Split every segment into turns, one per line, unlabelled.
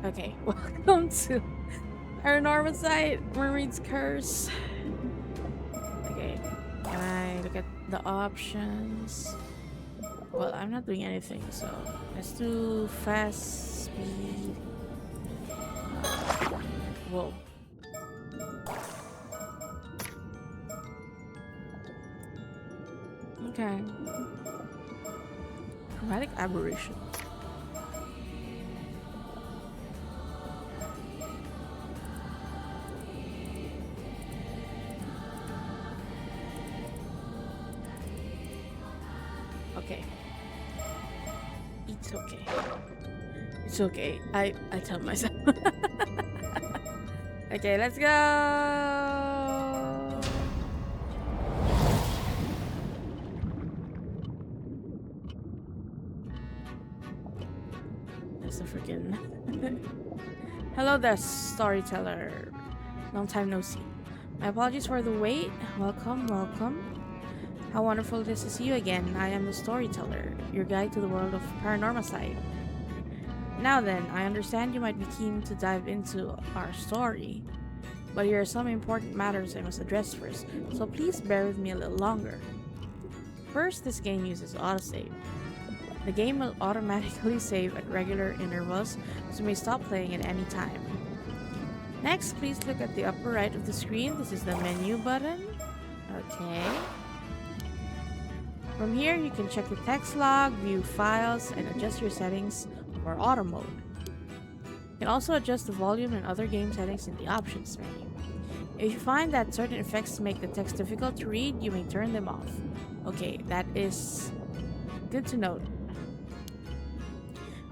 Okay, welcome to Paranormasight, Mermaid's Curse. Okay, can I look at the options? Well, I'm not doing anything, so let's do fast speed. Whoa. Okay. Chromatic aberration. Okay. It's okay. It's okay. I tell myself. Okay, let's go. That's a freaking. Hello there, Storyteller. Long time no see. My apologies for the wait. Welcome, welcome. How wonderful it is to see you again. I am the Storyteller, your guide to the world of Paranormasight. Now then, I understand you might be keen to dive into our story, but here are some important matters I must address first, so please bear with me a little longer. First, this game uses autosave. The game will automatically save at regular intervals, so you may stop playing at any time. Next, please look at the upper right of the screen. This is the menu button. Okay. From here, you can check the text log, view files, and adjust your settings for auto mode. You can also adjust the volume and other game settings in the options menu. If you find that certain effects make the text difficult to read, you may turn them off. Okay, that is good to note.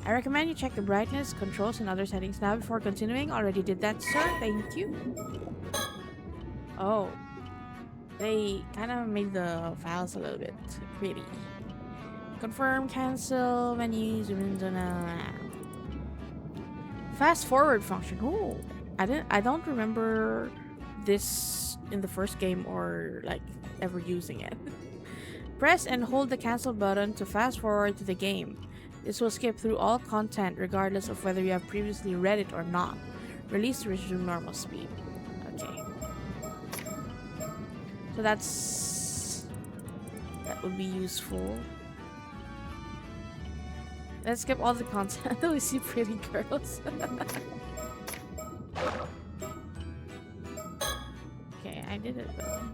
I recommend you check the brightness, controls, and other settings now before continuing. Already did that, sir. Thank you. Oh. They kind of made the files a little bit pretty. Confirm, cancel, menu, zoom in, zoom out. Fast forward function. Oh, I don't remember this in the first game or like ever using it. Press and hold the cancel button to fast forward to the game. This will skip through all content regardless of whether you have previously read it or not. Release to resume normal speed. Okay. So that would be useful. Let's skip all the content until we see pretty girls. Okay, I did it though.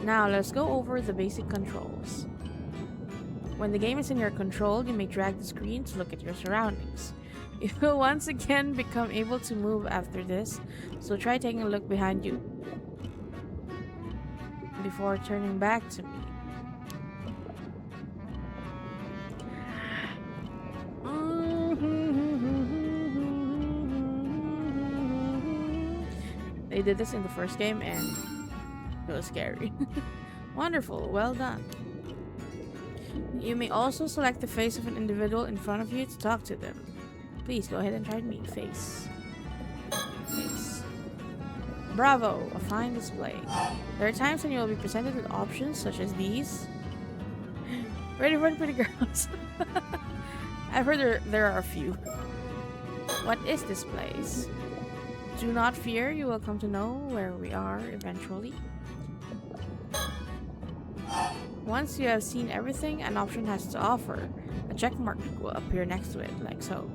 Now let's go over the basic controls. When the game is in your control, you may drag the screen to look at your surroundings. You will once again become able to move after this, so try taking a look behind you before turning back to me. They did this in the first game and it was scary. Wonderful, well done. You may also select the face of an individual in front of you to talk to them. Please go ahead and try me. Face. Face. Bravo! A fine display. There are times when you will be presented with options such as these. Ready for the pretty girls. I've heard there are a few. What is this place? Do not fear, you will come to know where we are eventually. Once you have seen everything an option has to offer, a check mark will appear next to it, like so.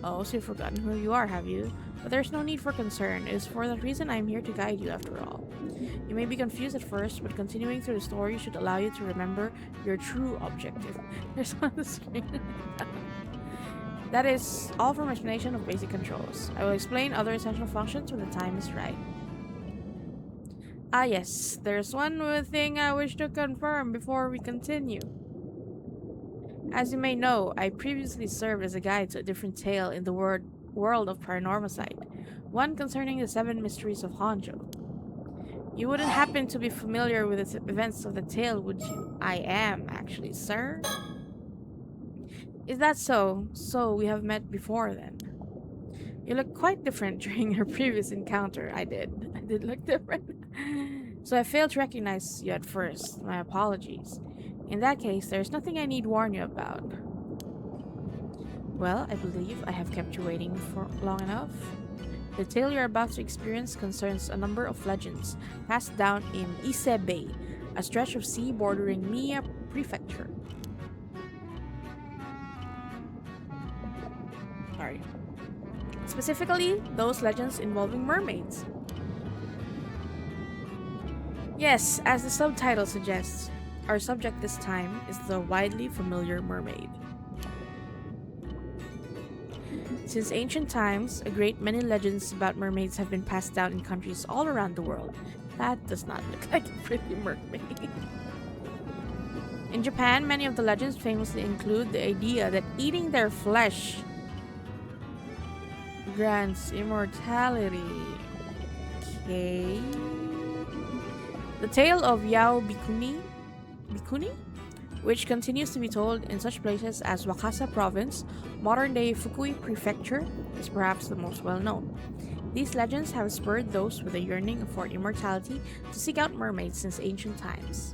Oh, so you've forgotten who you are, have you? But there's no need for concern. It is for that reason I am here to guide you after all. You may be confused at first, but continuing through the story should allow you to remember your true objective. There's on the screen. That is all for my explanation of basic controls. I will explain other essential functions when the time is right. Ah yes, there's one more thing I wish to confirm before we continue. As you may know, I previously served as a guide to a different tale in the world of Paranormasight, one concerning the 7 mysteries of Honjo. You wouldn't happen to be familiar with the events of the tale, would you? I am, actually, sir. Is that so? So we have met before then. You look quite different during your previous encounter. I did look different. So I failed to recognize you at first. My apologies. In that case, there's nothing I need warn you about. Well, I believe I have kept you waiting for long enough. The tale you're about to experience concerns a number of legends passed down in Ise Bay, a stretch of sea bordering Mie Prefecture. Sorry. Specifically, those legends involving mermaids. Yes, as the subtitle suggests, our subject this time is the widely familiar mermaid. Since ancient times, a great many legends about mermaids have been passed down in countries all around the world. That does not look like a pretty mermaid. In Japan, many of the legends famously include the idea that eating their flesh grants immortality. Okay. The tale of Bikuni, which continues to be told in such places as Wakasa Province, modern-day Fukui Prefecture, is perhaps the most well-known. These legends have spurred those with a yearning for immortality to seek out mermaids since ancient times.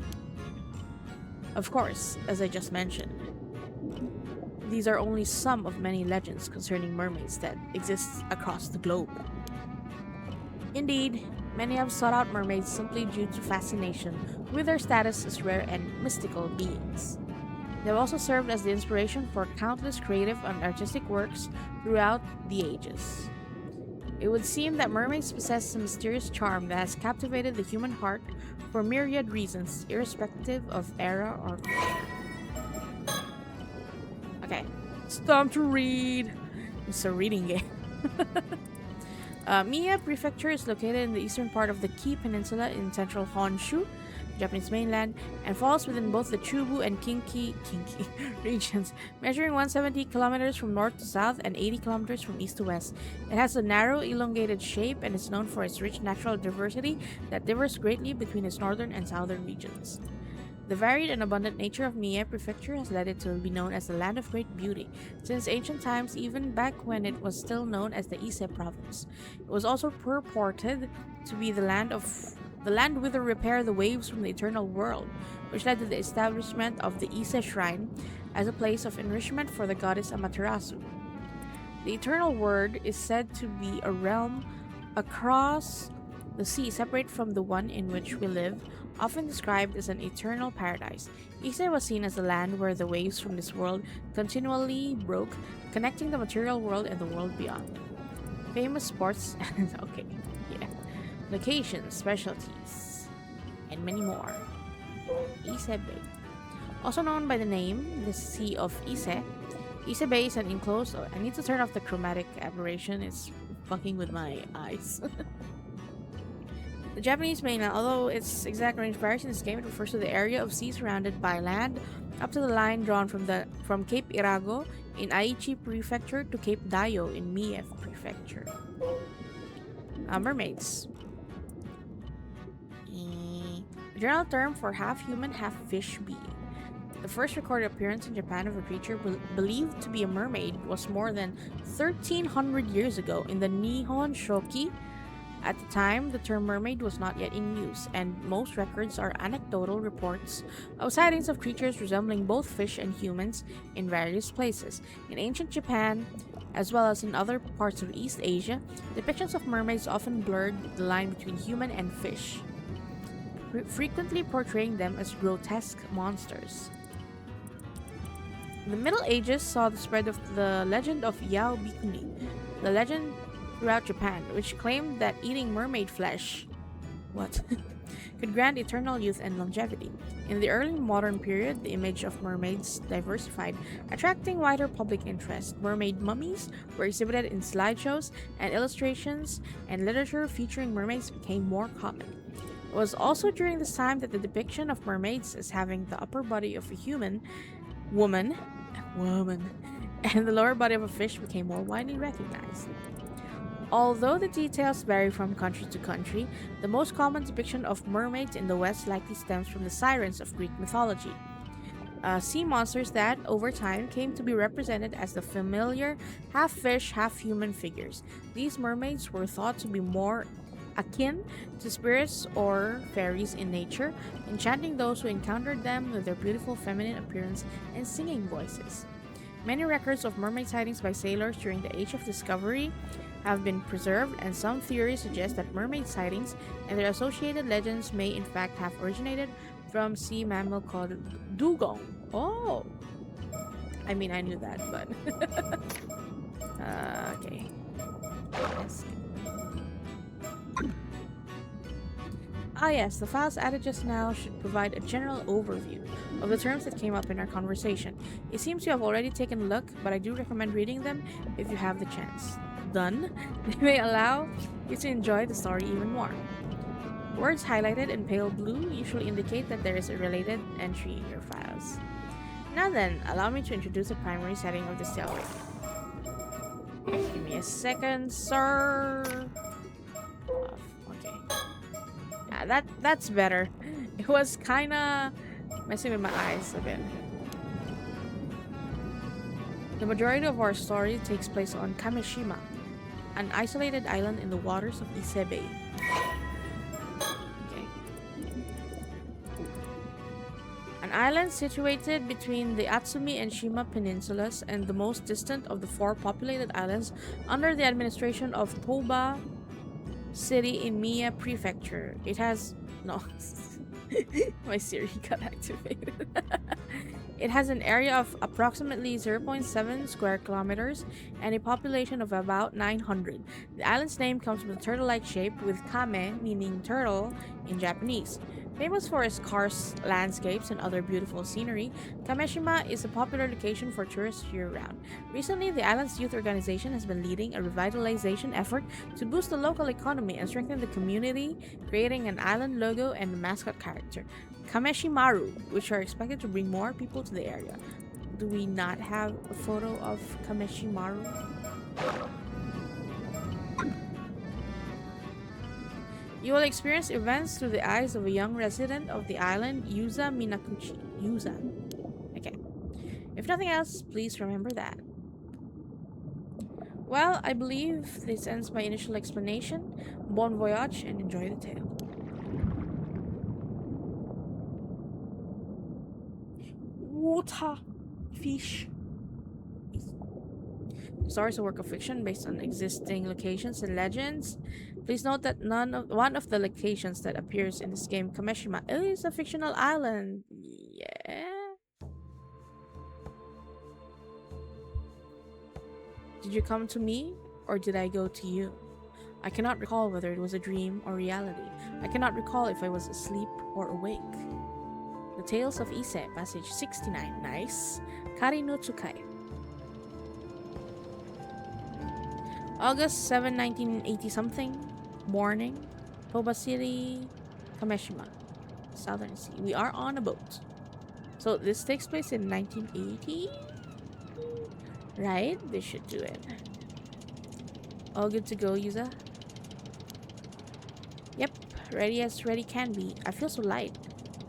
Of course, as I just mentioned, these are only some of many legends concerning mermaids that exist across the globe. Indeed, many have sought out mermaids simply due to fascination with their status as rare and mystical beings. They have also served as the inspiration for countless creative and artistic works throughout the ages. It would seem that mermaids possess a mysterious charm that has captivated the human heart for myriad reasons, irrespective of era or culture. Okay, it's time to read. It's a reading game. Mie Prefecture is located in the eastern part of the Ki Peninsula in central Honshu, Japanese mainland, and falls within both the Chubu and Kinki regions, measuring 170 kilometers from north to south and 80 kilometers from east to west. It has a narrow, elongated shape and is known for its rich natural diversity that differs greatly between its northern and southern regions. The varied and abundant nature of Mie Prefecture has led it to be known as the Land of Great Beauty since ancient times, even back when it was still known as the Ise Province. It was also purported to be the land whither repair the waves from the eternal world, which led to the establishment of the Ise Shrine as a place of enrichment for the goddess Amaterasu. The eternal world is said to be a realm across the sea separate from the one in which we live, often described as an eternal paradise. Ise was seen as the land where the waves from this world continually broke, connecting the material world and the world beyond. Famous sports okay, yeah. Locations, specialties, and many more. Ise Bay. Also known by the name, the Sea of Ise. Ise Bay is an enclosed. I need to turn off the chromatic aberration, it's fucking with my eyes. The Japanese mainland, although its exact range varies in this game, it refers to the area of sea surrounded by land up to the line drawn from Cape Irago in Aichi Prefecture to Cape Dayo in Mie Prefecture. Mermaids. A general term for half-human, half-fish being. The first recorded appearance in Japan of a creature believed to be a mermaid was more than 1,300 years ago in the Nihon Shoki. At the time, the term mermaid was not yet in use, and most records are anecdotal reports of sightings of creatures resembling both fish and humans in various places. In ancient Japan, as well as in other parts of East Asia, depictions of mermaids often blurred the line between human and fish, frequently portraying them as grotesque monsters. The Middle Ages saw the spread of the legend of Yao Bikuni, the legend throughout Japan, which claimed that eating mermaid flesh could grant eternal youth and longevity. In the early modern period, the image of mermaids diversified, attracting wider public interest. Mermaid mummies were exhibited in slideshows, and illustrations and literature featuring mermaids became more common. It was also during this time that the depiction of mermaids as having the upper body of a woman, and the lower body of a fish became more widely recognized. Although the details vary from country to country, the most common depiction of mermaids in the West likely stems from the sirens of Greek mythology. Sea monsters that, over time, came to be represented as the familiar half-fish, half-human figures. These mermaids were thought to be more akin to spirits or fairies in nature, enchanting those who encountered them with their beautiful feminine appearance and singing voices. Many records of mermaid sightings by sailors during the Age of Discovery have been preserved, and some theories suggest that mermaid sightings and their associated legends may in fact have originated from sea mammal called dugong. Oh, I mean, I knew that, but okay. Let's see. Ah, yes, the files added just now should provide a general overview of the terms that came up in our conversation. It seems you have already taken a look, but I do recommend reading them if you have the chance. Done. They may allow you to enjoy the story even more. Words highlighted in pale blue usually indicate that there is a related entry in your files. Now then, allow me to introduce the primary setting of this tale. Give me a second, sir. Okay. That's better. It was kinda messing with my eyes a bit. The majority of our story takes place on Kameshima, an isolated island in the waters of Ise Bay. Okay. An island situated between the Atsumi and Shima peninsulas and the most distant of the four populated islands under the administration of Toba City in Mie Prefecture. It has no. My Siri got activated. It has an area of approximately 0.7 square kilometers and a population of about 900. The island's name comes from the turtle-like shape, with kame meaning turtle in Japanese. Famous for its karst landscapes and other beautiful scenery, Kameshima is a popular location for tourists year-round. Recently, the island's youth organization has been leading a revitalization effort to boost the local economy and strengthen the community, creating an island logo and a mascot character, Kameshimaru, which are expected to bring more people to the area. Do we not have a photo of Kameshimaru? You will experience events through the eyes of a young resident of the island, Yuza Minakuchi. Yuza. Okay. If nothing else, please remember that. Well, I believe this ends my initial explanation. Bon voyage and enjoy the tale. Water. Fish. The story is a work of fiction based on existing locations and legends. Please note that one of the locations that appears in this game, Kameshima, is a fictional island. Yeah. Did you come to me, or did I go to you? I cannot recall whether it was a dream or reality. I cannot recall if I was asleep or awake. The Tales of Ise, passage 69. Nice. Kari no Tsukai. August 7, 1980-something. Morning. Toba City, Kameshima. Southern Sea. We are on a boat. So this takes place in 1980? Right? This should do it. All good to go, Yuza? Yep. Ready as ready can be. I feel so light.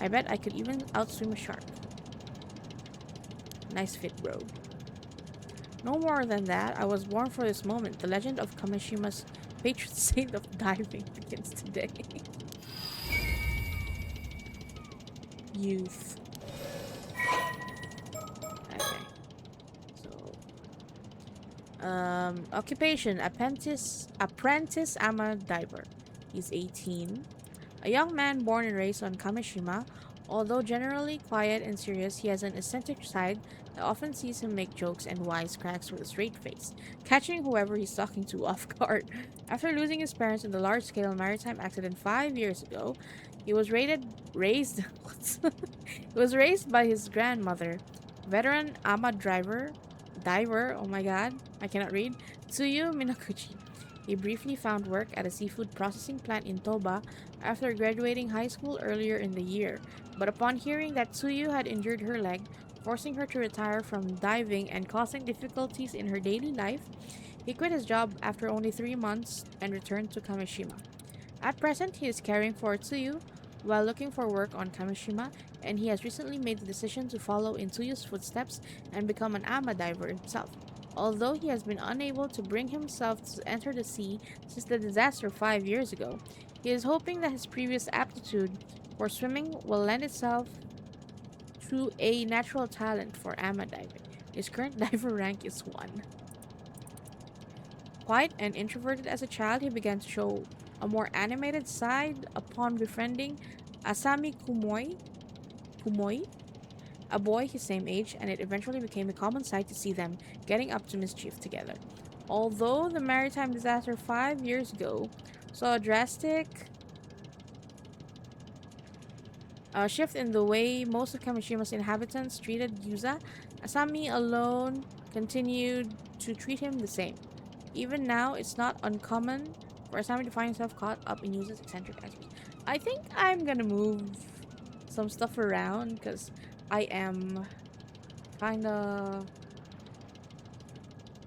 I bet I could even outswim a shark. Nice fit, bro. No more than that, I was born for this moment. The legend of Kameshima's patron saint of diving begins today. Youth. Okay. So, occupation, apprentice ama diver. He's 18. A young man born and raised on Kameshima. Although generally quiet and serious, he has an eccentric side that often sees him make jokes and wisecracks with a straight face, catching whoever he's talking to off guard. After losing his parents in the large-scale maritime accident 5 years ago, he was raised by his grandmother, veteran ama diver, oh my god, I cannot read, Tsuyu Minakuchi. He briefly found work at a seafood processing plant in Toba after graduating high school earlier in the year, but upon hearing that Tsuyu had injured her leg, forcing her to retire from diving and causing difficulties in her daily life, he quit his job after only 3 months and returned to Kameshima. At present, he is caring for Tsuyu while looking for work on Kameshima, and he has recently made the decision to follow in Tsuyu's footsteps and become an ama diver himself. Although he has been unable to bring himself to enter the sea since the disaster 5 years ago, he is hoping that his previous aptitude for swimming will lend itself to a natural talent for ama diving. His current diver rank is 1. Quiet and introverted as a child, he began to show a more animated side upon befriending Asami Kumoi, a boy his same age, and it eventually became a common sight to see them getting up to mischief together. Although the maritime disaster 5 years ago saw a drastic shift in the way most of Kamishimo's inhabitants treated Yuza, Asami alone continued to treat him the same. Even now, it's not uncommon for Asami to find himself caught up in Yuza's eccentric actions. I think I'm gonna move some stuff around because I am kind of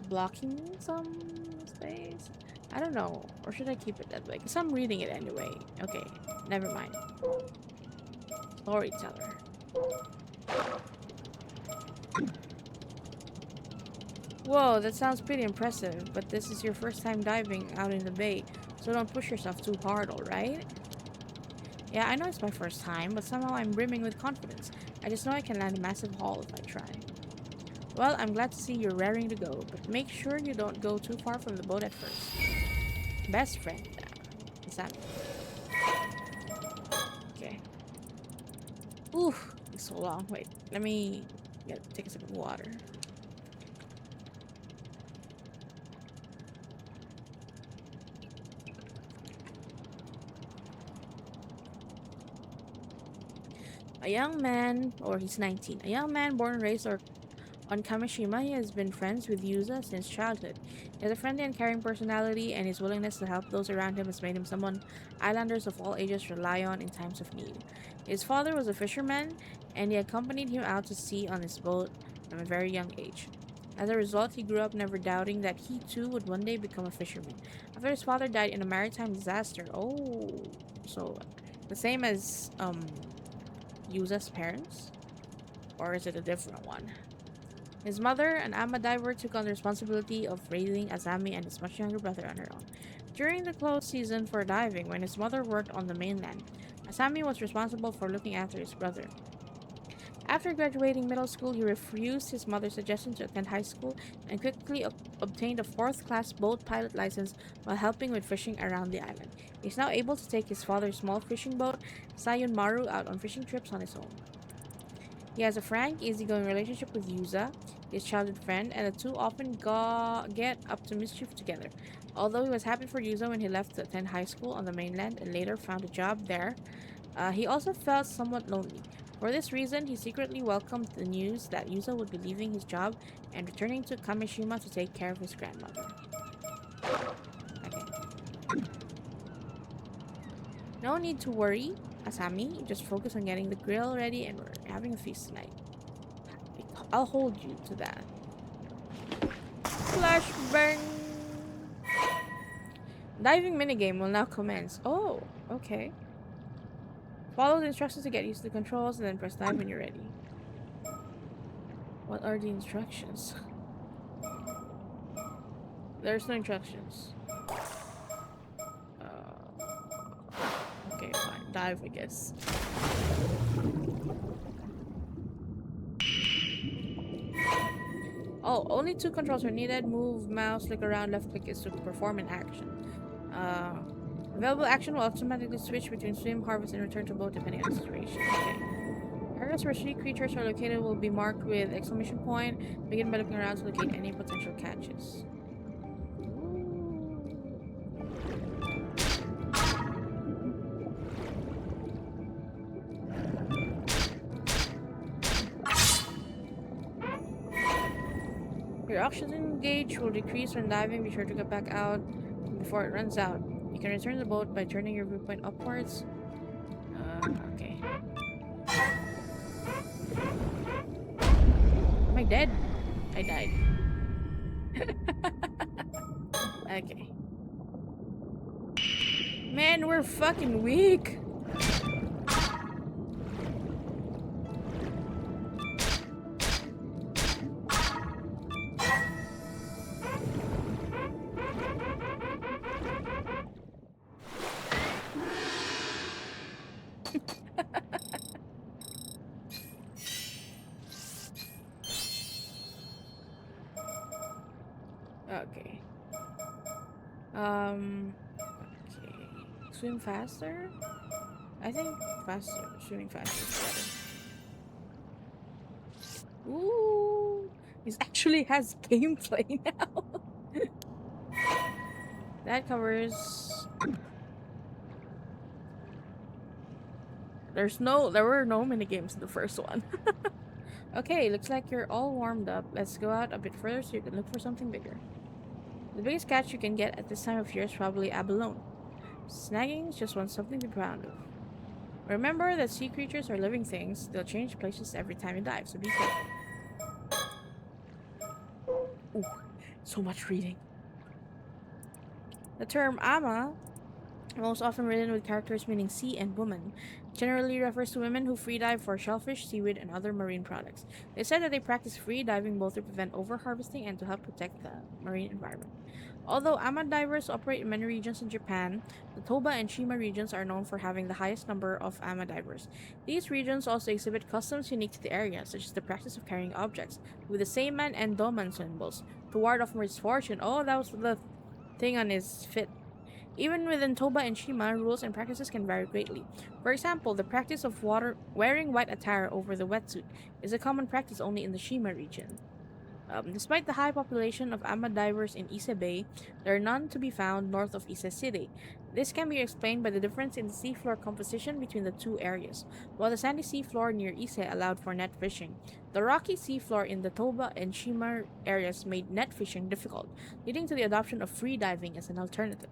blocking some space. I don't know. Or should I keep it that way? Because I'm reading it anyway. Okay, never mind. Storyteller. Whoa, that sounds pretty impressive, but this is your first time diving out in the bay, so don't push yourself too hard, alright? Yeah, I know it's my first time, but somehow I'm brimming with confidence. I just know I can land a massive haul if I try. Well, I'm glad to see you're raring to go, but make sure you don't go too far from the boat at first. Best friend. Sam. Okay. Oof, it's so long. Wait, let me take a sip of water. A young man, or he's 19, a young man born and raised on Kamishima. He has been friends with Yuza since childhood. He has a friendly and caring personality, and his willingness to help those around him has made him someone islanders of all ages rely on in times of need. His father was a fisherman, and he accompanied him out to sea on his boat from a very young age. As a result, he grew up never doubting that he too would one day become a fisherman. After his father died in a maritime disaster, so the same as Yuza's parents? Or is it a different one? His mother, an ama diver, took on the responsibility of raising Asami and his much younger brother on her own. During the close season for diving, when his mother worked on the mainland, Asami was responsible for looking after his brother. After graduating middle school, he refused his mother's suggestion to attend high school and quickly obtained a fourth-class boat pilot license while helping with fishing around the island. He is now able to take his father's small fishing boat, Sayun Maru, out on fishing trips on his own. He has a frank, easygoing relationship with Yuza, his childhood friend, and the two often get up to mischief together. Although he was happy for Yuza when he left to attend high school on the mainland and later found a job there, he also felt somewhat lonely. For this reason, he secretly welcomed the news that Yuza would be leaving his job and returning to Kamishima to take care of his grandmother. Okay. No need to worry, Asami. Just focus on getting the grill ready and we're having a feast tonight. I'll hold you to that. Flashbang! Diving minigame will now commence. Oh, okay. Follow the instructions to get used to the controls and then press dive when you're ready. What are the instructions? There's no instructions. Okay, fine. Dive, I guess. Oh, only 2 controls are needed. Move, mouse, click around, left click is to perform an action. Available action will automatically switch between swim, harvest, and return to boat depending on the situation. Okay. Areas where sea creatures are located will be marked with exclamation point. Begin by looking around to locate any potential catches. Your oxygen gauge will decrease when diving. Be sure to get back out before it runs out. You can return the boat by turning your viewpoint upwards. Okay. Am I dead? I died. Okay. Man, we're fucking weak. Okay. Um. Okay. Swim faster. I think faster. Swimming faster is better. Ooh. This actually has gameplay now. That covers. There were no mini games in the first one. Okay, looks like you're all warmed up. Let's go out a bit further so you can look for something bigger. The biggest catch you can get at this time of year is probably abalone. Snagging just wants something to be proud of. Remember that sea creatures are living things. They'll change places every time you dive, so be careful. Ooh, so much reading. The term ama, most often written with characters meaning sea and woman, generally refers to women who free dive for shellfish, seaweed, and other marine products. They said that they practice free diving both to prevent overharvesting and to help protect the marine environment. Although ama divers operate in many regions in Japan, the Toba and Shima regions are known for having the highest number of ama divers. These regions also exhibit customs unique to the area, such as the practice of carrying objects with the Seiman and Doman symbols to ward off misfortune. Oh, that was the thing on his fit. Even within Toba and Shima, rules and practices can vary greatly. For example, the practice of wearing white attire over the wetsuit is a common practice only in the Shima region. Despite the high population of ama divers in Ise Bay, there are none to be found north of Ise City. This can be explained by the difference in the seafloor composition between the two areas. While the sandy seafloor near Ise allowed for net fishing, the rocky seafloor in the Toba and Shima areas made net fishing difficult, leading to the adoption of free diving as an alternative.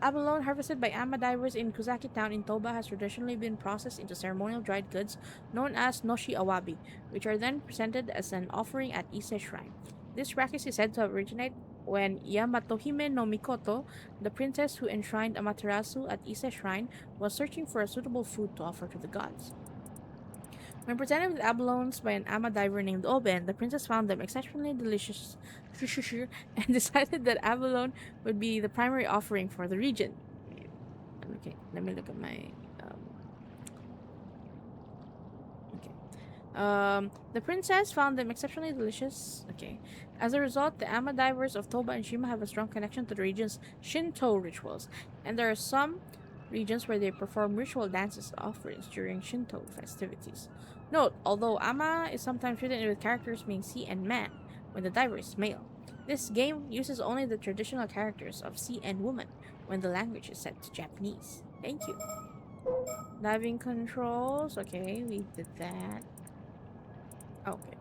Abalone harvested by ama divers in Kusaki town in Toba has traditionally been processed into ceremonial dried goods known as noshi awabi, which are then presented as an offering at Ise Shrine. This practice is said to have originated when Yamatohime no Mikoto, the princess who enshrined Amaterasu at Ise Shrine, was searching for a suitable food to offer to the gods. When presented with abalones by an ama diver named Oben, the princess found them exceptionally delicious and decided that abalone would be the primary offering for the region. Okay, let me look at my. Okay. The princess found them exceptionally delicious. Okay. As a result, the ama divers of Toba and Shima have a strong connection to the region's Shinto rituals, and there are some regions where they perform ritual dances offerings during Shinto festivities. Note, although ama is sometimes written with characters meaning sea and man, when the diver is male, this game uses only the traditional characters of sea and woman when the language is set to Japanese. Thank you. Diving controls. Okay, we did that. Okay.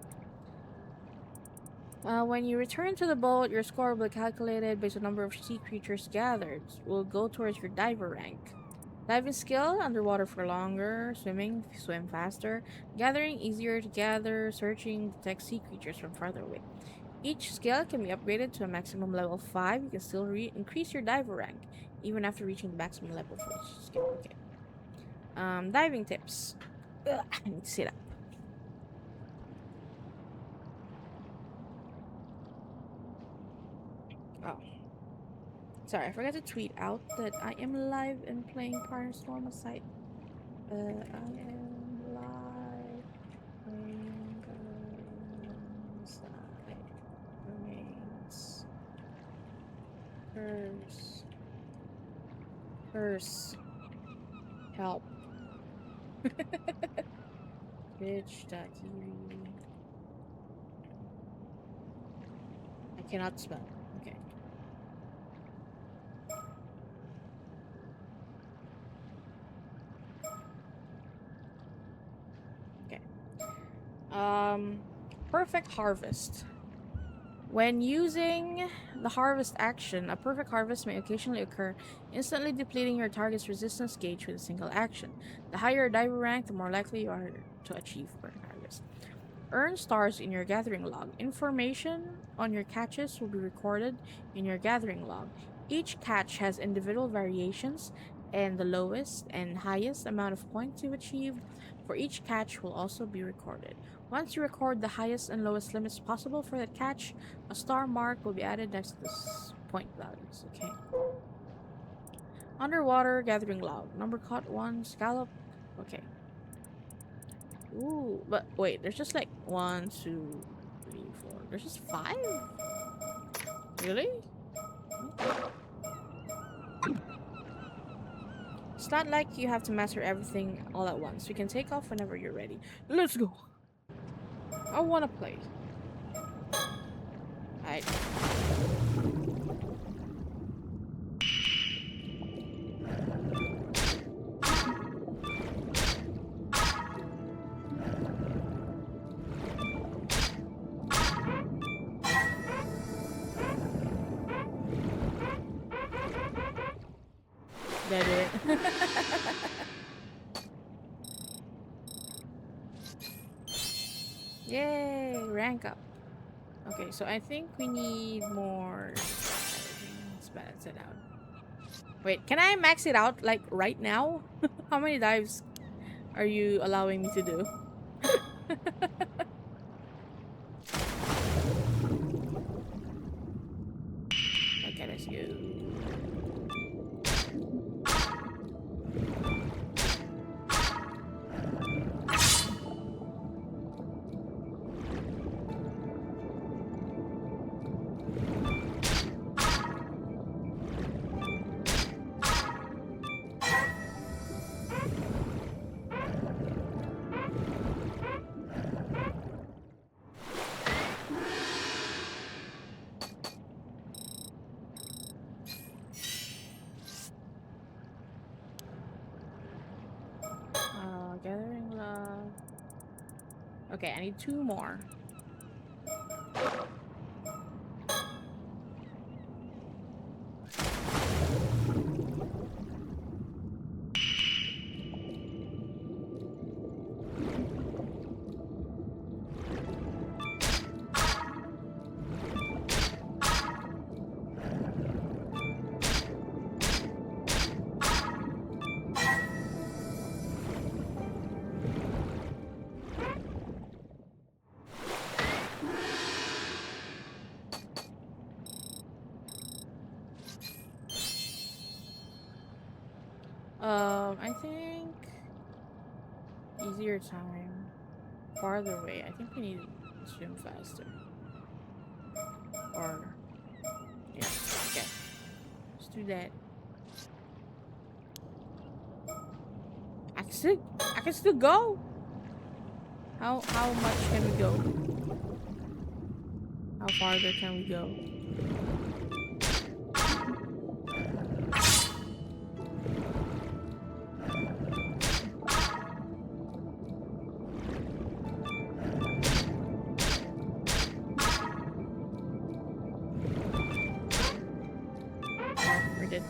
When you return to the boat, your score will be calculated based on the number of sea creatures gathered. Will go towards your diver rank. Diving skill, underwater for longer, swimming, swim faster, gathering, easier to gather, searching, detect sea creatures from farther away. Each skill can be upgraded to a maximum level 5. You can still increase your diver rank, even after reaching the maximum level for each skill. Okay. Diving tips. Ugh, I need to sit up. Oh. Sorry, I forgot to tweet out that I am live and playing Paranormasight. I am live playing Paranormasight. Remains. Curse. Curse. Help. Twitch.tv. I cannot spell. Okay. Okay. Perfect harvest. When using the harvest action, a perfect harvest may occasionally occur, instantly depleting your target's resistance gauge with a single action. The higher your diver rank, the more likely you are to achieve perfect harvest. Earn stars in your gathering log. Information on your catches will be recorded in your gathering log. Each catch has individual variations, and the lowest and highest amount of points you've achieved for each catch will also be recorded. Once you record the highest and lowest limits possible for that catch, a star mark will be added next to the point values. Okay. Underwater gathering log. Number caught 1, scallop Okay. Ooh, but wait, there's just like 1, 2, 3, 4. There's just 5? Really? It's not like you have to master everything all at once. You can take off whenever you're ready. Let's go. I wanna play. Alright. Did I do it? Yay! Rank up. Okay, so I think we need more. Let's balance it out. Wait, can I max it out like right now? How many dives are you allowing me to do? Okay, let's go. Gathering love. Okay, I need 2 more. I think easier time, farther away. I think we need to swim faster. Or yeah, okay. Let's do that. I can still go. How much can we go? How farther can we go? Oh, we did.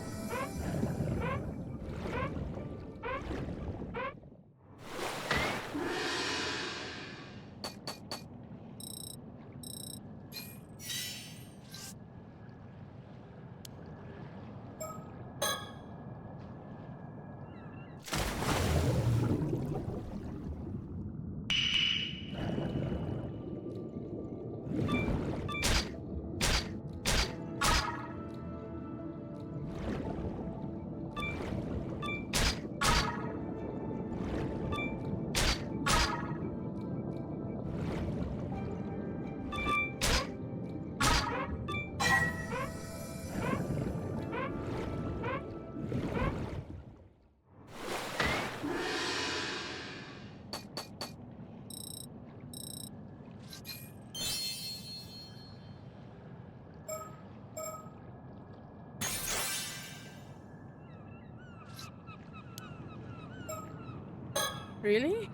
Really?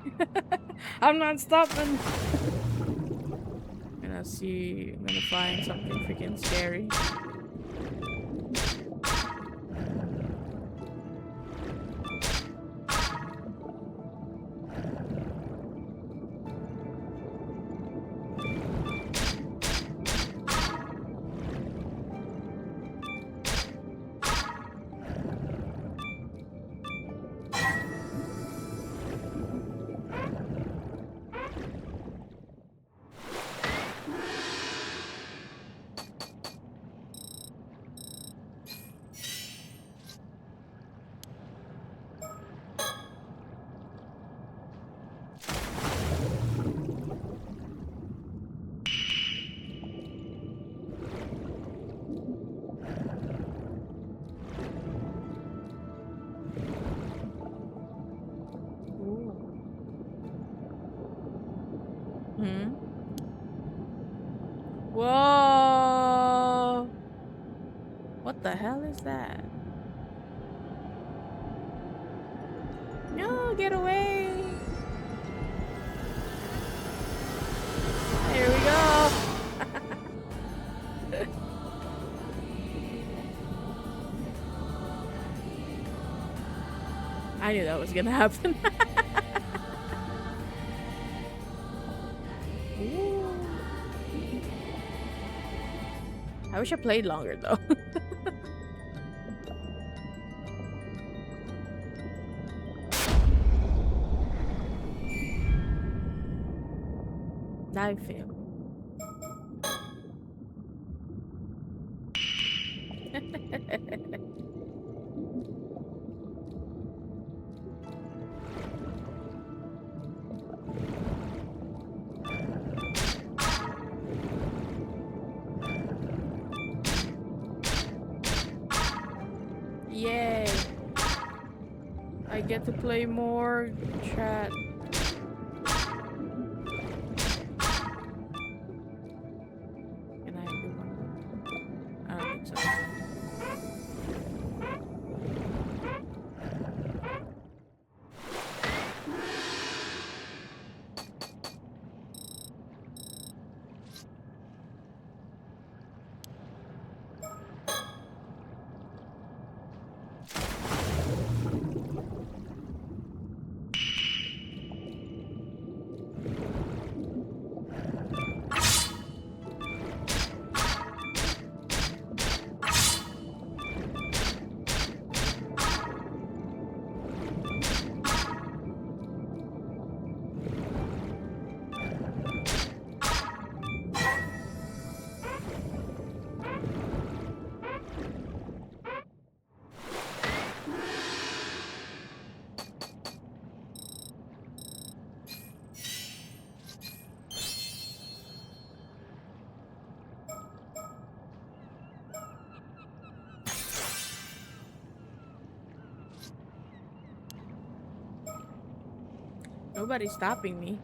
I'm not stopping. I'm gonna find something freaking scary. Hmm. Whoa! What the hell is that? No, get away! Here we go! I knew that was gonna happen. Ooh. I wish I played longer though. Now I fail. Yay! I get to play more chat. Can I do one? I don't think so. Nobody's stopping me.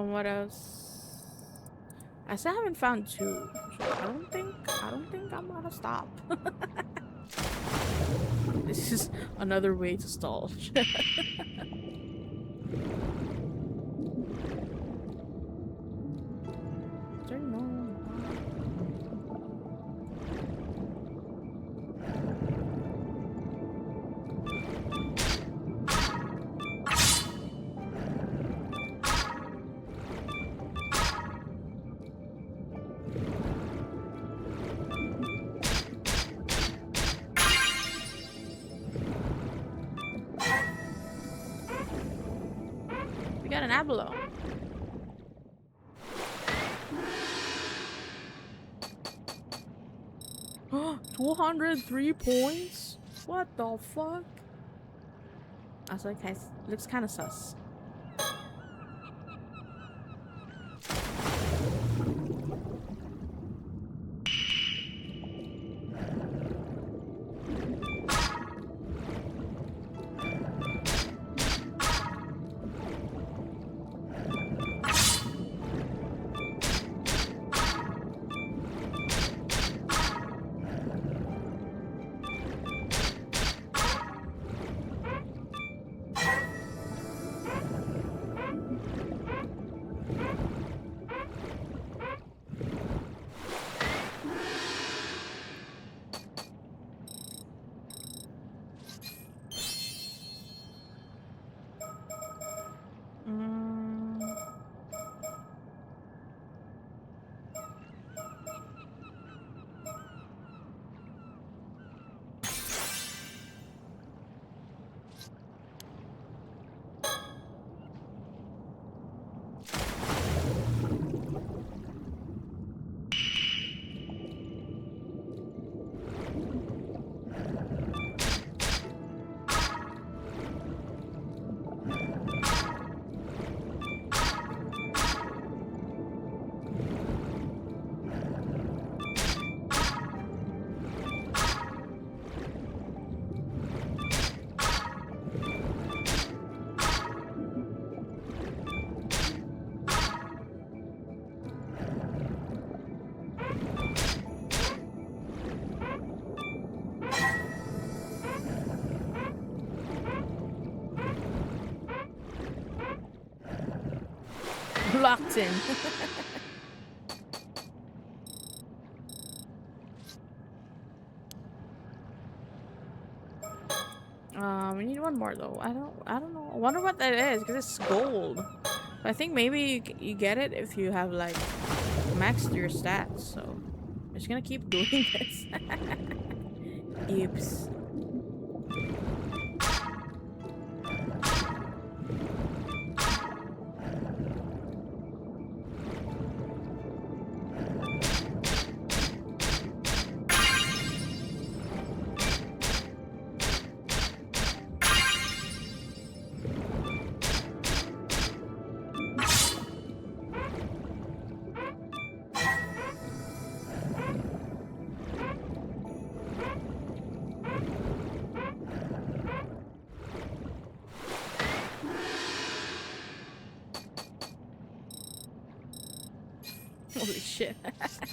What else? I still haven't found two, so I don't think I'm gonna stop. This is another way to stall. Got an abalone. Oh, 203 points? What the fuck? I was like, looks kind of sus. Locked in. We need one more though. I don't know. I wonder what that is because it's gold. But I think maybe you get it if you have like maxed your stats. So I'm just gonna keep doing this. Oops. Holy shit. Let's see.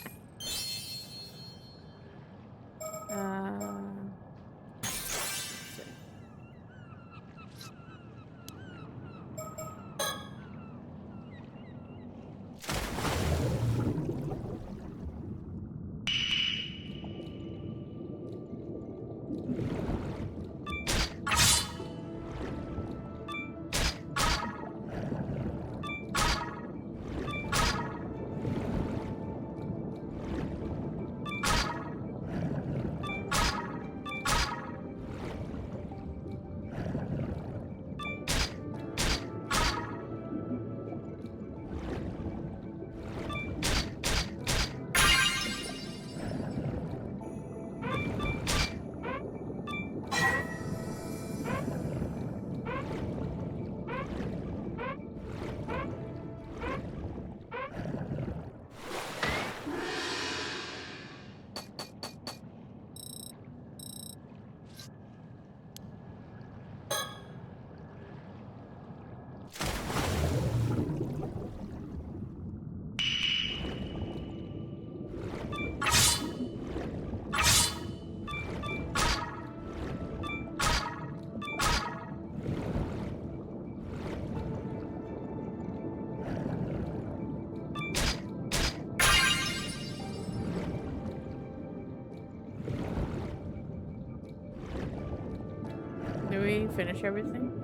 Did we finish everything?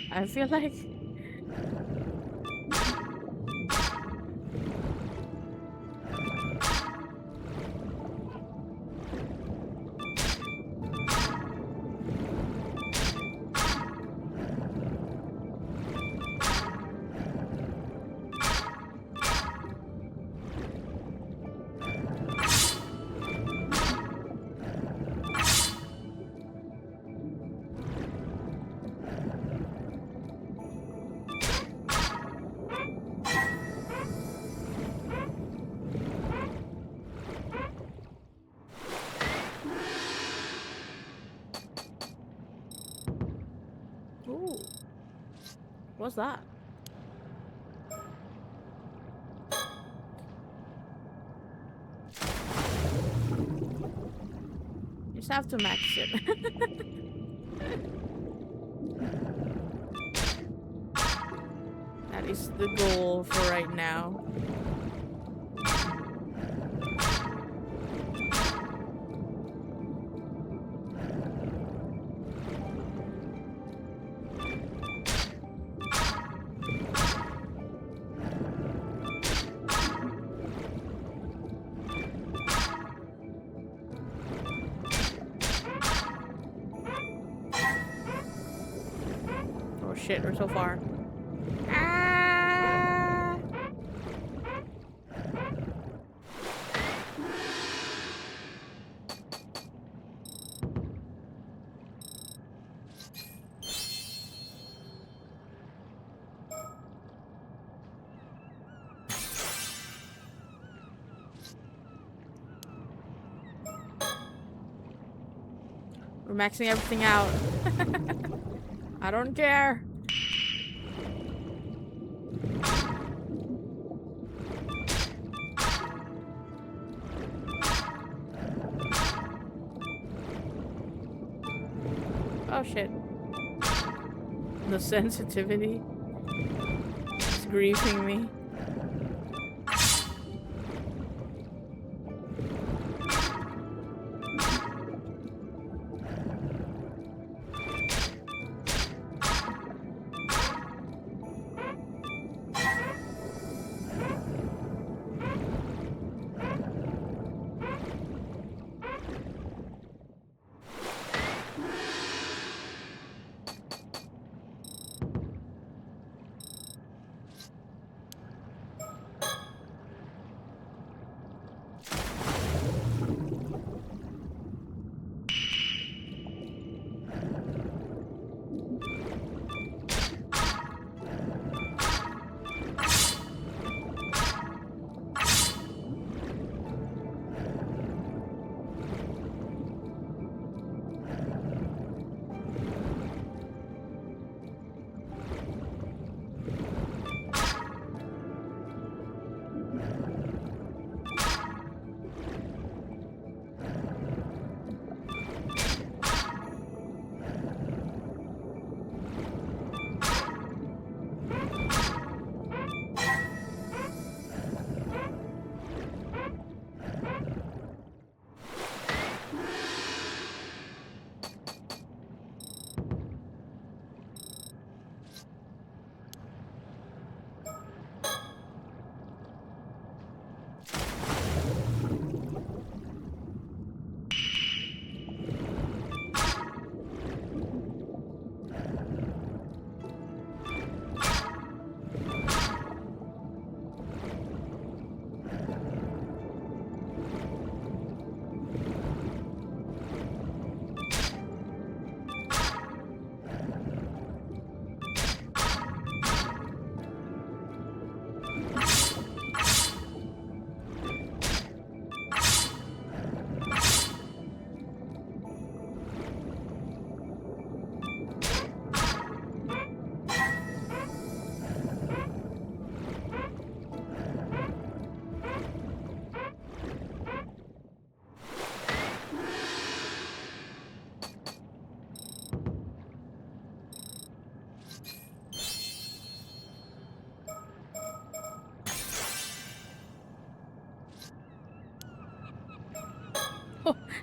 I feel like What's that? You just have to max it. That is the goal for right now. Oh shit, we're so far. Ah! We're maxing everything out. I don't care. Oh shit. The sensitivity is griefing me.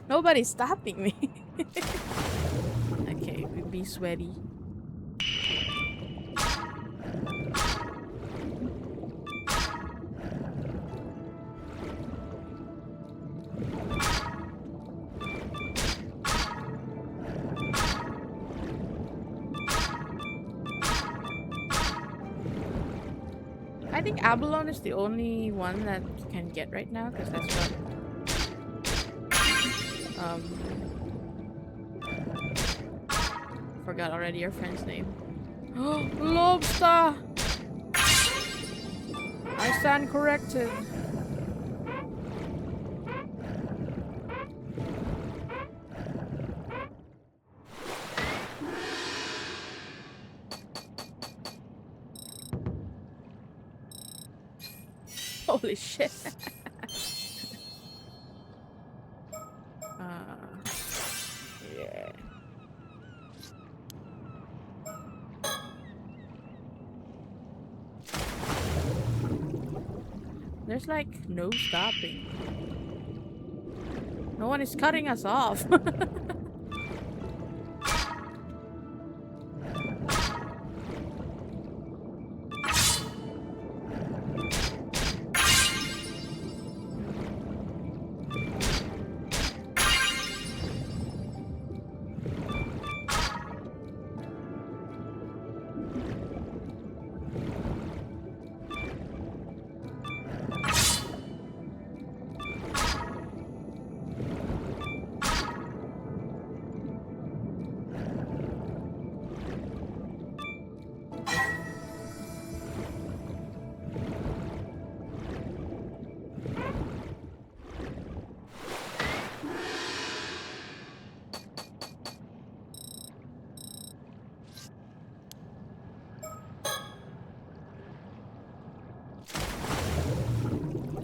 Nobody's stopping me. Okay, we be sweaty. I think Abalone is the only one that you can get right now, because that's what forgot already your friend's name. Oh, Lobster! I stand corrected. Holy shit. uh, yeah. There's like no stopping. No one is cutting us off.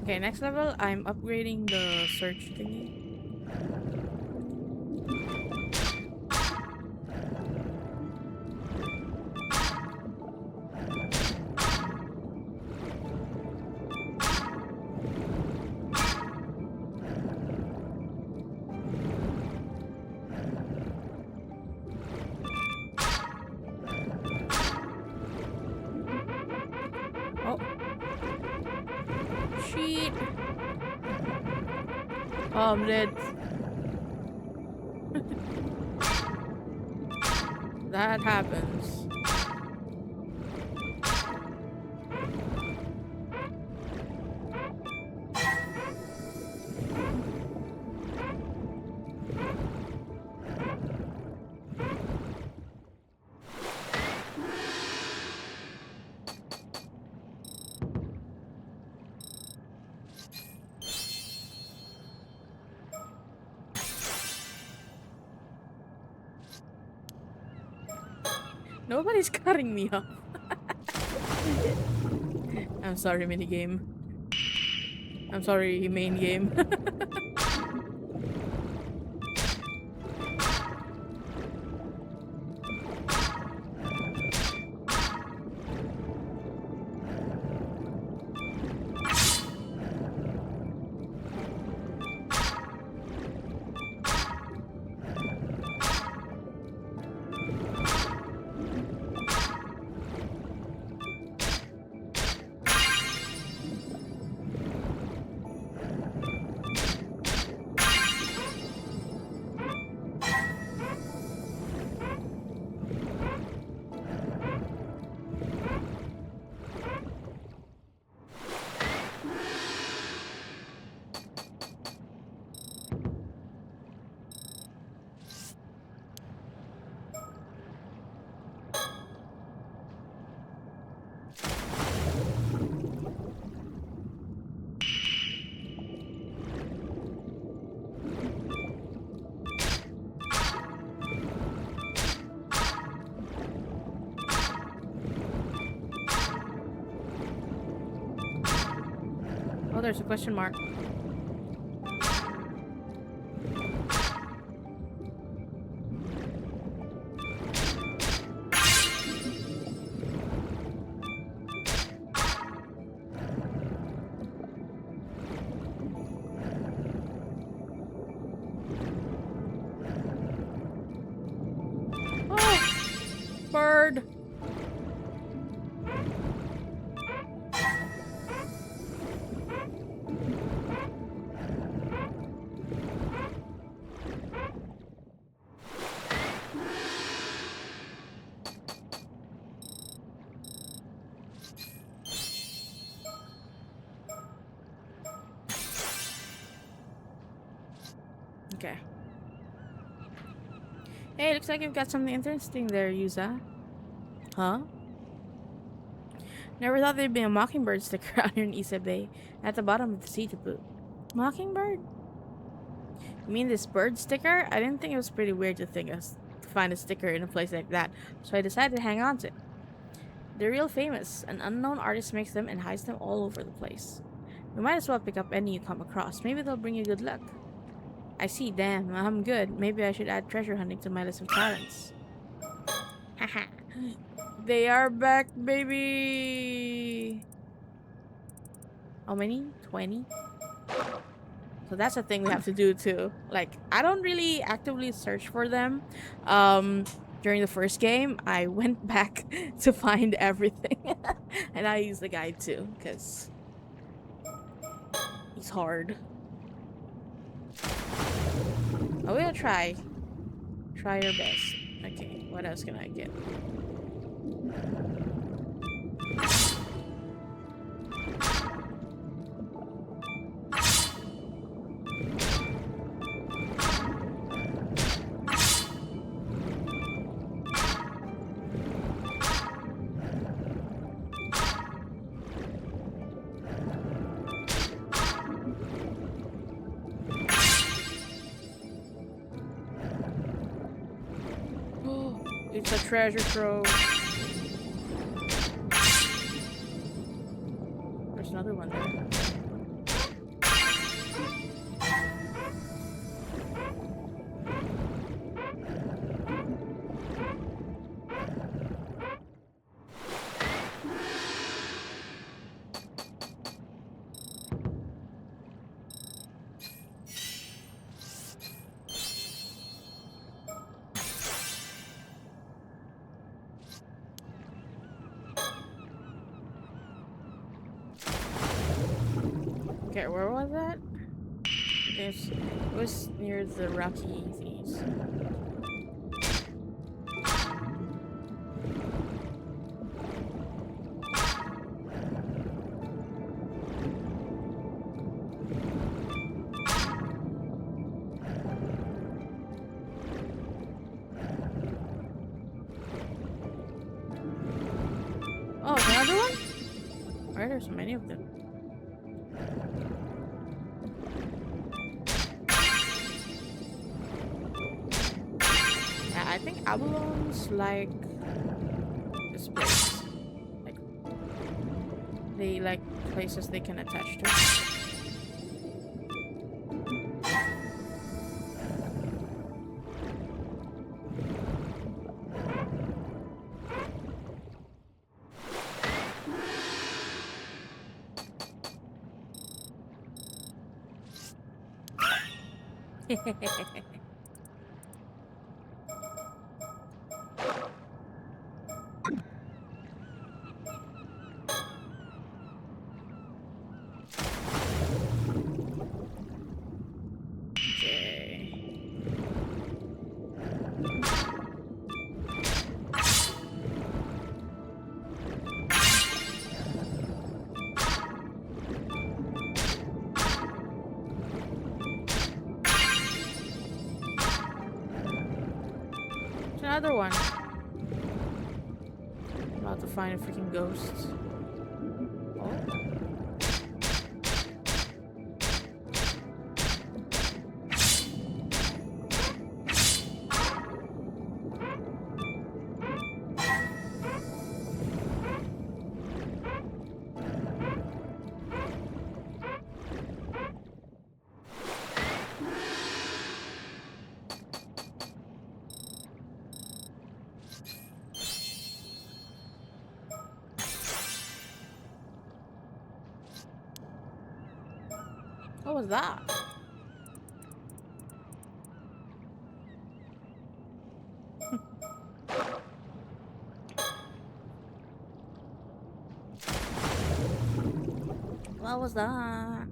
Okay, next level, I'm upgrading the search thingy. Oh, shit. Oh, I'm dead. That happens. Nobody's cutting me off. I'm sorry, minigame. I'm sorry, main game. Oh, there's a question mark. Oh, bird. Okay. Hey, looks like you've got something interesting there, Yuza. Huh? Never thought there'd be a mockingbird sticker out here in Issa Bay at the bottom of the sea to boot. Mockingbird? You mean this bird sticker? I didn't think it was pretty weird to find a sticker in a place like that, so I decided to hang on to it. They're real famous. An unknown artist makes them and hides them all over the place. We might as well pick up any you come across. Maybe they'll bring you good luck. I see, damn, I'm good. Maybe I should add treasure hunting to my list of talents. Haha. They are back, baby! How many? 20? So that's a thing we have to do too. Like, I don't really actively search for them. Um, During the first game, I went back to find everything. And I used the guide too, because he's hard. Oh, we'll try. Try your best. Okay, what else can I get? It's a treasure trove. There's another one there. Okay, where was that? It was near the rocky thingies. Oh, another one? Why are there so many of them? Yeah, I think Avalons like this place. Like, they like places they can attach to. Okay. There's another one. I'm about to find a freaking ghost. Oh. What was that? What was that?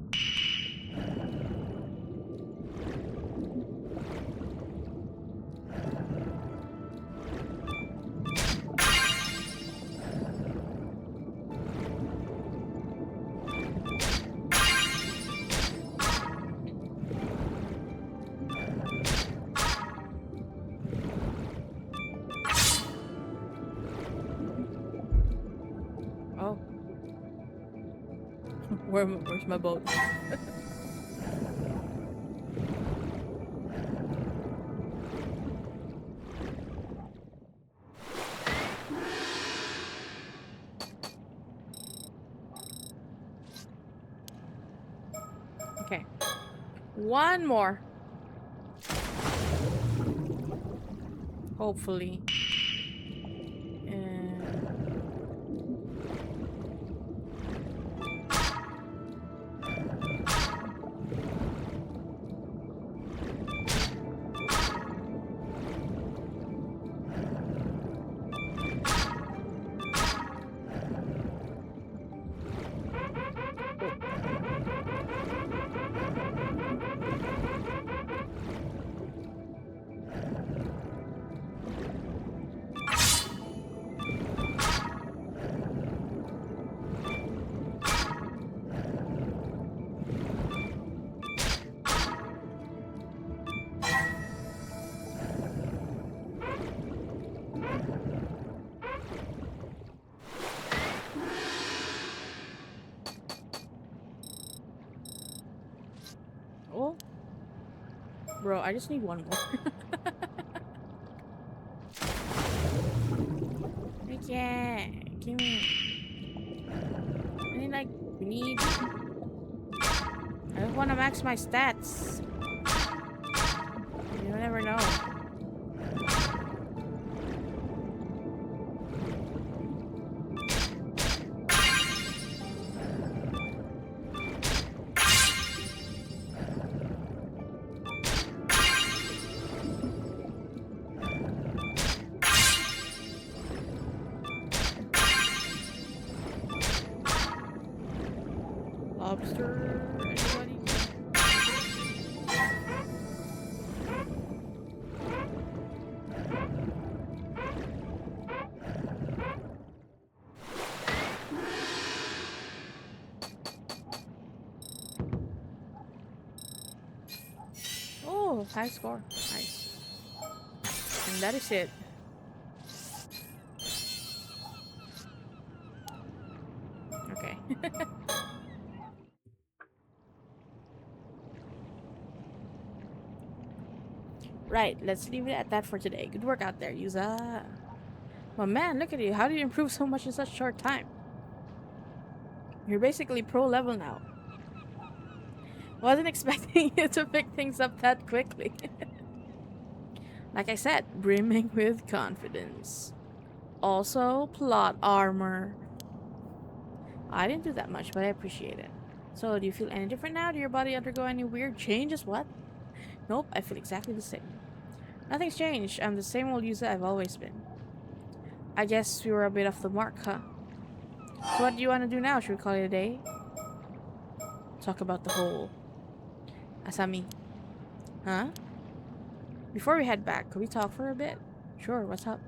Oh. Where's my boat? Okay. One more. Hopefully. Oh. Bro, I just need one more. Yeah. Give me. I need like. We need. I just want to max my stats. You never know. Lobster. Anybody? Oh, high score. Nice. And that is it. Okay. Right, let's leave it at that for today. Good work out there, Yuza. Well, man, look at you. How did you improve so much in such a short time? You're basically pro level now. Wasn't expecting you to pick things up that quickly. Like I said, brimming with confidence. Also, plot armor. I didn't do that much, but I appreciate it. So, do you feel any different now? Did your body undergo any weird changes? What? Nope, I feel exactly the same. Nothing's changed. I'm the same old user I've always been. I guess we were a bit off the mark, huh? So what do you want to do now? Should we call it a day? Talk about the whole... Asami. Huh? Before we head back, could we talk for a bit? Sure, what's up?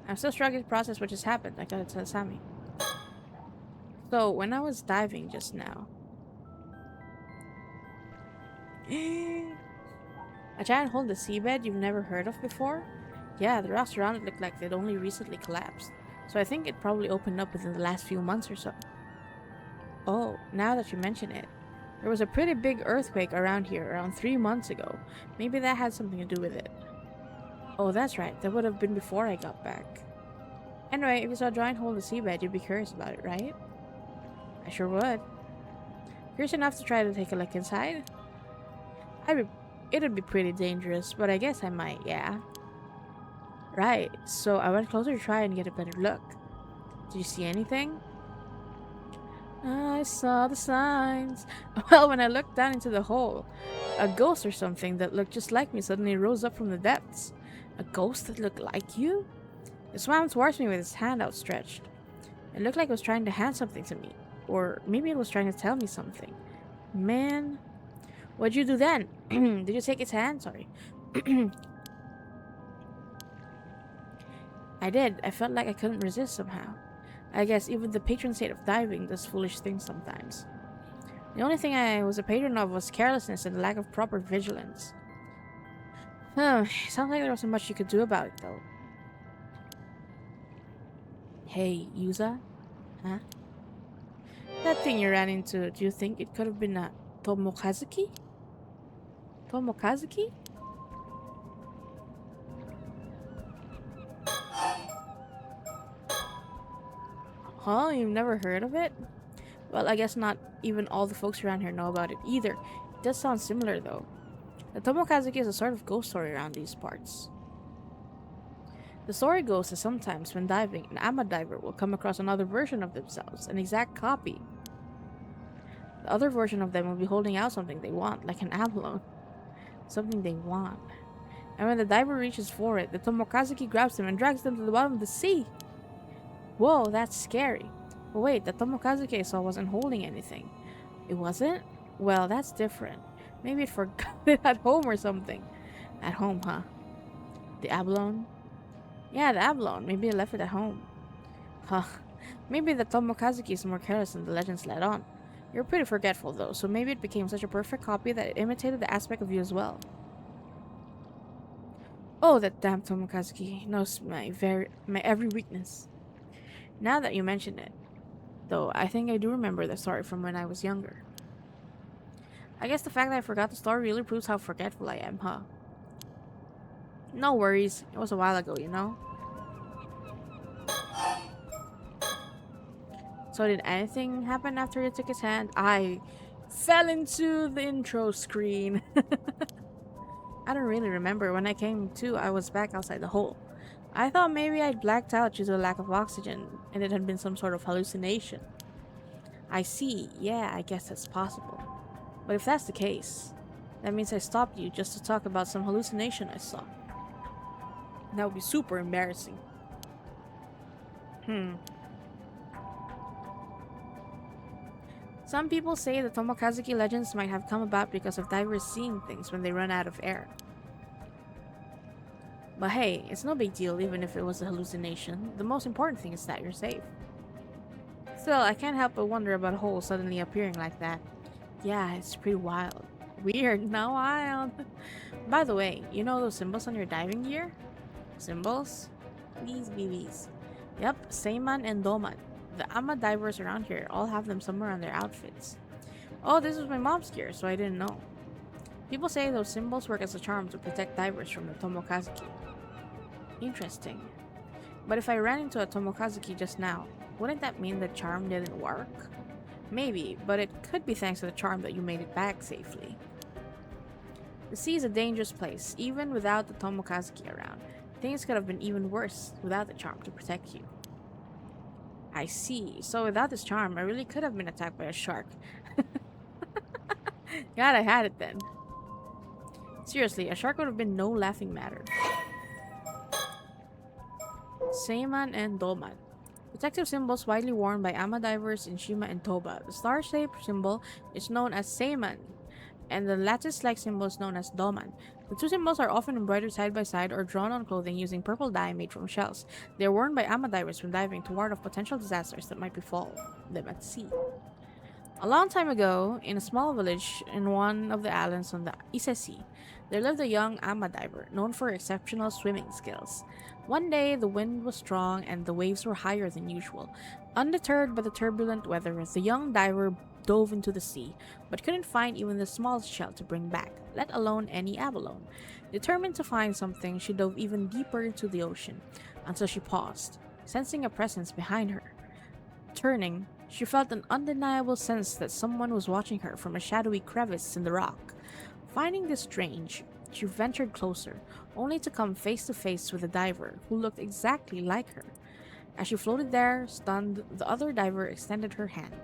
I'm still struggling to process what just happened. I gotta tell Asami. So, when I was diving just now... A giant hole in the seabed you've never heard of before? Yeah, the rocks around it look like they'd only recently collapsed. So I think it probably opened up within the last few months or so. Oh, now that you mention it. There was a pretty big earthquake around here around 3 months ago. Maybe that had something to do with it. Oh, that's right. That would have been before I got back. Anyway, if you saw a giant hole in the seabed, you'd be curious about it, right? I sure would. Curious enough to try to take a look inside? It'd be pretty dangerous, but I guess I might, yeah. Right, so I went closer to try and get a better look. Did you see anything? I saw the signs. Well, when I looked down into the hole, a ghost or something that looked just like me suddenly rose up from the depths. A ghost that looked like you? It swam towards me with its hand outstretched. It looked like it was trying to hand something to me. Or maybe it was trying to tell me something. Man, what'd you do then? Did you take its hand? Sorry. I did. I felt like I couldn't resist somehow. I guess even the patron saint of diving does foolish things sometimes. The only thing I was a patron of was carelessness and lack of proper vigilance. Oh, sounds like there wasn't much you could do about it, though. Hey, Yuza? Huh? That thing you ran into, do you think it could have been a Tomokazuki? Tomokazuki? Huh? You've never heard of it? Well, I guess not even all the folks around here know about it either. It does sound similar though. The Tomokazuki is a sort of ghost story around these parts. The story goes that sometimes when diving, an ama diver will come across another version of themselves, an exact copy. The other version of them will be holding out something they want, like an abalone. Something they want. And when the diver reaches for it, the Tomokazuki grabs them and drags them to the bottom of the sea. Whoa, that's scary. But wait, the Tomokazuki I saw wasn't holding anything. It wasn't? Well, that's different. Maybe it forgot it at home or something. At home, huh? The abalone? Yeah, the abalone. Maybe it left it at home. Huh. Maybe the Tomokazuki is more careless than the legends let on. You're pretty forgetful though, so maybe it became such a perfect copy that it imitated the aspect of you as well. Oh, that damn Tomokazuki knows my every weakness. Now that you mention it, though, I think I do remember the story from when I was younger. I guess the fact that I forgot the story really proves how forgetful I am, huh? No worries, it was a while ago, you know? So did anything happen after you took his hand? I fell into the intro screen. I don't really remember. When I came to, I was back outside the hole. I thought maybe I'd blacked out due to a lack of oxygen, and it had been some sort of hallucination. I see. Yeah, I guess that's possible. But if that's the case, that means I stopped you just to talk about some hallucination I saw. That would be super embarrassing. Some people say the Tomokazuki legends might have come about because of divers seeing things when they run out of air. But hey, it's no big deal even if it was a hallucination. The most important thing is that you're safe. Still, I can't help but wonder about a hole suddenly appearing like that. Yeah, it's pretty wild. Weird, not wild. By the way, you know those symbols on your diving gear? Symbols? These BBs. Yep, Seiman and Doman. The ama divers around here all have them somewhere on their outfits. Oh, this was my mom's gear, so I didn't know. People say those symbols work as a charm to protect divers from the Tomokazuki. Interesting. But if I ran into a Tomokazuki just now, wouldn't that mean the charm didn't work? Maybe, but it could be thanks to the charm that you made it back safely. The sea is a dangerous place, even without the Tomokazuki around. Things could have been even worse without the charm to protect you. I see. So without this charm, I really could have been attacked by a shark. God, I had it then. Seriously, a shark would have been no laughing matter. Seiman and Doman. Protective symbols widely worn by ama divers in Shima and Toba. The star-shaped symbol is known as Seiman, and the lattice-like symbol is known as Doman. The two symbols are often embroidered side by side or drawn on clothing using purple dye made from shells. They are worn by ama divers when diving to ward off potential disasters that might befall them at sea. A long time ago, in a small village in one of the islands on the Ise Sea, there lived a young ama diver known for exceptional swimming skills. One day, the wind was strong and the waves were higher than usual. Undeterred by the turbulent weather, the young diver dove into the sea, but couldn't find even the smallest shell to bring back, let alone any abalone. Determined to find something, she dove even deeper into the ocean, until she paused, sensing a presence behind her. Turning, she felt an undeniable sense that someone was watching her from a shadowy crevice in the rock. Finding this strange, she ventured closer, only to come face to face with a diver who looked exactly like her. As she floated there, stunned, the other diver extended her hand.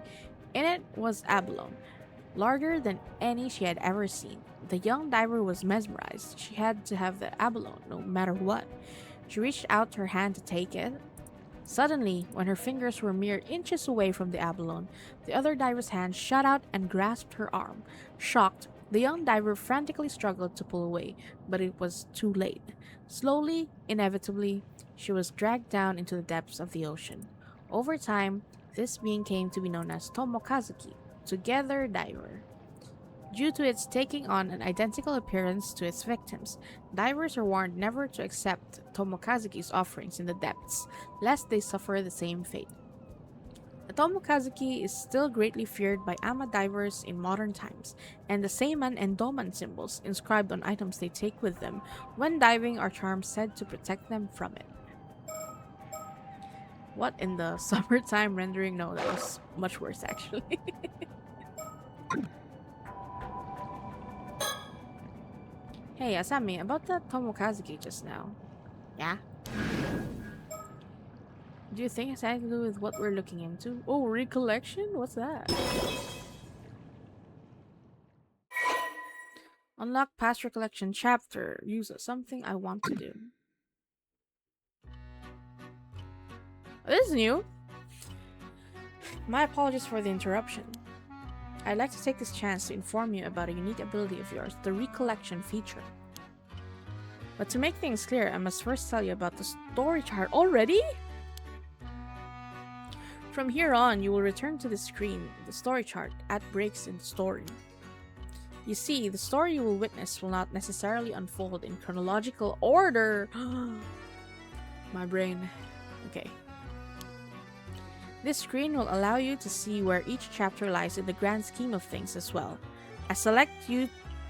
In it was abalone, larger than any she had ever seen. The young diver was mesmerized. She had to have the abalone, no matter what. She reached out her hand to take it. Suddenly, when her fingers were mere inches away from the abalone, the other diver's hand shot out and grasped her arm. Shocked, the young diver frantically struggled to pull away, but it was too late. Slowly, inevitably, she was dragged down into the depths of the ocean. Over time, this being came to be known as Tomokazuki, Together Diver. Due to its taking on an identical appearance to its victims, divers are warned never to accept Tomokazuki's offerings in the depths, lest they suffer the same fate. The Tomokazuki is still greatly feared by ama divers in modern times, and the Seiman and Doman symbols inscribed on items they take with them when diving are charms said to protect them from it. What in the summertime rendering? No, that was much worse actually. Hey, Asami, about that Tomokazuki just now. Yeah? Do you think it's anything to do with what we're looking into? Oh, recollection? What's that? Unlock past recollection chapter. Use something I want to do. This is new. My apologies for the interruption. I'd like to take this chance to inform you about a unique ability of yours, the recollection feature. But to make things clear, I must first tell you about the story chart already? From here on, you will return to the screen, the story chart, at breaks in the story. You see, the story you will witness will not necessarily unfold in chronological order. My brain. Okay. This screen will allow you to see where each chapter lies in the grand scheme of things as well, as select you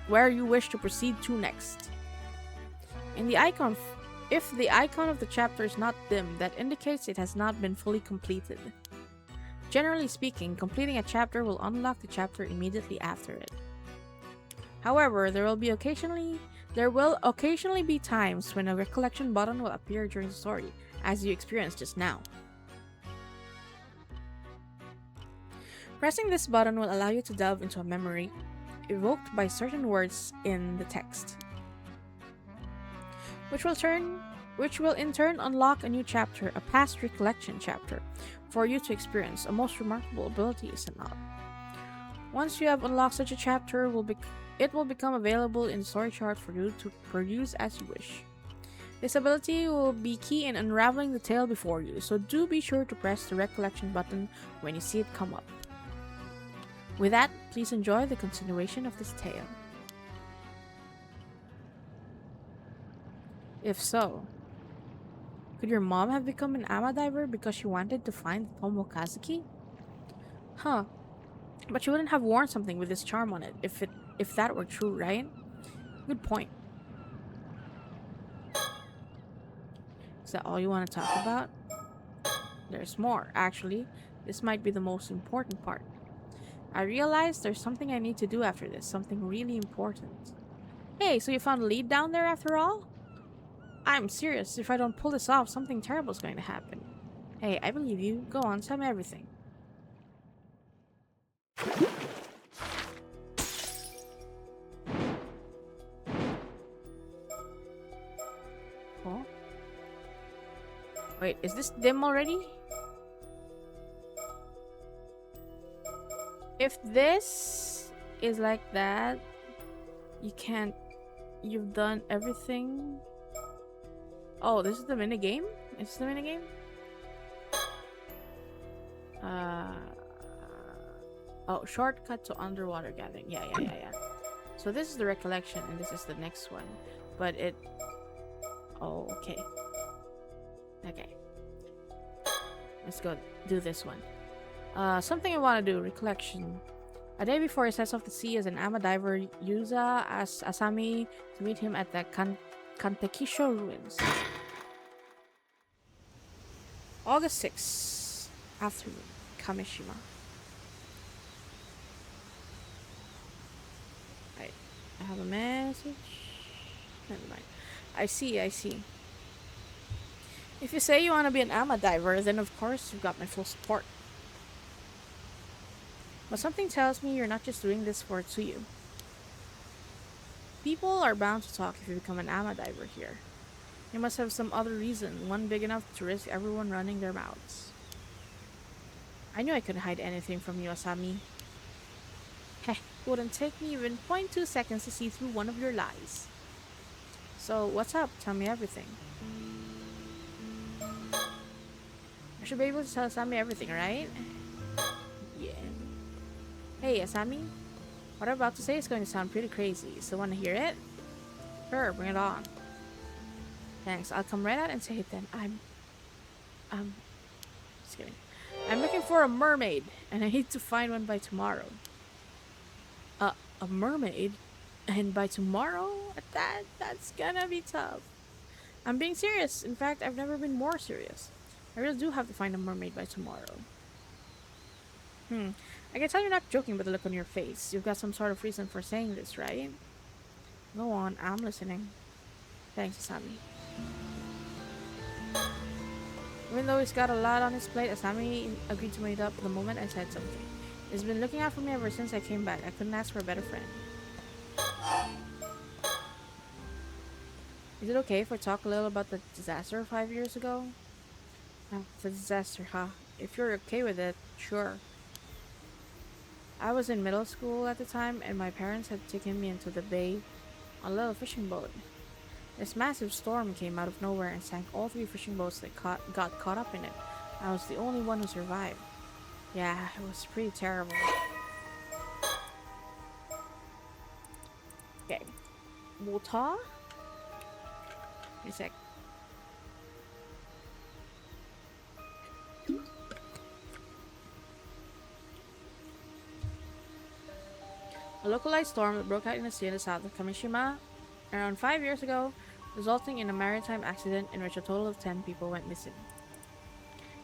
where you wish to proceed to next. If the icon of the chapter is not dim, that indicates it has not been fully completed. Generally speaking, completing a chapter will unlock the chapter immediately after it. However, there will occasionally be times when a recollection button will appear during the story, as you experienced just now. Pressing this button will allow you to delve into a memory evoked by certain words in the text, which will in turn unlock a new chapter, a past recollection chapter, for you to experience. A most remarkable ability, is it not? Once you have unlocked such a chapter, it will become available in the story chart for you to peruse as you wish. This ability will be key in unraveling the tale before you, so do be sure to press the recollection button when you see it come up. With that, please enjoy the continuation of this tale. If so, could your mom have become an ama diver because she wanted to find Tomokazuki? Huh. But she wouldn't have worn something with this charm on it if that were true, right? Good point. Is that all you want to talk about? There's more, actually. This might be the most important part. I realized there's something I need to do after this, something really important. Hey, so you found a lead down there after all? I'm serious. If I don't pull this off, something terrible is going to happen. Hey, I believe you. Go on, tell me everything. Oh? Wait, is this dim already? If this is like that, you've done everything. Oh, this is the minigame? Is this the minigame? Oh, shortcut to underwater gathering. Yeah. So this is the recollection and this is the next one. But it... Oh, okay. Okay. Let's go do this one. Something I want to do. Recollection. A day before he sets off to sea as an ama diver, Yuza asks Asami to meet him at the Kantekisho ruins. August 6th. Afternoon. Kamishima. I have a message. Never mind. I see. If you say you want to be an ama diver, then of course you've got my full support. But something tells me you're not just doing this for Tsuyu. People are bound to talk if you become an ama diver here. You must have some other reason, one big enough to risk everyone running their mouths. I knew I couldn't hide anything from you, Asami. Heh, it wouldn't take me even 0.2 seconds to see through one of your lies. So, what's up? Tell me everything. I should be able to tell Asami everything, right? Yeah. Hey, Asami. What I'm about to say is going to sound pretty crazy, so wanna hear it? Sure, bring it on. Thanks, I'll come right out and say it then. Just kidding. I'm looking for a mermaid, and I need to find one by tomorrow. A mermaid? And by tomorrow? That's gonna be tough. I'm being serious. In fact, I've never been more serious. I really do have to find a mermaid by tomorrow. Hmm. I can tell you're not joking by the look on your face. You've got some sort of reason for saying this, right? Go on, I'm listening. Thanks, Asami. Even though he's got a lot on his plate, Asami agreed to meet up the moment I said something. He's been looking out for me ever since I came back. I couldn't ask for a better friend. Is it okay if I talk a little about the disaster 5 years ago? Oh, the disaster, huh? If you're okay with it, sure. I was in middle school at the time, and my parents had taken me into the bay on a little fishing boat. This massive storm came out of nowhere and sank all three fishing boats that got caught up in it. I was the only one who survived. Yeah, it was pretty terrible. Okay. Water? Wait a sec. A localized storm that broke out in the sea in the south of Kamishima around 5 years ago, resulting in a maritime accident in which a total of 10 people went missing.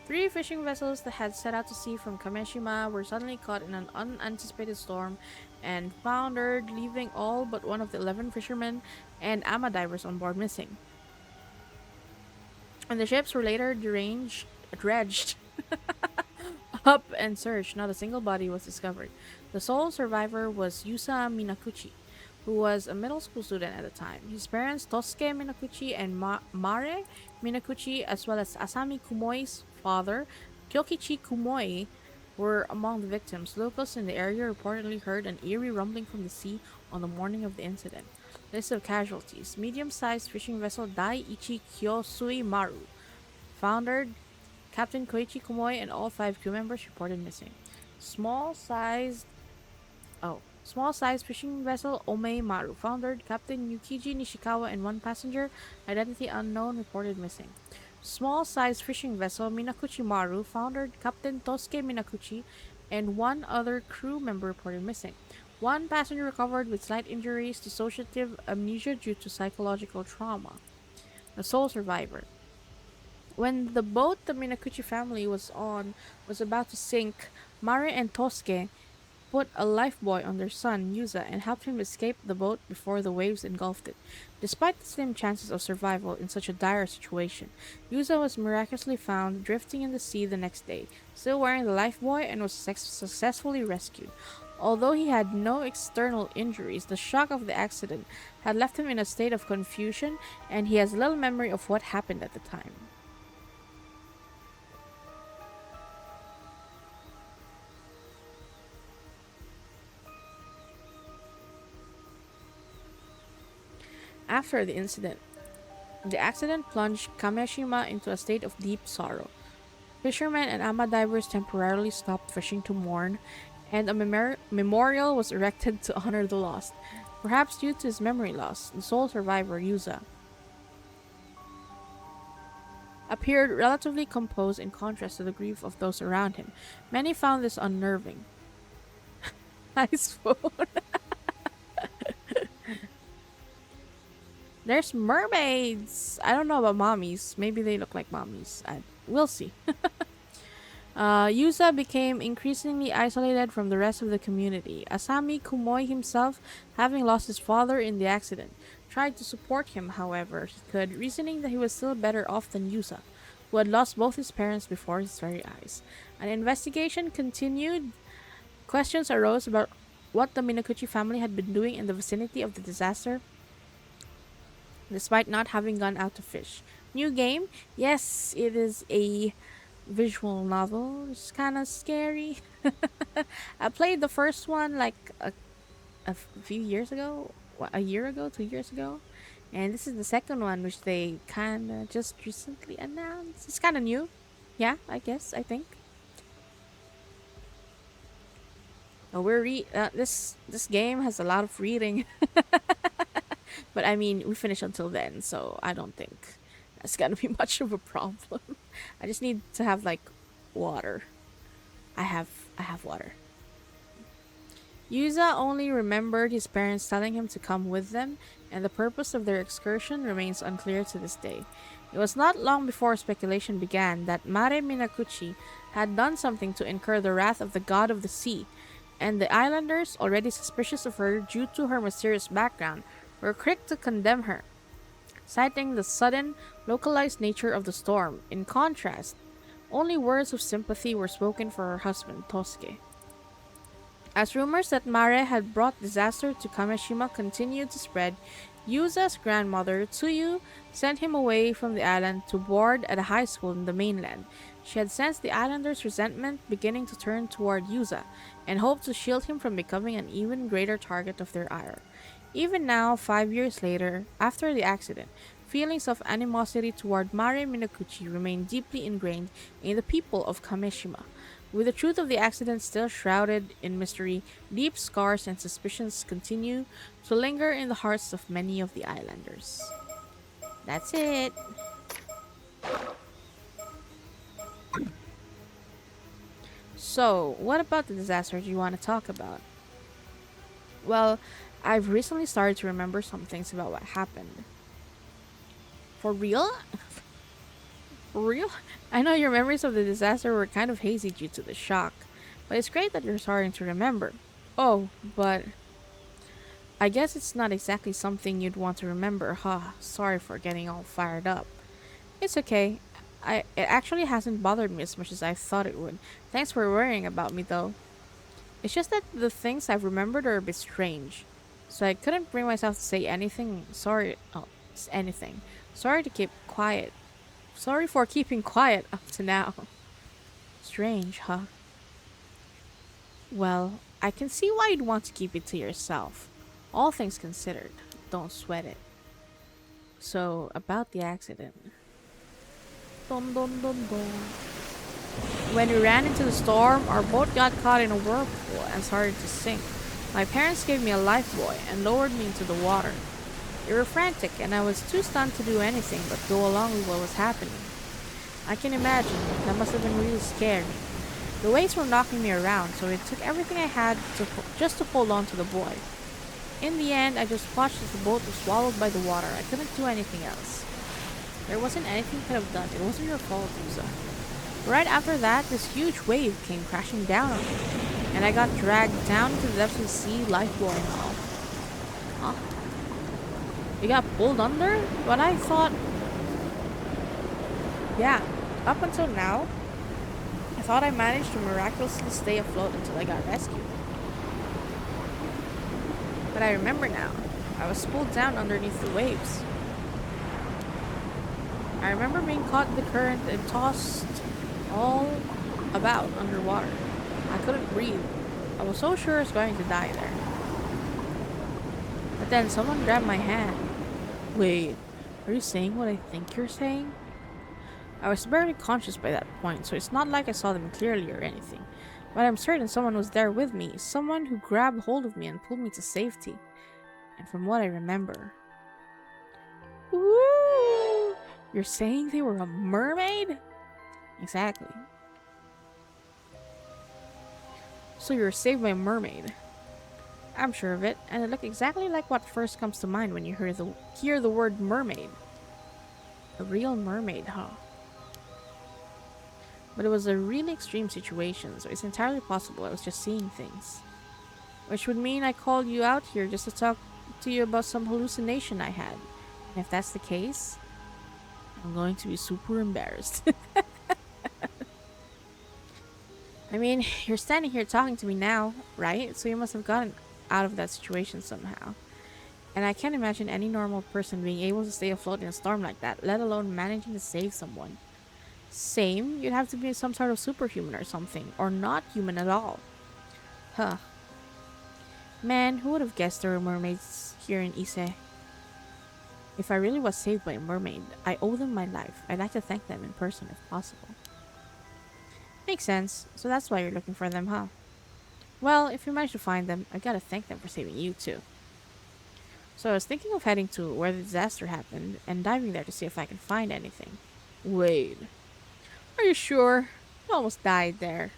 Three fishing vessels that had set out to sea from Kamishima were suddenly caught in an unanticipated storm and foundered, leaving all but one of the 11 fishermen and ama divers on board missing. And the ships were later dredged up and searched. Not a single body was discovered. The sole survivor was Yusa Minakuchi, who was a middle school student at the time. His parents, Tosuke Minakuchi and Mare Minakuchi, as well as Asami Kumoi's father, Kyokichi Kumoi, were among the victims. Locals in the area reportedly heard an eerie rumbling from the sea on the morning of the incident. List of casualties: medium-sized fishing vessel Daiichi Kyosui Maru, foundered. Captain Koichi Kumoi and all five crew members reported missing. Small sized small-sized fishing vessel Omei Maru foundered. Captain Yukiji Nishikawa and one passenger, identity unknown, reported missing. Small-sized fishing vessel Minakuchi Maru foundered. Captain Tosuke Minakuchi and one other crew member reported missing. One passenger recovered with slight injuries, dissociative amnesia due to psychological trauma. The sole survivor. When the boat the Minakuchi family was on was about to sink, Mare and Tosuke put a lifebuoy on their son, Yuza, and helped him escape the boat before the waves engulfed it. Despite the slim chances of survival in such a dire situation, Yuza was miraculously found drifting in the sea the next day, still wearing the lifebuoy, and was successfully rescued. Although he had no external injuries, the shock of the accident had left him in a state of confusion, and he has little memory of what happened at the time. After the accident plunged Kameshima into a state of deep sorrow. Fishermen and ama divers temporarily stopped fishing to mourn, and a memorial was erected to honor the lost. Perhaps due to his memory loss, the sole survivor, Yuza, appeared relatively composed in contrast to the grief of those around him. Many found this unnerving. Nice phone. There's mermaids. I don't know about mommies. Maybe they look like mommies. We'll see. Yusa became increasingly isolated from the rest of the community. Asami Kumoi himself, having lost his father in the accident, tried to support him however he could, reasoning that he was still better off than Yusa, who had lost both his parents before his very eyes. An investigation continued. Questions arose about what the Minakuchi family had been doing in the vicinity of the disaster, despite not having gone out to fish. New game? Yes, it is a visual novel. It's kind of scary. I played the first one like a few years ago, a year ago, 2 years ago. And this is the second one, which they kind of just recently announced. It's kind of new. Yeah, I guess, I think. This game has a lot of reading. But I mean, we finish until then, so I don't think that's gonna be much of a problem. I just need to have like water. I have water. Yuza only remembered his parents telling him to come with them, and the purpose of their excursion remains unclear to this day. It was not long before speculation began that Mare Minakuchi had done something to incur the wrath of the god of the sea, and the islanders, already suspicious of her due to her mysterious background, were quick to condemn her, citing the sudden, localized nature of the storm. In contrast, only words of sympathy were spoken for her husband, Tosuke. As rumors that Mare had brought disaster to Kameshima continued to spread, Yuza's grandmother, Tsuyu, sent him away from the island to board at a high school in the mainland. She had sensed the islanders' resentment beginning to turn toward Yuza and hoped to shield him from becoming an even greater target of their ire. Even now, 5 years later, after the accident, feelings of animosity toward Mare Minakuchi remain deeply ingrained in the people of Kameshima. With the truth of the accident still shrouded in mystery, deep scars and suspicions continue to linger in the hearts of many of the islanders. That's it. So, what about the disaster do you want to talk about? Well, I've recently started to remember some things about what happened. For real? For real? I know your memories of the disaster were kind of hazy due to the shock, but it's great that you're starting to remember. Oh, but I guess it's not exactly something you'd want to remember, huh? Sorry for getting all fired up. It's okay. It actually hasn't bothered me as much as I thought it would. Thanks for worrying about me though. It's just that the things I've remembered are a bit strange. So I couldn't bring myself to say anything. Anything. Sorry to keep quiet. Sorry for keeping quiet up to now. Strange, huh? Well, I can see why you'd want to keep it to yourself. All things considered, don't sweat it. So, about the accident. Dun dun dun dun. When we ran into the storm, our boat got caught in a whirlpool and started to sink. My parents gave me a lifebuoy and lowered me into the water. They were frantic, and I was too stunned to do anything but go along with what was happening. I can imagine, that must have been really scary. The waves were knocking me around, so it took everything I had just to hold on to the buoy. In the end, I just watched as the boat was swallowed by the water. I couldn't do anything else. There wasn't anything I could have done. It wasn't your fault, Usa. Right after that, this huge wave came crashing down on me, and I got dragged down into the depths of the sea, lifebuoy and all. Huh? You got pulled under? But I thought... Yeah, up until now, I thought I managed to miraculously stay afloat until I got rescued. But I remember now, I was pulled down underneath the waves. I remember being caught in the current and tossed all about underwater. I couldn't breathe. I was so sure I was going to die there. But then someone grabbed my hand. Wait, are you saying what I think you're saying? I was barely conscious by that point, so it's not like I saw them clearly or anything. But I'm certain someone was there with me, someone who grabbed hold of me and pulled me to safety. And from what I remember... Woo! You're saying they were a mermaid? Exactly. So you were saved by a mermaid. I'm sure of it, and it looked exactly like what first comes to mind when you hear the word mermaid. A real mermaid, huh? But it was a really extreme situation, so it's entirely possible I was just seeing things. Which would mean I called you out here just to talk to you about some hallucination I had. And if that's the case, I'm going to be super embarrassed. I mean, you're standing here talking to me now, right? So you must have gotten out of that situation somehow. And I can't imagine any normal person being able to stay afloat in a storm like that, let alone managing to save someone. Same, you'd have to be some sort of superhuman or something, or not human at all. Huh. Man, who would have guessed there were mermaids here in Ise? If I really was saved by a mermaid, I owe them my life. I'd like to thank them in person if possible. Makes sense, so that's why you're looking for them, huh? Well, if you manage to find them, I gotta thank them for saving you too. So I was thinking of heading to where the disaster happened and diving there to see if I can find anything. Wait. Are you sure? You almost died there.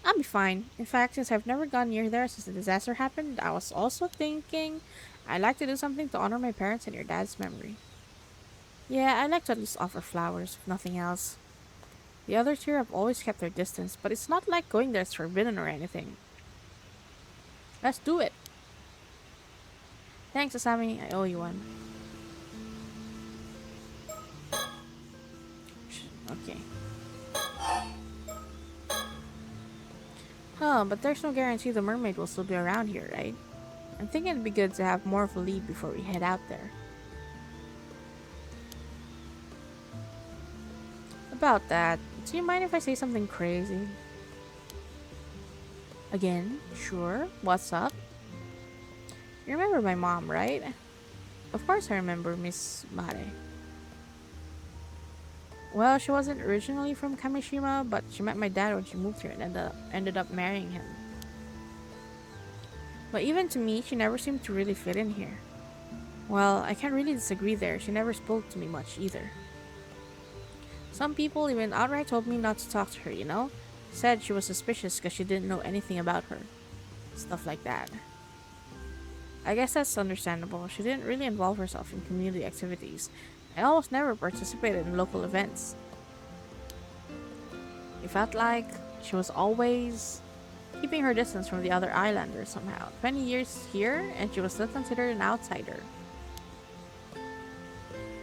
I'll be fine. In fact, since I've never gone near there since the disaster happened, I was also thinking I'd like to do something to honor my parents and your dad's memory. Yeah, I'd like to at least offer flowers, if nothing else. The others here have always kept their distance, but it's not like going there is forbidden or anything. Let's do it. Thanks, Asami. I owe you one. Okay. Huh, but there's no guarantee the mermaid will still be around here, right? I'm thinking it'd be good to have more of a lead before we head out there. About that, do you mind if I say something crazy? Again? Sure. What's up? You remember my mom, right? Of course I remember Miss Mare. Well, she wasn't originally from Kamishima, but she met my dad when she moved here and ended up marrying him. But even to me, she never seemed to really fit in here. Well, I can't really disagree there. She never spoke to me much either. Some people even outright told me not to talk to her, you know? Said she was suspicious because she didn't know anything about her. Stuff like that. I guess that's understandable. She didn't really involve herself in community activities. I almost never participated in local events. It felt like she was always keeping her distance from the other islanders somehow. 20 years here, and she was still considered an outsider.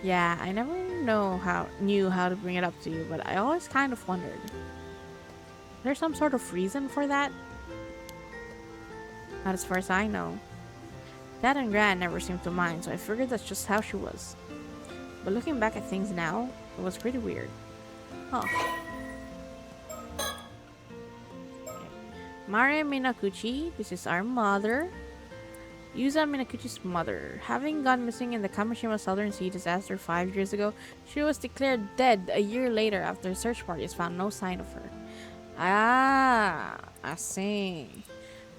Yeah, I never knew how to bring it up to you, but I always kind of wondered. There's some sort of reason for that? Not as far as I know. Dad and Gran never seemed to mind, so I figured that's just how she was. But looking back at things now, it was pretty weird. Huh. Mare Minakuchi, this is our mother. Yuza Minakuchi's mother. Having gone missing in the Kamishima Southern Sea disaster 5 years ago, she was declared dead a year later after search parties found no sign of her. Ah, I see.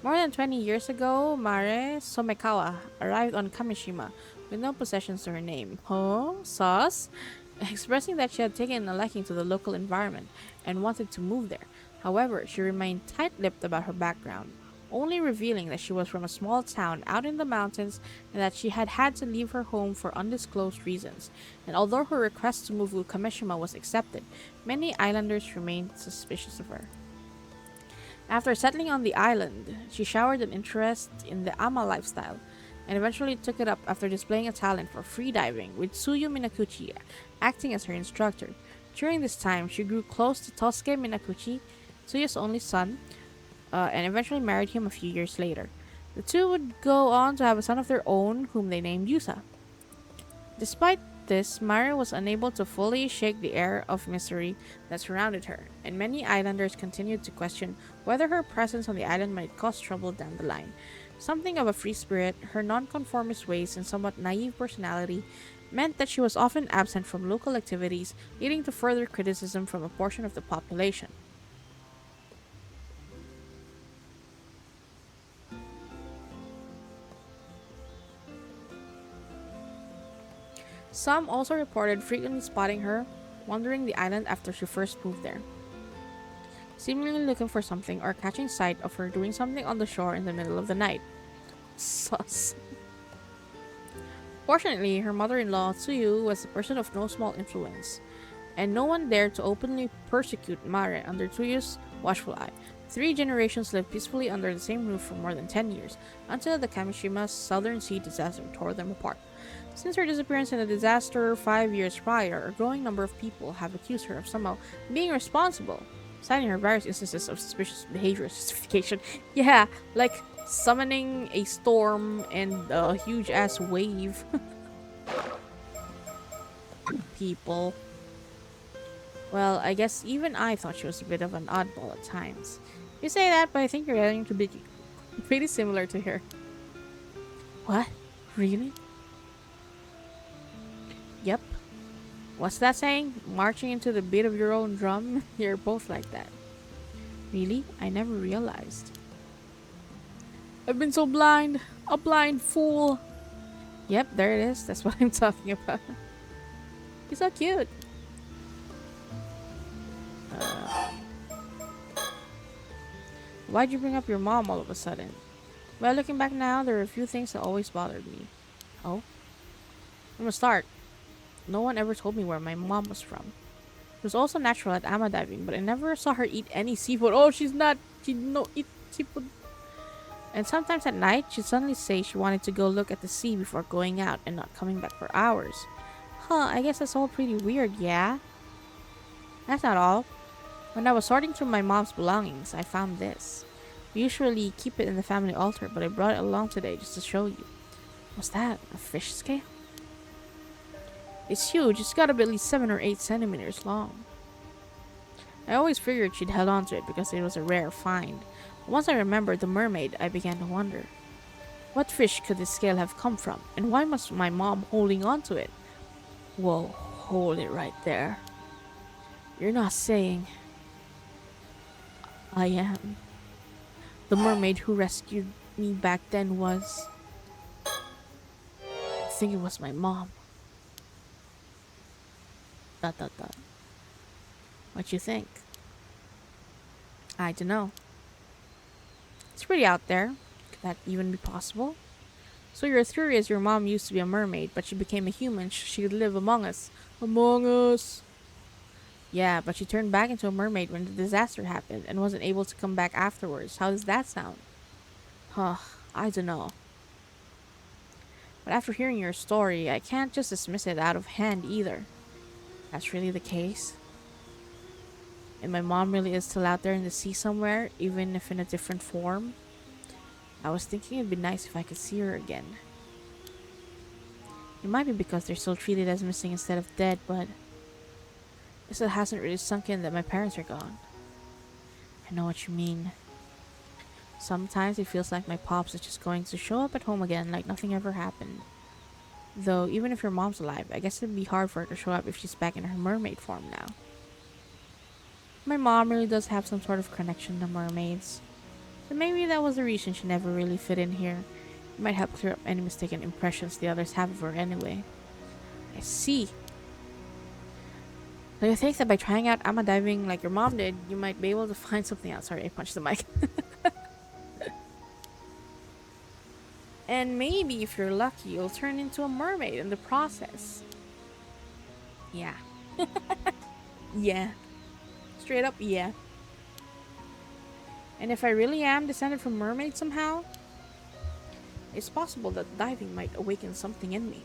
More than 20 years ago, Mare Somekawa arrived on Kamishima with no possessions to her name. Huh? Sus? Expressing that she had taken a liking to the local environment and wanted to move there. However, she remained tight-lipped about her background, only revealing that she was from a small town out in the mountains and that she had had to leave her home for undisclosed reasons. And although her request to move to Kamishima was accepted, many islanders remained suspicious of her. After settling on the island, she showered an interest in the Ama lifestyle and eventually took it up after displaying a talent for freediving, with Tsuyu Minakuchi acting as her instructor. During this time, she grew close to Tosuke Minakuchi, Tsuyu's only son, and eventually married him a few years later. The two would go on to have a son of their own, whom they named Yusa. Despite this, Mara was unable to fully shake the air of mystery that surrounded her, and many islanders continued to question whether her presence on the island might cause trouble down the line. Something of a free spirit, her nonconformist ways and somewhat naive personality meant that she was often absent from local activities, leading to further criticism from a portion of the population. Some also reported frequently spotting her wandering the island after she first moved there, seemingly looking for something or catching sight of her doing something on the shore in the middle of the night. Sus. Fortunately, her mother-in-law, Tsuyu, was a person of no small influence, and no one dared to openly persecute Mare under Tsuyu's watchful eye. 3 generations lived peacefully under the same roof for more than 10 years, until the Kamishima Southern Sea disaster tore them apart. Since her disappearance in the disaster 5 years prior, a growing number of people have accused her of somehow being responsible, citing her various instances of suspicious behavior as justification. Yeah, like summoning a storm and a huge ass wave. People. Well, I guess even I thought she was a bit of an oddball at times. You say that, but I think you're getting to be pretty similar to her. What? Really? Yep. What's that saying? Marching into the beat of your own drum? You're both like that. Really? I never realized. I've been so blind. A blind fool. Yep, there it is. That's what I'm talking about. He's so cute. Why'd you bring up your mom all of a sudden? Well, looking back now, there are a few things that always bothered me. Oh? From the start, no one ever told me where my mom was from. She was also natural at ama diving, but I never saw her eat any seafood. Oh, she's not. She no eat seafood. And sometimes at night, she'd suddenly say she wanted to go look at the sea before going out and not coming back for hours. Huh, I guess that's all pretty weird, yeah? That's not all. When I was sorting through my mom's belongings, I found this. We usually keep it in the family altar, but I brought it along today just to show you. What's that? A fish scale? It's huge. It's gotta be at least 7 or 8 centimeters long. I always figured she'd held on to it because it was a rare find. But once I remembered the mermaid, I began to wonder. What fish could this scale have come from? And why must my mom holding on to it? Whoa, hold it right there. You're not saying... I am. The mermaid who rescued me back then was... I think it was my mom. ... What you think? I don't know. It's pretty out there. Could that even be possible? So your theory is your mom used to be a mermaid, but she became a human so she could live among us. Among us! Yeah, but she turned back into a mermaid when the disaster happened and wasn't able to come back afterwards. How does that sound? Huh, I don't know. But after hearing your story, I can't just dismiss it out of hand either. That's really the case? And my mom really is still out there in the sea somewhere, even if in a different form? I was thinking it'd be nice if I could see her again. It might be because they're still treated as missing instead of dead, but it still hasn't really sunk in that my parents are gone. I know what you mean. Sometimes it feels like my pops is just going to show up at home again like nothing ever happened. Though, even if your mom's alive, I guess it'd be hard for her to show up if she's back in her mermaid form now. My mom really does have some sort of connection to mermaids. So maybe that was the reason she never really fit in here. It might help clear up any mistaken impressions the others have of her anyway. I see. So you think that by trying out ama diving like your mom did, you might be able to find something out. Sorry, I punched the mic. And maybe if you're lucky, you'll turn into a mermaid in the process. Yeah. Yeah. Straight up, yeah. And if I really am descended from mermaids somehow, it's possible that diving might awaken something in me.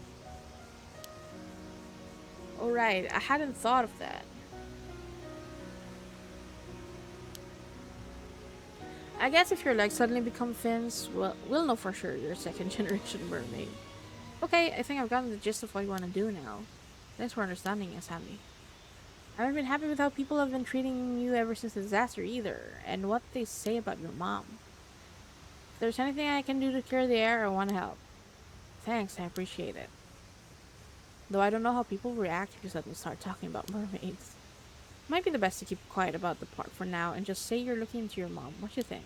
Alright, I hadn't thought of that. I guess if your legs suddenly become fins, well, we'll know for sure you're a second generation mermaid. Okay, I think I've gotten the gist of what you want to do now. Thanks for understanding us, Hammy. I haven't been happy with how people have been treating you ever since the disaster either, and what they say about your mom. If there's anything I can do to clear the air, I want to help. Thanks, I appreciate it. Though I don't know how people react if you suddenly start talking about mermaids. Might be the best to keep quiet about the part for now and just say you're looking into your mom. What do you think?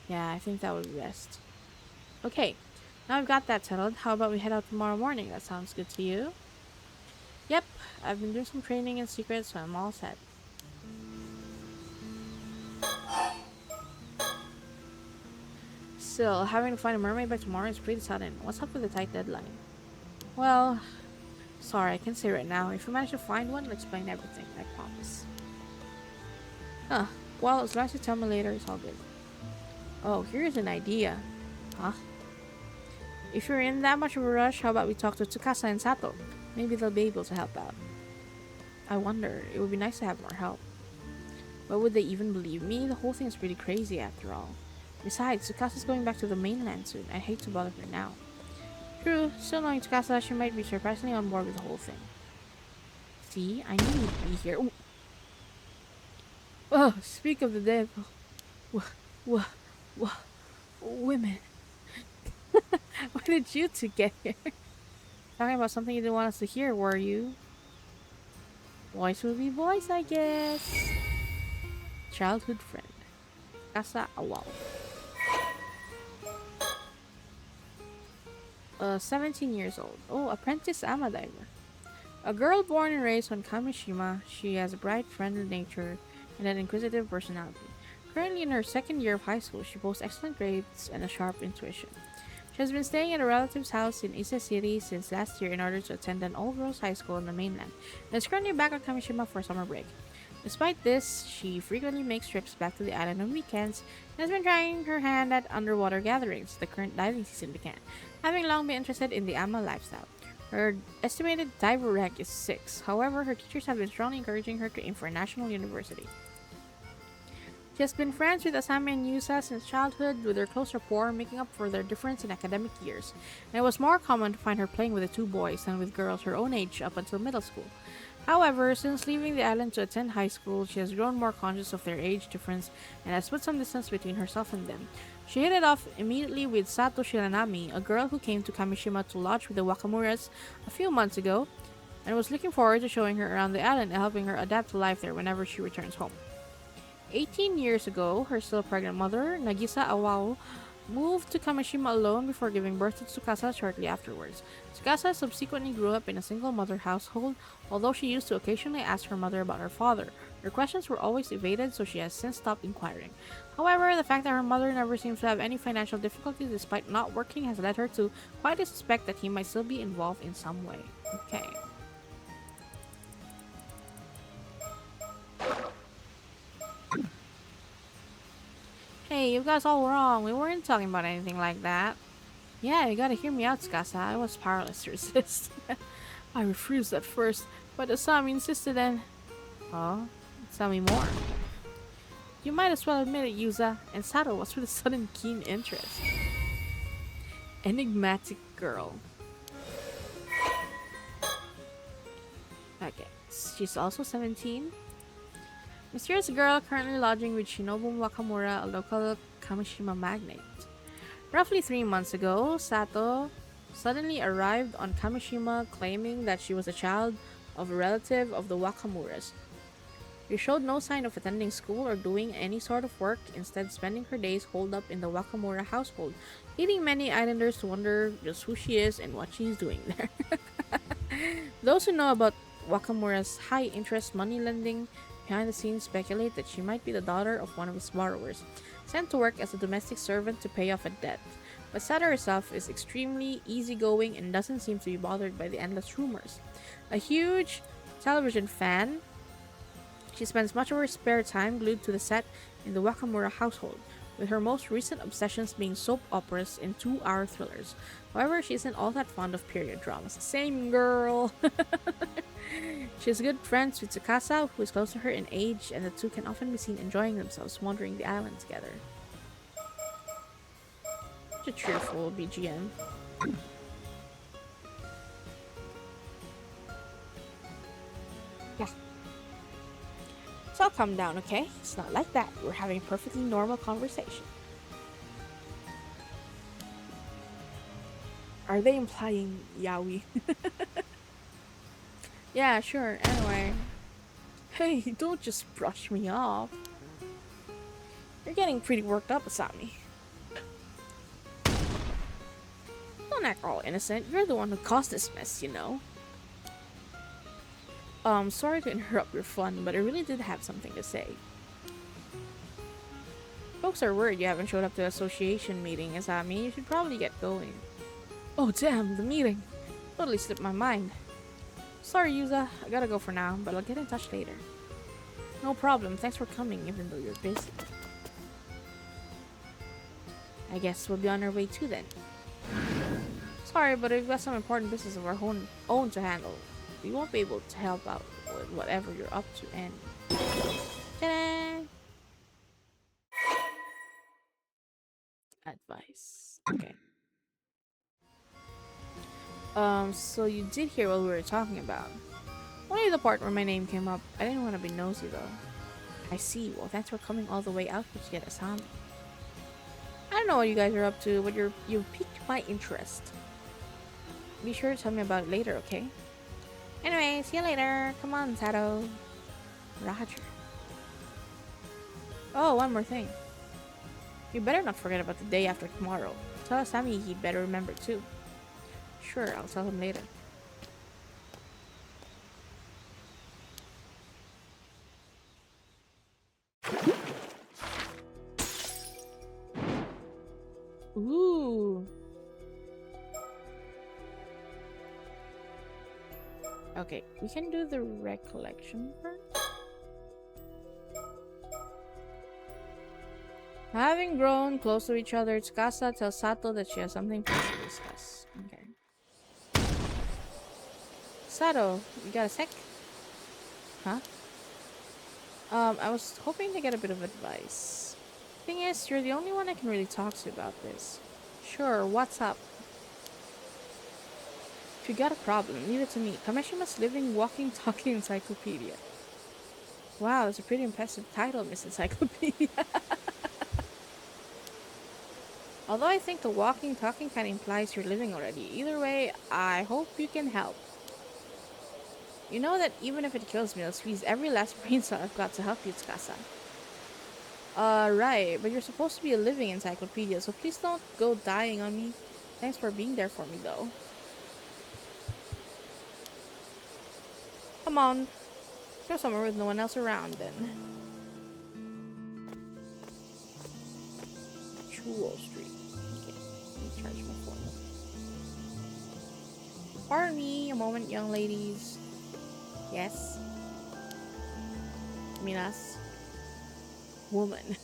Yeah, I think that would be best. Okay, now we've got that settled. How about we head out tomorrow morning? That sounds good to you? Yep, I've been doing some training in secret, so I'm all set. Still, having to find a mermaid by tomorrow is pretty sudden. What's up with the tight deadline? Well, sorry, I can't say right now. If we manage to find one, I'll explain everything, I promise. Huh. Well, as long as you tell me later, it's all good. Oh, here's an idea. Huh? If you're in that much of a rush, how about we talk to Tsukasa and Sato? Maybe they'll be able to help out. I wonder, it would be nice to have more help. But would they even believe me? The whole thing is pretty crazy after all. Besides, Tsukasa's going back to the mainland soon. I hate to bother her now. True, still knowing Tsukasa, she might be surprisingly on board with the whole thing. See, I knew you'd be here. Ooh. Oh, speak of the devil. Women. When did you two get here? Talking about something you didn't want us to hear, were you? Boys will be boys, I guess. Childhood friend. Tsukasa Awao. 17 years old. Oh, apprentice ama diver. A girl born and raised on Kamishima, she has a bright, friendly nature and an inquisitive personality. Currently in her second year of high school, she boasts excellent grades and a sharp intuition. She has been staying at a relative's house in Ise City since last year in order to attend an all-girls high school on the mainland, and is currently back on Kamishima for summer break. Despite this, she frequently makes trips back to the island on weekends and has been trying her hand at underwater gatherings as the current diving season began, having long been interested in the AMA lifestyle. Her estimated diver rank is 6. However, her teachers have been strongly encouraging her to aim for a national university. She has been friends with Asami and Yusa since childhood, with their close rapport making up for their difference in academic years, and it was more common to find her playing with the two boys than with girls her own age up until middle school. However, since leaving the island to attend high school, she has grown more conscious of their age difference and has put some distance between herself and them. She hit it off immediately with Sato Shiranami, a girl who came to Kamishima to lodge with the Wakamuras a few months ago, and was looking forward to showing her around the island and helping her adapt to life there whenever she returns home. 18 years ago, her still pregnant mother, Nagisa Awao, moved to Kamishima alone before giving birth to Tsukasa shortly afterwards. Tsukasa subsequently grew up in a single mother household, although she used to occasionally ask her mother about her father. Her questions were always evaded, so she has since stopped inquiring. However, the fact that her mother never seems to have any financial difficulties despite not working has led her to quietly suspect that he might still be involved in some way. Okay. Hey, you guys all wrong. We weren't talking about anything like that. Yeah, you gotta hear me out, Tsukasa. I was powerless to resist. I refused at first, but Asami insisted and... Oh, tell me more. You might as well admit it, Yuza. And Sato was with a sudden keen interest. Enigmatic girl. Okay, she's also 17. Mysterious girl currently lodging with Shinobu Wakamura, a local Kamishima magnate. Roughly 3 months ago, Sato suddenly arrived on Kamishima claiming that she was a child of a relative of the Wakamuras. She showed no sign of attending school or doing any sort of work, instead spending her days holed up in the Wakamura household, leading many islanders to wonder just who she is and what she's doing there. Those who know about Wakamura's high-interest money lending behind the scenes speculate that she might be the daughter of one of his borrowers, sent to work as a domestic servant to pay off a debt. But Sato herself is extremely easygoing and doesn't seem to be bothered by the endless rumors. A huge television fan, she spends much of her spare time glued to the set in the Wakamura household, with her most recent obsessions being soap operas and 2-hour thrillers. However, she isn't all that fond of period dramas. Same girl! She's good friends with Tsukasa, who is close to her in age, and the two can often be seen enjoying themselves wandering the island together. Such a cheerful BGM. Yeah. So I'll calm down, okay? It's not like that. We're having a perfectly normal conversation. Are they implying yaoi? Yeah, sure. Anyway. Hey, don't just brush me off. You're getting pretty worked up, Asami. Don't act all innocent. You're the one who caused this mess, you know. Sorry to interrupt your fun, but I really did have something to say. Folks are worried you haven't showed up to the association meeting, Asami. You should probably get going. Oh damn, the meeting. Totally slipped my mind. Sorry, Yuza. I gotta go for now, but I'll get in touch later. No problem. Thanks for coming, even though you're busy. I guess we'll be on our way too then. Sorry, but we've got some important business of our own to handle. We won't be able to help out with whatever you're up to, and... Ta-da! Advice. Okay. So you did hear what we were talking about. Only the part where my name came up. I didn't want to be nosy though. I see. Well, thanks for coming all the way out to get Asami. I don't know what you guys are up to, but you've piqued my interest. Be sure to tell me about it later, okay? Anyway, see you later. Come on, Sato. Roger. Oh, one more thing. You better not forget about the day after tomorrow. Tell Asami he'd better remember too. Sure, I'll tell him later. Ooh. Okay, we can do the recollection first. Having grown close to each other, Tsukasa tells Sato that she has something to discuss. Okay. Sato, you got a sec? Huh? I was hoping to get a bit of advice. Thing is, you're the only one I can really talk to about this. Sure, what's up? If you got a problem, leave it to me. Kameshima's living, walking, talking encyclopedia. Wow, that's a pretty impressive title, Miss Encyclopedia. Although I think the walking, talking kind of implies you're living already. Either way, I hope you can help. You know that even if it kills me, I'll squeeze every last brain cell I've got to help you, Tsukasa. Right, but you're supposed to be a living encyclopedia, so please don't go dying on me. Thanks for being there for me, though. Come on, go somewhere with no one else around, then. Chuo Street. Okay, let me charge my phone. Pardon me, a moment, young ladies. Yes? I mean us. Woman.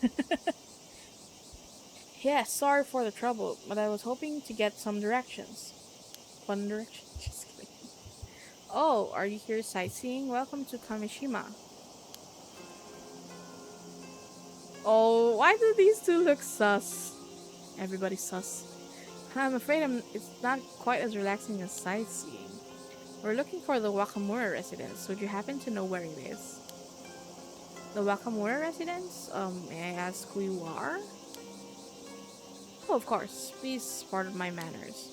Yeah, sorry for the trouble, but I was hoping to get some directions. One direction? Just kidding. Oh, are you here sightseeing? Welcome to Kamishima. Oh, why do these two look sus? Everybody's sus. I'm afraid it's not quite as relaxing as sightseeing. We're looking for the Wakamura residence. Would you happen to know where it is? The Wakamura residence? May I ask who you are? Oh, of course. Please pardon my manners.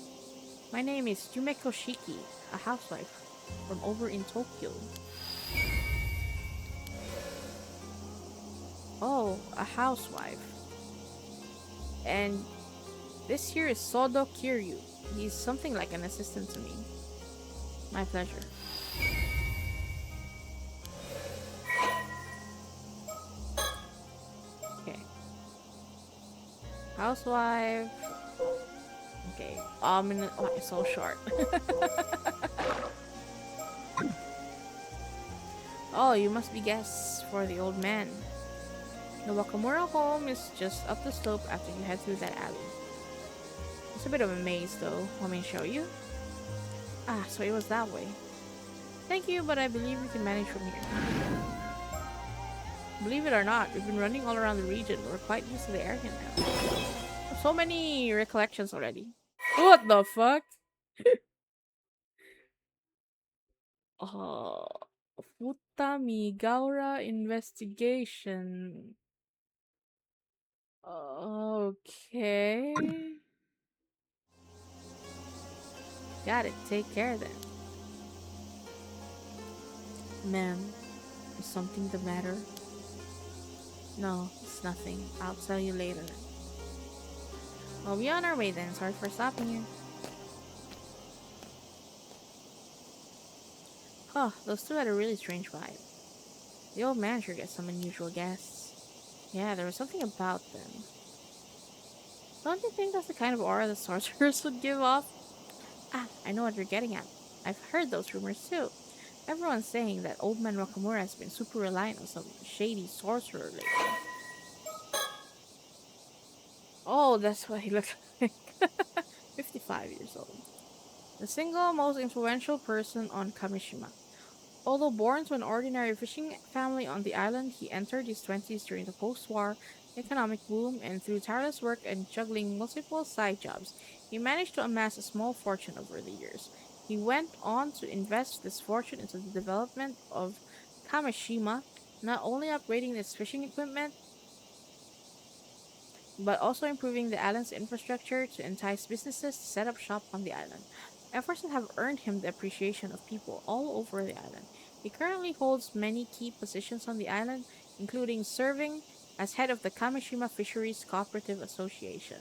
My name is Yumeko Shiki, a housewife from over in Tokyo. Oh, a housewife. And this here is Sodo Kiryu. He's something like an assistant to me. My pleasure. Okay. Housewife. Okay. Oh, it's so short. Oh, you must be guests for the old man. The Wakamura home is just up the slope after you head through that alley. It's a bit of a maze though. Want me to show you? Ah, so it was that way. Thank you, but I believe we can manage from here. Believe it or not, we've been running all around the region. We're quite used to the area now. So many recollections already. What the fuck? Oh, Futami Gaura investigation. Okay. Got it. Take care then. Ma'am, is something the matter? No, it's nothing. I'll tell you later. We'll be on our way then. Sorry for stopping you. Huh, those two had a really strange vibe. The old man sure gets some unusual guests. Yeah, there was something about them. Don't you think that's the kind of aura the sorcerers would give off? Ah, I know what you're getting at. I've heard those rumors too. Everyone's saying that old man Nakamura has been super reliant on some shady sorcerer lately. Oh, that's what he looks like. 55 years old. The single most influential person on Kamishima. Although born to an ordinary fishing family on the island, he entered his 20s during the post-war economic boom, and through tireless work and juggling multiple side jobs, he managed to amass a small fortune over the years. He went on to invest this fortune into the development of Kamishima, not only upgrading its fishing equipment, but also improving the island's infrastructure to entice businesses to set up shop on the island. Efforts that have earned him the appreciation of people all over the island. He currently holds many key positions on the island, including serving as head of the Kamishima Fisheries Cooperative Association.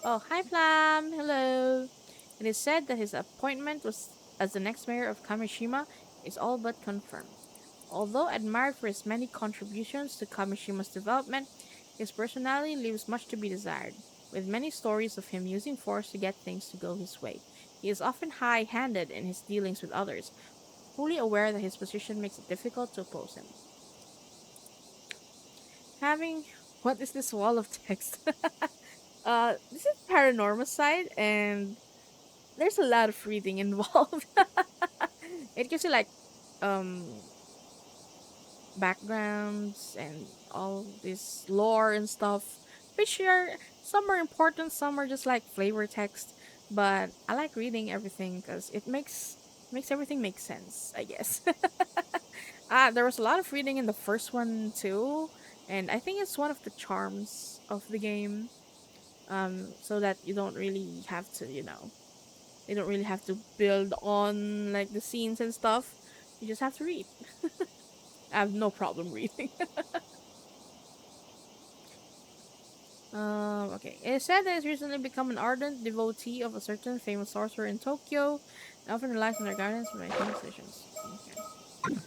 Oh, hi Flam! Hello! It is said that his appointment was as the next mayor of Kamishima is all but confirmed. Although admired for his many contributions to Kamishima's development, his personality leaves much to be desired. with many stories of him using force to get things to go his way. He is often high handed in his dealings with others, fully aware that his position makes it difficult to oppose him. Having what is this wall of text? This is Paranormasight, and there's a lot of reading involved. It gives you like um backgrounds and all this lore and stuff, which are some are important, some are just like flavor text. But I like reading everything because it makes everything make sense, I guess. There was a lot of reading in the first one too, and I think it's one of the charms of the game. So that you don't really have to, you don't really have to build on like the scenes and stuff. You just have to read. I have no problem reading. Okay. It is said that he's recently become an ardent devotee of a certain famous sorcerer in Tokyo, and often relies on their guidance for making decisions. Okay.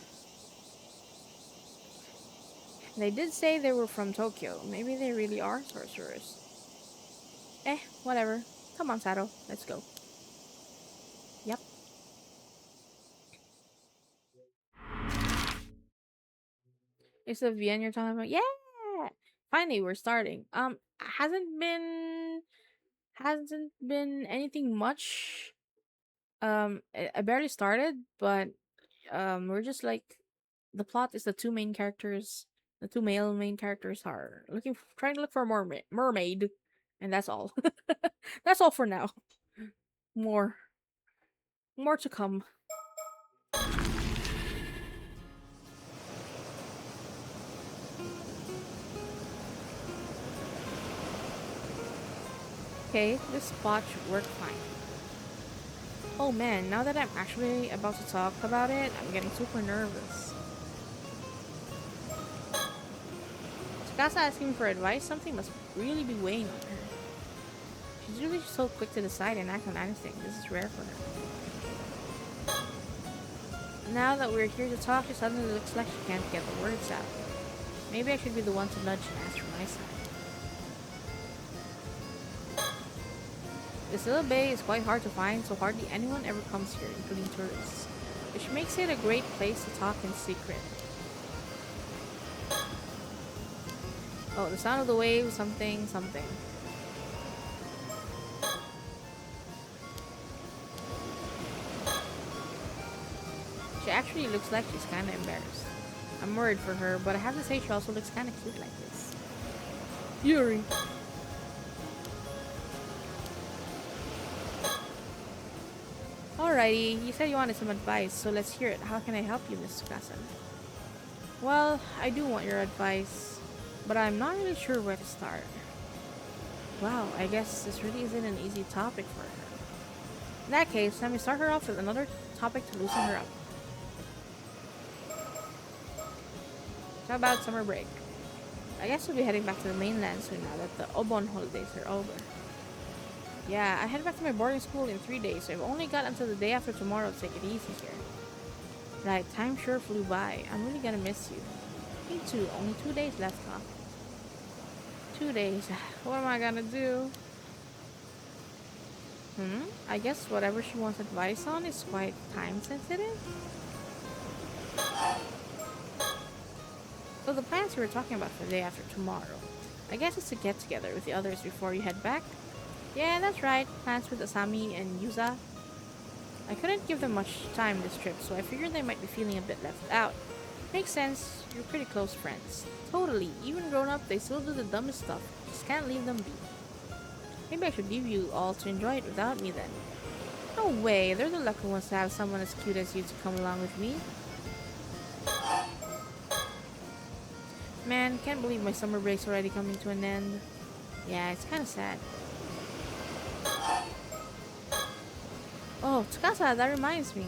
They did say they were from Tokyo. Maybe they really are sorcerers. Whatever. Come on, Sato. Let's go. Yep. It's the VN you're talking about. Yeah. Finally, we're starting. Hasn't been hasn't been anything much. I barely started, but we're just like the plot is the two main characters, the two male main characters are trying to look for a mermaid, and that's all. That's all for now. More, more to come. Okay, this spot should work fine. Oh man, now that I'm actually about to talk about it, I'm getting super nervous. Tsukasa asking for advice, something must really be weighing on her. She's really so quick to decide and act on anything. This is rare for her. Now that we're here to talk, she suddenly looks like she can't get the words out. Maybe I should be the one to nudge and ask for my side. This little bay is quite hard to find, so hardly anyone ever comes here, including tourists, which makes it a great place to talk in secret. Oh, the sound of the waves, something, something. She actually looks like she's kinda embarrassed. I'm worried for her, but I have to say she also looks kinda cute like this. Yuri. Alrighty, you said you wanted some advice, so let's hear it. How can I help you, Miss Tsukasa? Well, I do want your advice, but I'm not really sure where to start. Wow, I guess this really isn't an easy topic for her. In that case, let me start her off with another topic to loosen her up. How about summer break? I guess we'll be heading back to the mainland soon now that the Obon holidays are over. Yeah, I head back to my boarding school in 3 days, so I've only got until the day after tomorrow to take it easy here. Right, time sure flew by. I'm really gonna miss you. Me too, only 2 days left, huh? 2 days. What am I gonna do? I guess whatever she wants advice on is quite time sensitive. So the plans you were talking about for the day after tomorrow. I guess it's to get together with the others before you head back. Yeah, that's right. Plans with Asami and Yuza. I couldn't give them much time this trip, so I figured they might be feeling a bit left out. Makes sense. You're pretty close friends. Totally. Even grown up, they still do the dumbest stuff. Just can't leave them be. Maybe I should leave you all to enjoy it without me then. No way. They're the lucky ones to have someone as cute as you to come along with me. Man, can't believe my summer break's already coming to an end. Yeah, it's kind of sad. Oh, Tsukasa, that reminds me.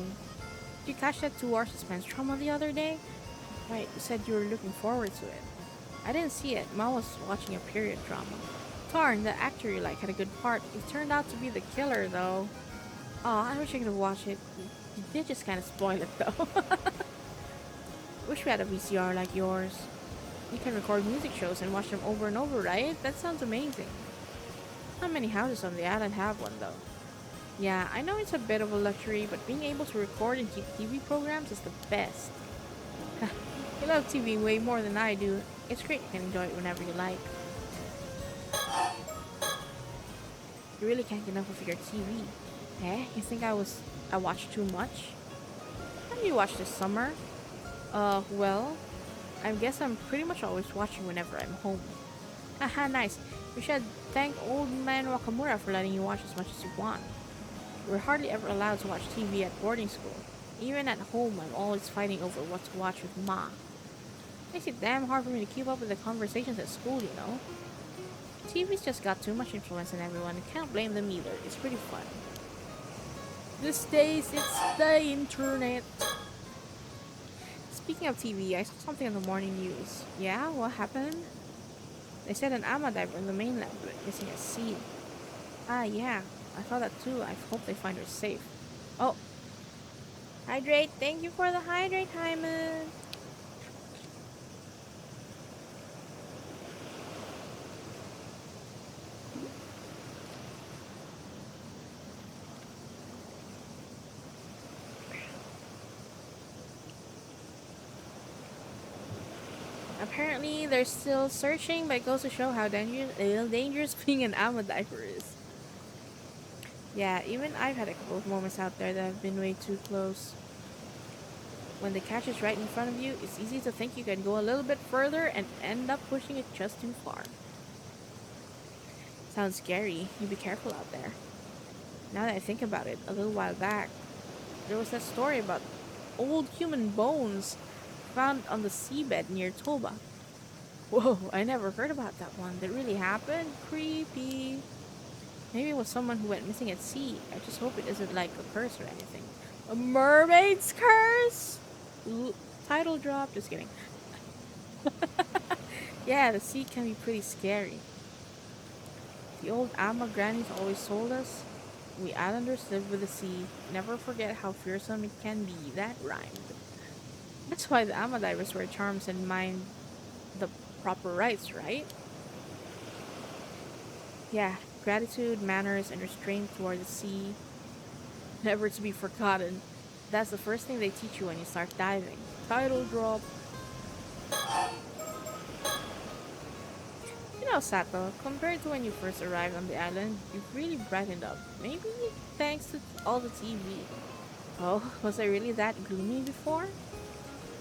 Did you catch that 2 hour suspense drama the other day? Right, you said you were looking forward to it. I didn't see it. Ma was watching a period drama. Tarn, the actor you like, had a good part. He turned out to be the killer, though. Aw, I wish I could have watched it. You did just kind of spoil it, though. Wish we had a VCR like yours. You can record music shows and watch them over and over, right? That sounds amazing. Not many houses on the island have one though. Yeah, I know it's a bit of a luxury, but being able to record and keep TV programs is the best. You love TV way more than I do. It's great you can enjoy it whenever you like. You really can't get enough of your TV. Eh? You think I watched too much? What have you watched this summer? Well, I guess I'm pretty much always watching whenever I'm home. Haha, nice. You should thank old man Wakamura for letting you watch as much as you want. We're hardly ever allowed to watch TV at boarding school. Even at home, I'm always fighting over what to watch with Ma. Makes it damn hard for me to keep up with the conversations at school, you know. TV's just got too much influence on everyone. You can't blame them either. It's pretty fun. These days, it's the internet. Speaking of TV, I saw something on the morning news. Yeah, what happened? They said an ama diver in the mainland went missing at sea. Ah, yeah. I thought that too. I hope they find her safe. Oh. Hydrate. Thank you for the hydrate, Hyman. Apparently, they're still searching, but it goes to show how dangerous being an ama diver is. Yeah, even I've had a couple of moments out there that have been way too close. When the catch is right in front of you, it's easy to think you can go a little bit further and end up pushing it just too far. Sounds scary. You be careful out there. Now that I think about it, a little while back, there was that story about old human bones found on the seabed near Toba. Whoa, I never heard about that one. Did it really happen? Creepy. Maybe it was someone who went missing at sea. I just hope it isn't like a curse or anything. A mermaid's curse? Title drop. Just kidding. Yeah, the sea can be pretty scary. The old Ama grannies always told us, we islanders live with the sea. Never forget how fearsome it can be. That rhymed. That's why the Ama divers wear charms and mind the proper rites, right? Yeah, gratitude, manners, and restraint toward the sea, never to be forgotten. That's the first thing they teach you when you start diving. Title drop. You know, Sato, compared to when you first arrived on the island, you've really brightened up. Maybe thanks to all the TV. Oh, was I really that gloomy before?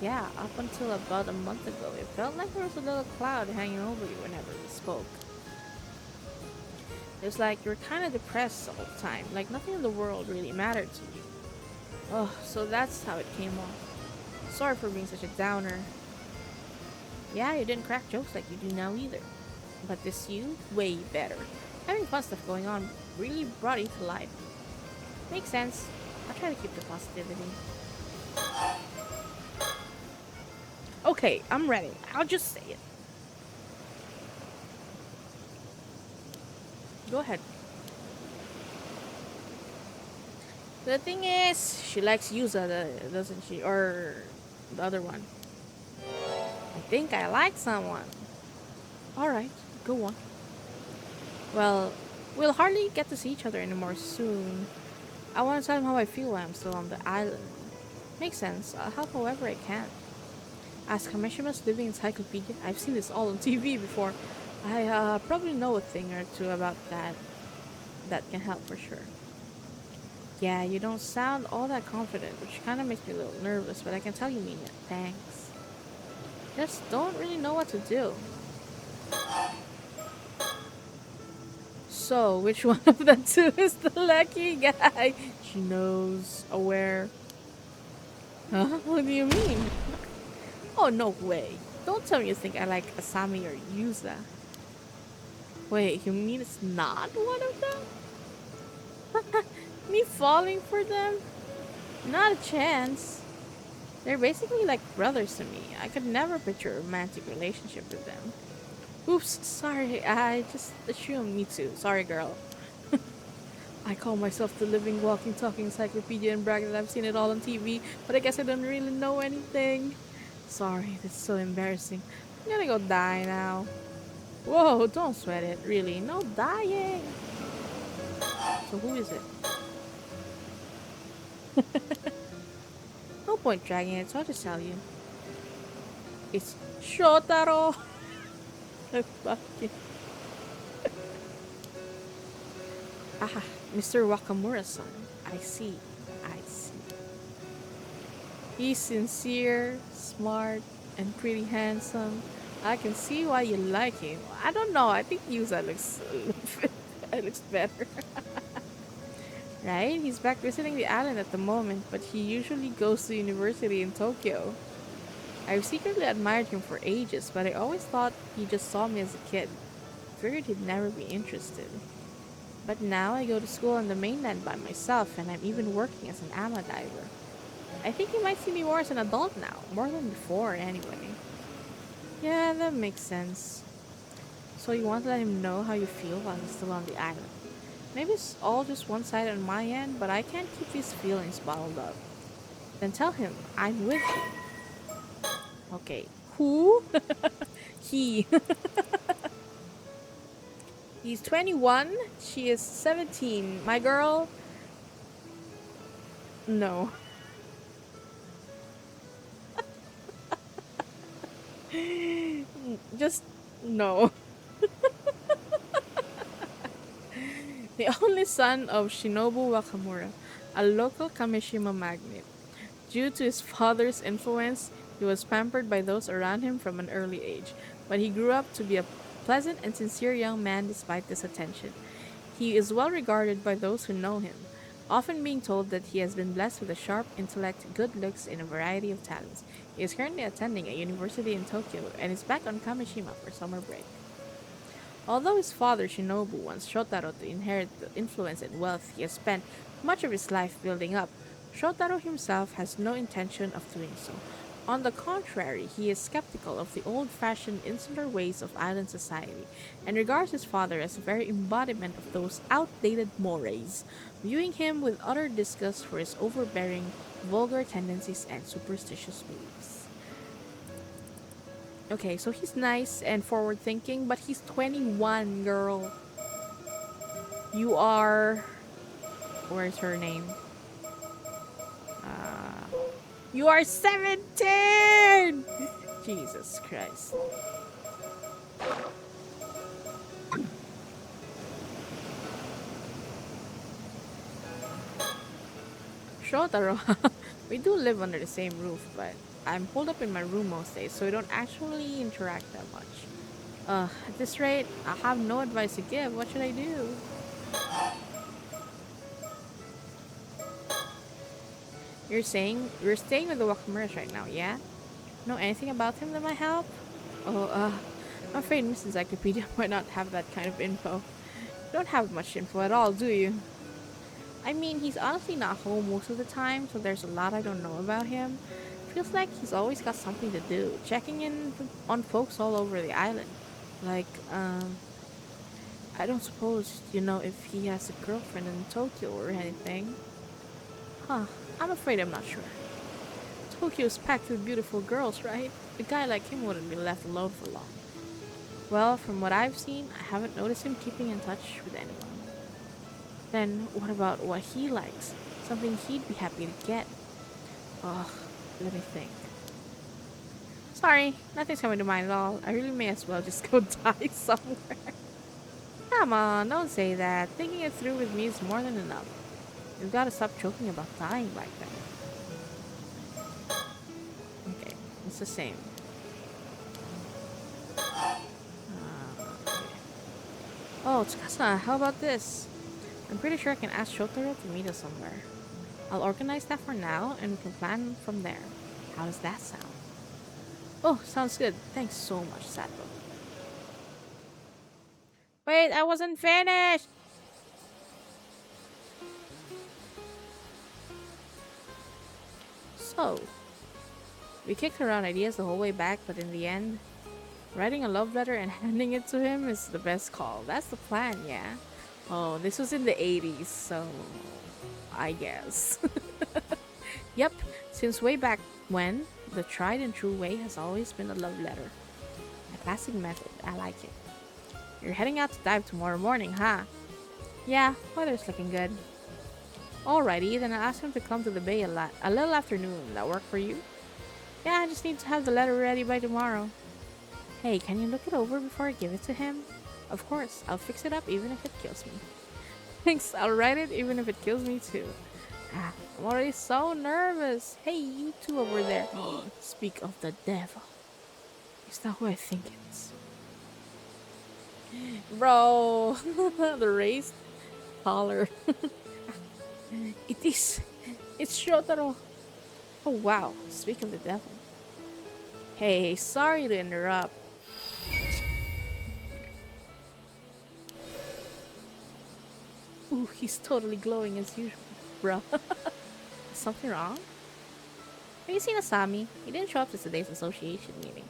Yeah, up until about a month ago, it felt like there was a little cloud hanging over you whenever we spoke. It was like you were kind of depressed all the time, like nothing in the world really mattered to you. Oh, so that's how it came off. Sorry for being such a downer. Yeah, you didn't crack jokes like you do now either. But this you, way better. Having fun stuff going on really brought you to life. Makes sense. I'll try to keep the positivity. Okay, I'm ready. I'll just say it. Go ahead. The thing is, she likes Yuza, doesn't she? Or the other one. I think I like someone. Alright, go on. Well, we'll hardly get to see each other anymore soon. I want to tell him how I feel when I'm still on the island. Makes sense. I'll help however I can. As Kameshima's living encyclopedia, I've seen this all on TV before. I probably know a thing or two about that. That can help for sure. Yeah, you don't sound all that confident, which kind of makes me a little nervous, but I can tell you mean it. Thanks. Just don't really know what to do. So, which one of the two is the lucky guy? She knows. Aware. Huh? What do you mean? Oh, no way. Don't tell me you think I like Asami or Yuza. Wait, you mean it's not one of them? Me falling for them? Not a chance. They're basically like brothers to me. I could never picture a romantic relationship with them. Oops, sorry. I just assumed me too. Sorry, girl. I call myself the living, walking, talking encyclopedia and brag that I've seen it all on TV, but I guess I don't really know anything. Sorry, that's so embarrassing. I'm gonna go die now. Whoa, don't sweat it. Really, no dying. So who is it? No point dragging it, so I'll just tell you. It's Shotaro! Fucking. Ah, Mr. Wakamura-san. I see. I see. He's sincere, smart, and pretty handsome. I can see why you like him. I don't know. I think Yuza looks looks better. Right? He's back visiting the island at the moment, but he usually goes to university in Tokyo. I've secretly admired him for ages, but I always thought he just saw me as a kid. Figured he'd never be interested. But now I go to school on the mainland by myself, and I'm even working as an ama diver. I think he might see me more as an adult now, more than before anyway. Yeah, that makes sense. So you want to let him know how you feel while he's still on the island. Maybe it's all just one-sided on my end, but I can't keep these feelings bottled up. Then tell him I'm with you. Okay. Who? He. He's 21. She is 17. My girl? No. Just no. The only son of Shinobu Wakamura, a local Kamishima magnate. Due to his father's influence, he was pampered by those around him from an early age, but he grew up to be a pleasant and sincere young man despite this attention. He is well regarded by those who know him, often being told that he has been blessed with a sharp intellect, good looks, and a variety of talents. He is currently attending a university in Tokyo and is back on Kamishima for summer break. Although his father Shinobu wants Shotaro to inherit the influence and wealth he has spent much of his life building up, Shotaro himself has no intention of doing so. On the contrary, he is skeptical of the old-fashioned insular ways of island society and regards his father as a very embodiment of those outdated mores, viewing him with utter disgust for his overbearing, vulgar tendencies and superstitious beliefs. Okay, so he's nice and forward-thinking, but he's 21, girl. You are... Where's her name? You are 17! Jesus Christ. Shotaro, we do live under the same roof, but I'm holed up in my room most days, so we don't actually interact that much. At this rate, I have no advice to give. What should I do? You're staying with the Wakamuras right now, yeah? Know anything about him that might help? Oh, I'm afraid Miss Encyclopedia might not have that kind of info. You don't have much info at all, do you? I mean, he's honestly not home most of the time, so there's a lot I don't know about him. Feels like he's always got something to do, checking in on folks all over the island. Like, I don't suppose you know if he has a girlfriend in Tokyo or anything. Huh, I'm afraid I'm not sure. Tokyo's packed with beautiful girls, right? A guy like him wouldn't be left alone for long. Well, from what I've seen, I haven't noticed him keeping in touch with anyone. Then, what about what he likes? Something he'd be happy to get. Ugh, let me think. Sorry, nothing's coming to mind at all. I really may as well just go die somewhere. Come on, don't say that. Thinking it through with me is more than enough. You've got to stop joking about dying like that. Okay, it's the same. Okay. Oh, Tsukasa, how about this? I'm pretty sure I can ask Shotaro to meet us somewhere. I'll organize that for now, and we can plan from there. How does that sound? Oh, sounds good. Thanks so much, Sato. Wait, I wasn't finished! So, we kicked around ideas the whole way back, but in the end, writing a love letter and handing it to him is the best call. That's the plan, yeah? Oh, this was in the 80s, so I guess. Yep, since way back when, the tried and true way has always been a love letter. A classic method, I like it. You're heading out to dive tomorrow morning, huh? Yeah, weather's looking good. Alrighty, then I'll ask him to come to the bay a little afternoon. That work for you? Yeah, I just need to have the letter ready by tomorrow. Hey, can you look it over before I give it to him? Of course, I'll fix it up even if it kills me. Thanks, I'll write it even if it kills me too. Ah, I'm already so nervous. Hey, you two over there. Speak of the devil. Is that who I think it's? Bro, the raised collar. It is. It's Shotaro. Oh wow, speak of the devil. Hey, sorry to interrupt. Ooh, he's totally glowing as usual, bro. Is something wrong? Have you seen Asami? He didn't show up to today's association meeting.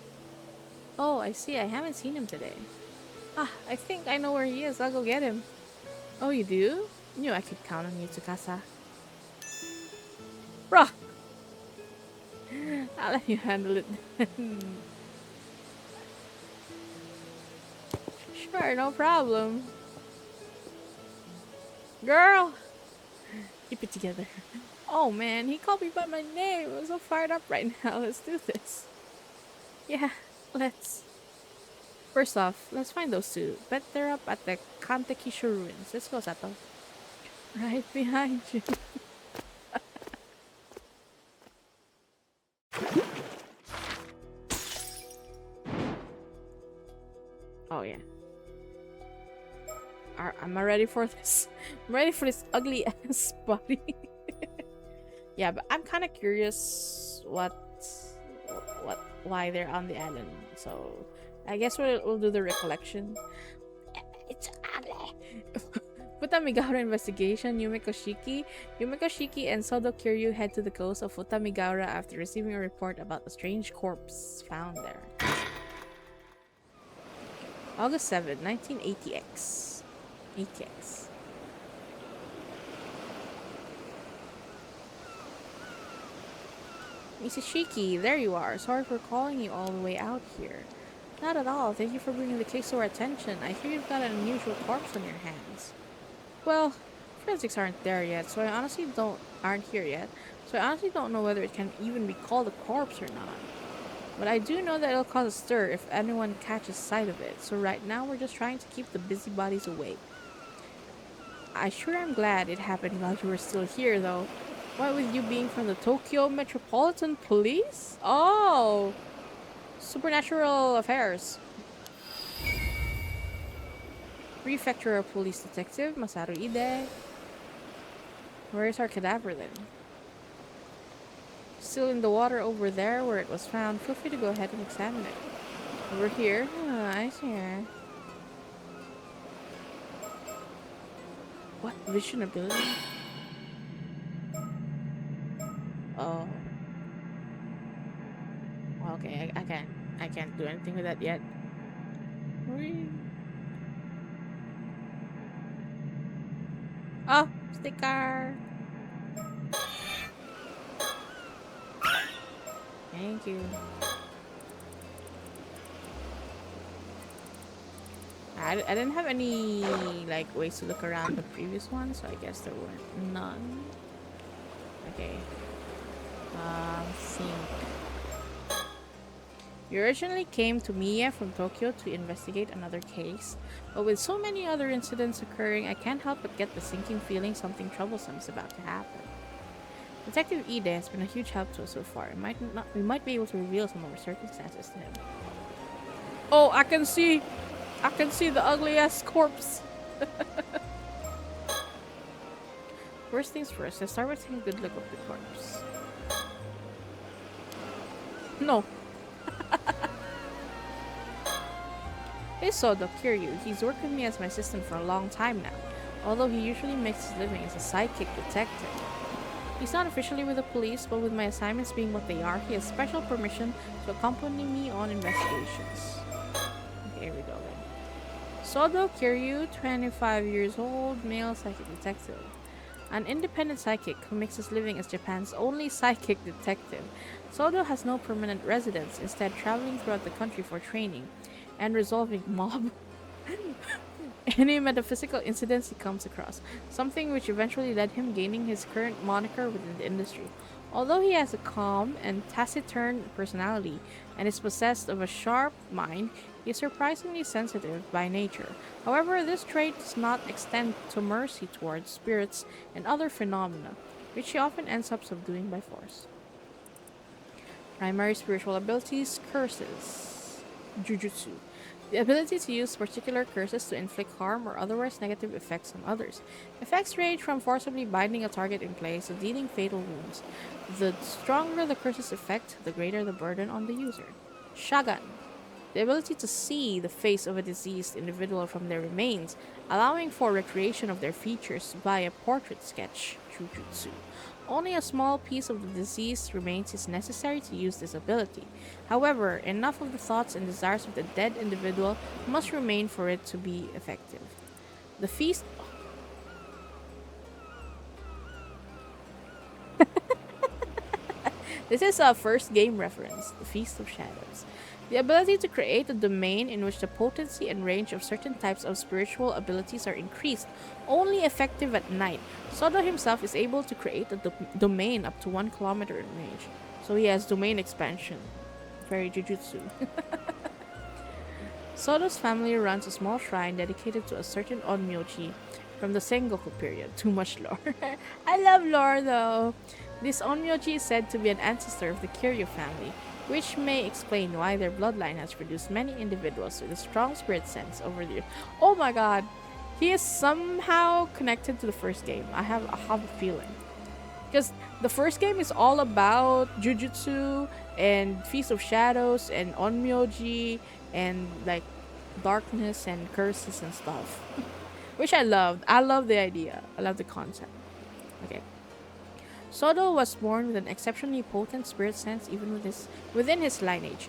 Oh, I see. I haven't seen him today. Ah, I think I know where he is. I'll go get him. Oh, you do? Knew I could count on you, Tsukasa. Bruh! I'll let you handle it. Sure, no problem. Girl! Keep it together. Oh man, he called me by my name. I'm so fired up right now. Let's do this. Yeah, let's. First off, let's find those two. Bet they're up at the Kantekishu ruins. Let's go, Sato. Right behind you. Oh yeah. Am I ready for this? I'm ready for this ugly ass body. Yeah, but I'm kind of curious why they're on the island. So I guess we'll do the recollection. It's ugly. Futamigaura investigation. Yumeko Shiki and Sodo Kiryu head to the coast of Futamigaura after receiving a report about a strange corpse found there. August 7, 1980X. ATX. Mrs. Shiki, there you are. Sorry for calling you all the way out here. Not at all. Thank you for bringing the case to our attention. I hear you've got an unusual corpse on your hands. Well, forensics aren't there yet, so I honestly aren't here yet. So I honestly don't know whether it can even be called a corpse or not. But I do know that it'll cause a stir if anyone catches sight of it. So right now we're just trying to keep the busybodies away. I sure am glad it happened while you were still here, though. What with you being from the Tokyo Metropolitan Police? Oh! Supernatural affairs. Prefectural Police Detective Masaru Ide. Where is our cadaver then? Still in the water over there where it was found. Feel free to go ahead and examine it. Over here. Oh, I see. What vision ability? Oh. Well, okay, I can't do anything with that yet. Whee. Oh, sticker. Thank you. I didn't have any like ways to look around the previous one, so I guess there were none. Okay. Sync. You originally came to Miya from Tokyo to investigate another case, but with so many other incidents occurring, I can't help but get the sinking feeling something troublesome is about to happen. Detective Ide has been a huge help to us so far. We might be able to reveal some of our circumstances to him. Oh, I can see the ugly ass corpse. First things first, let's start with taking a good look at the corpse. No. Hey Sodo Kiryu, he's worked with me as my assistant for a long time now, although he usually makes his living as a psychic detective. He's not officially with the police, but with my assignments being what they are, he has special permission to accompany me on investigations. Okay, here we go then. Sodo Kiryu, 25 years old, male psychic detective. An independent psychic who makes his living as Japan's only psychic detective. Sodo has no permanent residence, instead traveling throughout the country for training and resolving any metaphysical incidents he comes across, something which eventually led him gaining his current moniker within the industry. Although he has a calm and taciturn personality and is possessed of a sharp mind, he is surprisingly sensitive by nature. However, this trait does not extend to mercy towards spirits and other phenomena, which he often ends up subduing by force. Primary spiritual abilities, curses, jujutsu. The ability to use particular curses to inflict harm or otherwise negative effects on others. Effects range from forcibly binding a target in place to dealing fatal wounds. The stronger the curse's effect, the greater the burden on the user. Shagan. The ability to see the face of a deceased individual from their remains, allowing for recreation of their features via portrait sketch, Jujutsu. Only a small piece of the deceased remains is necessary to use this ability. However, enough of the thoughts and desires of the dead individual must remain for it to be effective. The feast. This is a first game reference, The Feast of Shadows. The ability to create a domain in which the potency and range of certain types of spiritual abilities are increased, only effective at night. Sodo himself is able to create a domain up to 1 kilometer in range. So he has domain expansion. Very jujutsu. Sodo's family runs a small shrine dedicated to a certain onmyoji from the Sengoku period. Too much lore. I love lore though. This onmyoji is said to be an ancestor of the Kiryu family, which may explain why their bloodline has produced many individuals with a strong spirit sense over the years. Oh my god, he is somehow connected to the first game. I have a feeling. Because the first game is all about Jujutsu and Feast of Shadows and Onmyoji and like darkness and curses and stuff. Which I loved. I love the idea. I love the concept. Okay. Sodo was born with an exceptionally potent spirit sense even within his lineage,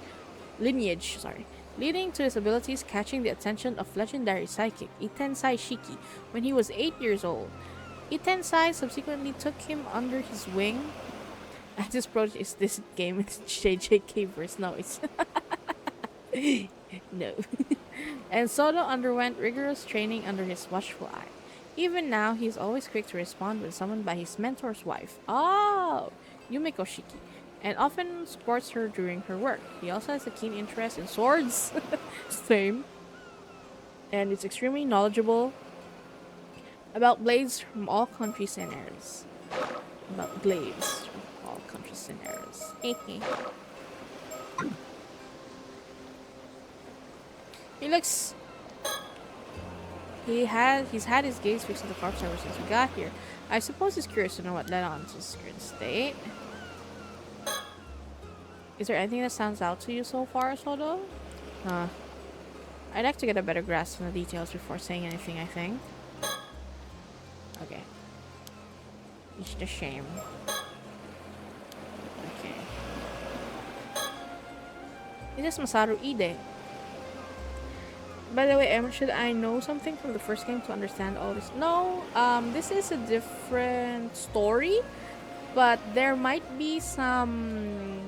leading to his abilities catching the attention of legendary psychic Itensai Shiki when he was 8 years old. Itensai subsequently took him under his wing. I just approach is this game it's JJK verse. No, it's no. And Sodo underwent rigorous training under his watchful eye. Even now, he is always quick to respond when summoned by his mentor's wife, oh, Yumiko Shiki, and often supports her during her work. He also has a keen interest in swords, same, and is extremely knowledgeable about blades from all countries and eras. About blades from all countries and eras. He looks. He's had his gaze fixed on the corpse ever since we got here. I suppose he's curious to know what led on to his current state. Is there anything that stands out to you so far, Sodo? I'd like to get a better grasp on the details before saying anything, I think. Okay. It's a shame. Okay. This is Masaru Ide. By the way, should I know something from the first game to understand all this? No, this is a different story, but there might be some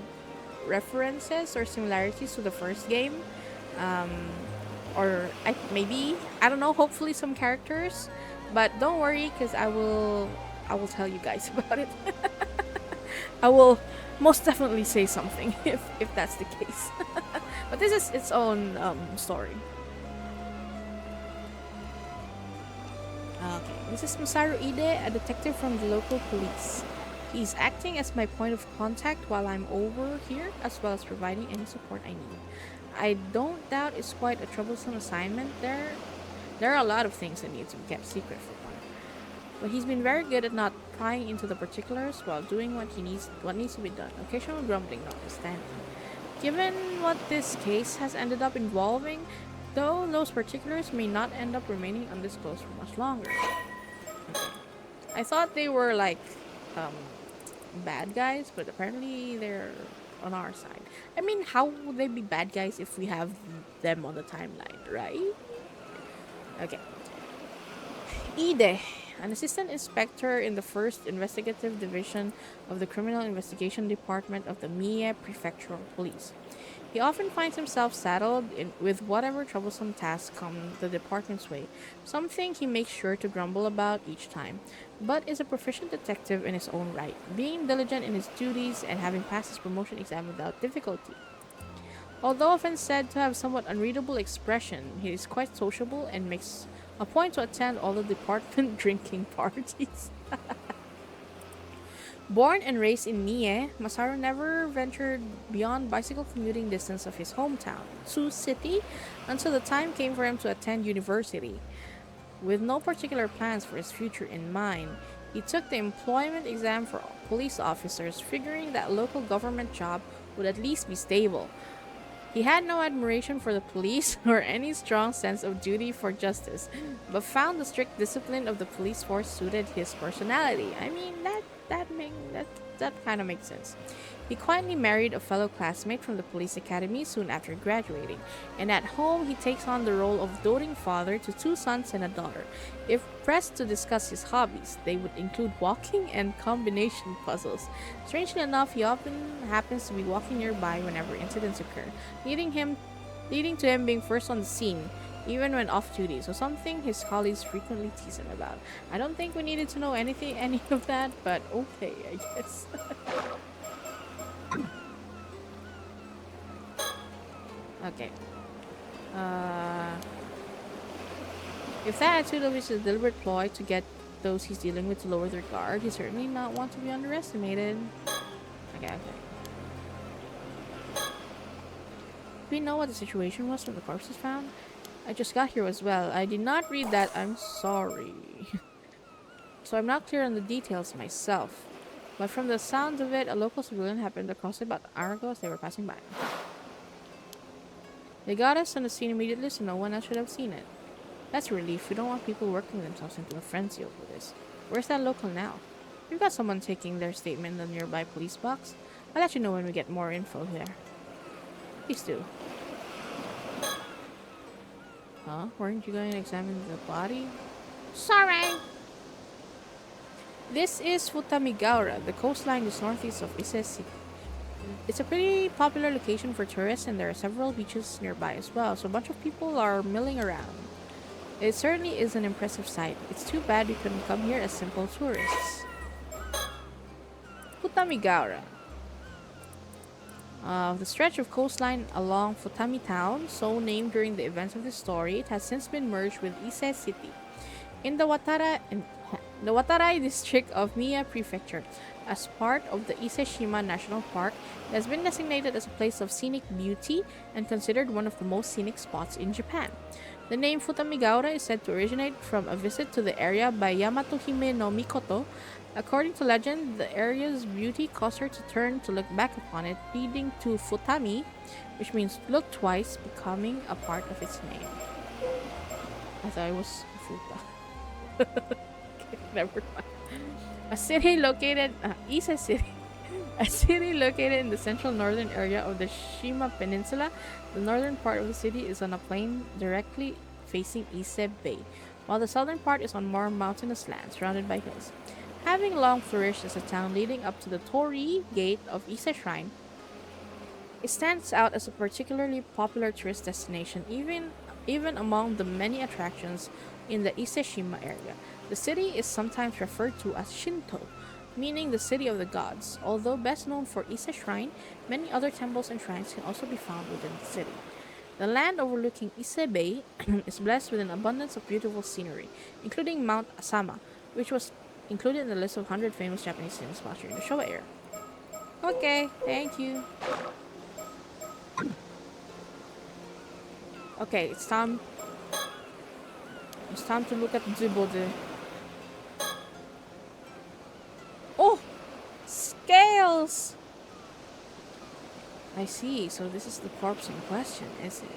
references or similarities to the first game. Or maybe, I don't know, hopefully some characters. But don't worry, because I will tell you guys about it. I will most definitely say something if that's the case. But this is its own story. Okay, this is Masaru Ide, a detective from the local police. He's acting as my point of contact while I'm over here, as well as providing any support I need. I don't doubt it's quite a troublesome assignment there. There are a lot of things that need to be kept secret from one. But he's been very good at not prying into the particulars while doing what needs to be done. Occasional grumbling notwithstanding. Given what this case has ended up involving, though those particulars may not end up remaining undisclosed for much longer. Okay. I thought they were like bad guys, but apparently they're on our side. I mean, how would they be bad guys if we have them on the timeline, right? Okay. Ide, an assistant inspector in the 1st Investigative Division of the Criminal Investigation Department of the Mie Prefectural Police. He often finds himself with whatever troublesome tasks come the department's way, something he makes sure to grumble about each time, but is a proficient detective in his own right, being diligent in his duties and having passed his promotion exam without difficulty. Although often said to have somewhat unreadable expression, he is quite sociable and makes a point to attend all the department drinking parties. Born and raised in Nie, Masaru never ventured beyond bicycle commuting distance of his hometown, Sioux City, until the time came for him to attend university. With no particular plans for his future in mind, he took the employment exam for police officers, figuring that a local government job would at least be stable. He had no admiration for the police or any strong sense of duty for justice, but found the strict discipline of the police force suited his personality. I mean, that kind of makes sense. He quietly married a fellow classmate from the police academy soon after graduating, and at home he takes on the role of doting father to two sons and a daughter. If pressed to discuss his hobbies, they would include walking and combination puzzles. Strangely enough, he often happens to be walking nearby whenever incidents occur, leading to him being first on the scene, even when off duty, so something his colleagues frequently tease him about. I don't think we needed to know any of that, but okay, I guess. Okay. Uh, if that attitude of his is a deliberate ploy to get those he's dealing with to lower their guard, he's certainly not one to be underestimated. Okay. Do we know what the situation was when the corpse was found? I just got here as well. I did not read that. I'm sorry. So I'm not clear on the details myself. But from the sound of it, a local civilian happened across it about an hour ago as they were passing by. They got us on the scene immediately, so no one else should have seen it. That's a relief. We don't want people working themselves into a frenzy over this. Where's that local now? We've got someone taking their statement in the nearby police box. I'll let you know when we get more info there. Please do. Huh? Weren't you going to examine the body? Sorry! This is Futamigaura. The coastline is northeast of Ise City. It's a pretty popular location for tourists, and there are several beaches nearby as well, so a bunch of people are milling around. It certainly is an impressive sight. It's too bad we couldn't come here as simple tourists. Futamigaura. The stretch of coastline along Futami town, so named during the events of the story, it has since been merged with Ise City. In the Watarai district of Mie Prefecture, as part of the Ise-shima National Park, it has been designated as a place of scenic beauty and considered one of the most scenic spots in Japan. The name Futamigaura is said to originate from a visit to the area by Yamatohime no Mikoto. According to legend, the area's beauty caused her to turn to look back upon it, leading to Futami, which means look twice, becoming a part of its name. I thought it was Futa. Okay, never mind. A city located, Ise City, a city located in the central northern area of the Shima Peninsula. The northern part of the city is on a plain directly facing Ise Bay, while the southern part is on more mountainous land surrounded by hills. Having long flourished as a town leading up to the Torii Gate of Ise Shrine, it stands out as a particularly popular tourist destination, even among the many attractions in the Ise-shima area. The city is sometimes referred to as Shinto, meaning the city of the gods. Although best known for Ise Shrine, many other temples and shrines can also be found within the city. The land overlooking Ise Bay is blessed with an abundance of beautiful scenery, including Mount Asama, which was included in the list of 100 famous Japanese cities spots during the Showa era. Okay, thank you. Okay, it's time. It's time to look at the body. Oh, scales. I see. So this is the corpse in question, is it?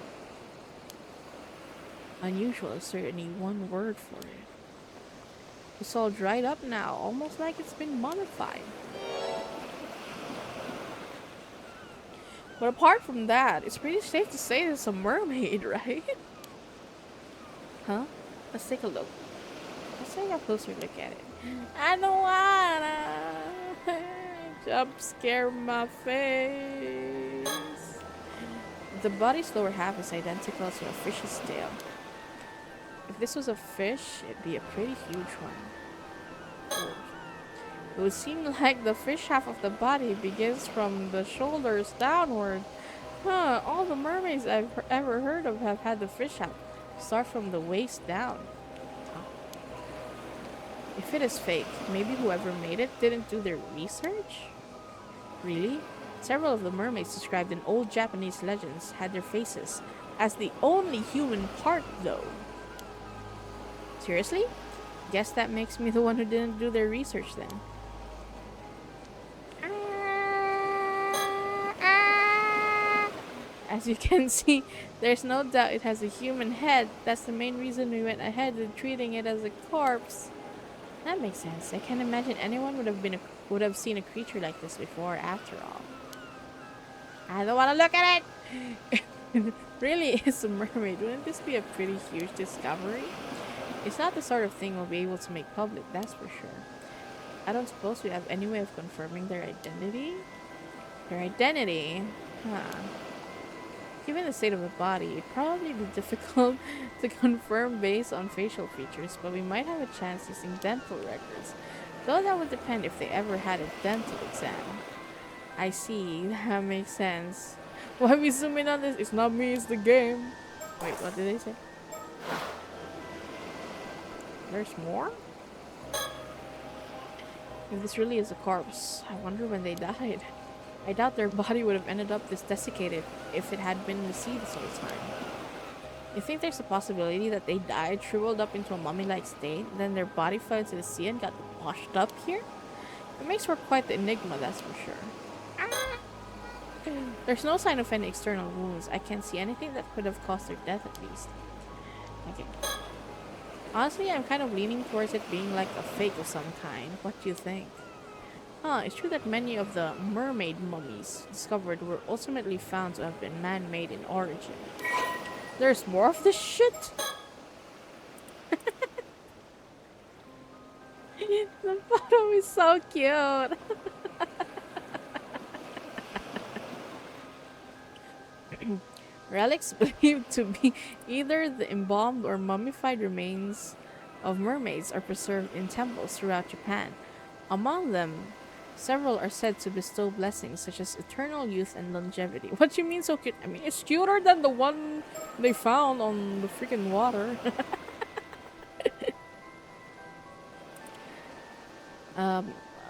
Unusual is certainly one word for it. It's all dried up now, almost like it's been mummified. But apart from that, it's pretty safe to say it's a mermaid, right? Huh? Let's take a look. Let's take a closer look at it. I don't wanna jump scare my face. the body's lower half is identical to a fish's tail. If this was a fish, it'd be a pretty huge one. It would seem like the fish half of the body begins from the shoulders downward. Huh, all the mermaids I've ever heard of have had the fish half start from the waist down. If it is fake, maybe whoever made it didn't do their research? Really? Several of the mermaids described in old Japanese legends had their faces as the only human part, though. Seriously? Guess that makes me the one who didn't do their research then. As you can see, there's no doubt it has a human head. That's the main reason we went ahead with treating it as a corpse. That makes sense. I can't imagine anyone would have seen a creature like this before, after all. I don't want to look at it! Really is a mermaid. Wouldn't this be a pretty huge discovery? It's not the sort of thing we'll be able to make public, that's for sure. I don't suppose we have any way of confirming their identity? Their identity? Huh. Given the state of the body, it'd probably be difficult to confirm based on facial features, but we might have a chance using dental records. Though that would depend if they ever had a dental exam. I see, that makes sense. Why we zoom in on this? It's not me, it's the game. Wait, what did they say? There's more? If this really is a corpse, I wonder when they died. I doubt their body would have ended up this desiccated if it had been in the sea this whole time. You think there's a possibility that they died, shriveled up into a mummy-like state, then their body fell into the sea and got washed up here? It makes for quite the enigma, that's for sure. There's no sign of any external wounds. I can't see anything that could have caused their death, at least. Okay. Honestly, I'm kind of leaning towards it being like a fake of some kind. What do you think? It's true that many of the mermaid mummies discovered were ultimately found to have been man-made in origin. There's more of this shit? The photo is so cute. Relics believed to be either the embalmed or mummified remains of mermaids are preserved in temples throughout Japan. Among them, several are said to bestow blessings such as eternal youth and longevity. What do you mean so cute? I mean, it's cuter than the one they found on the freaking water.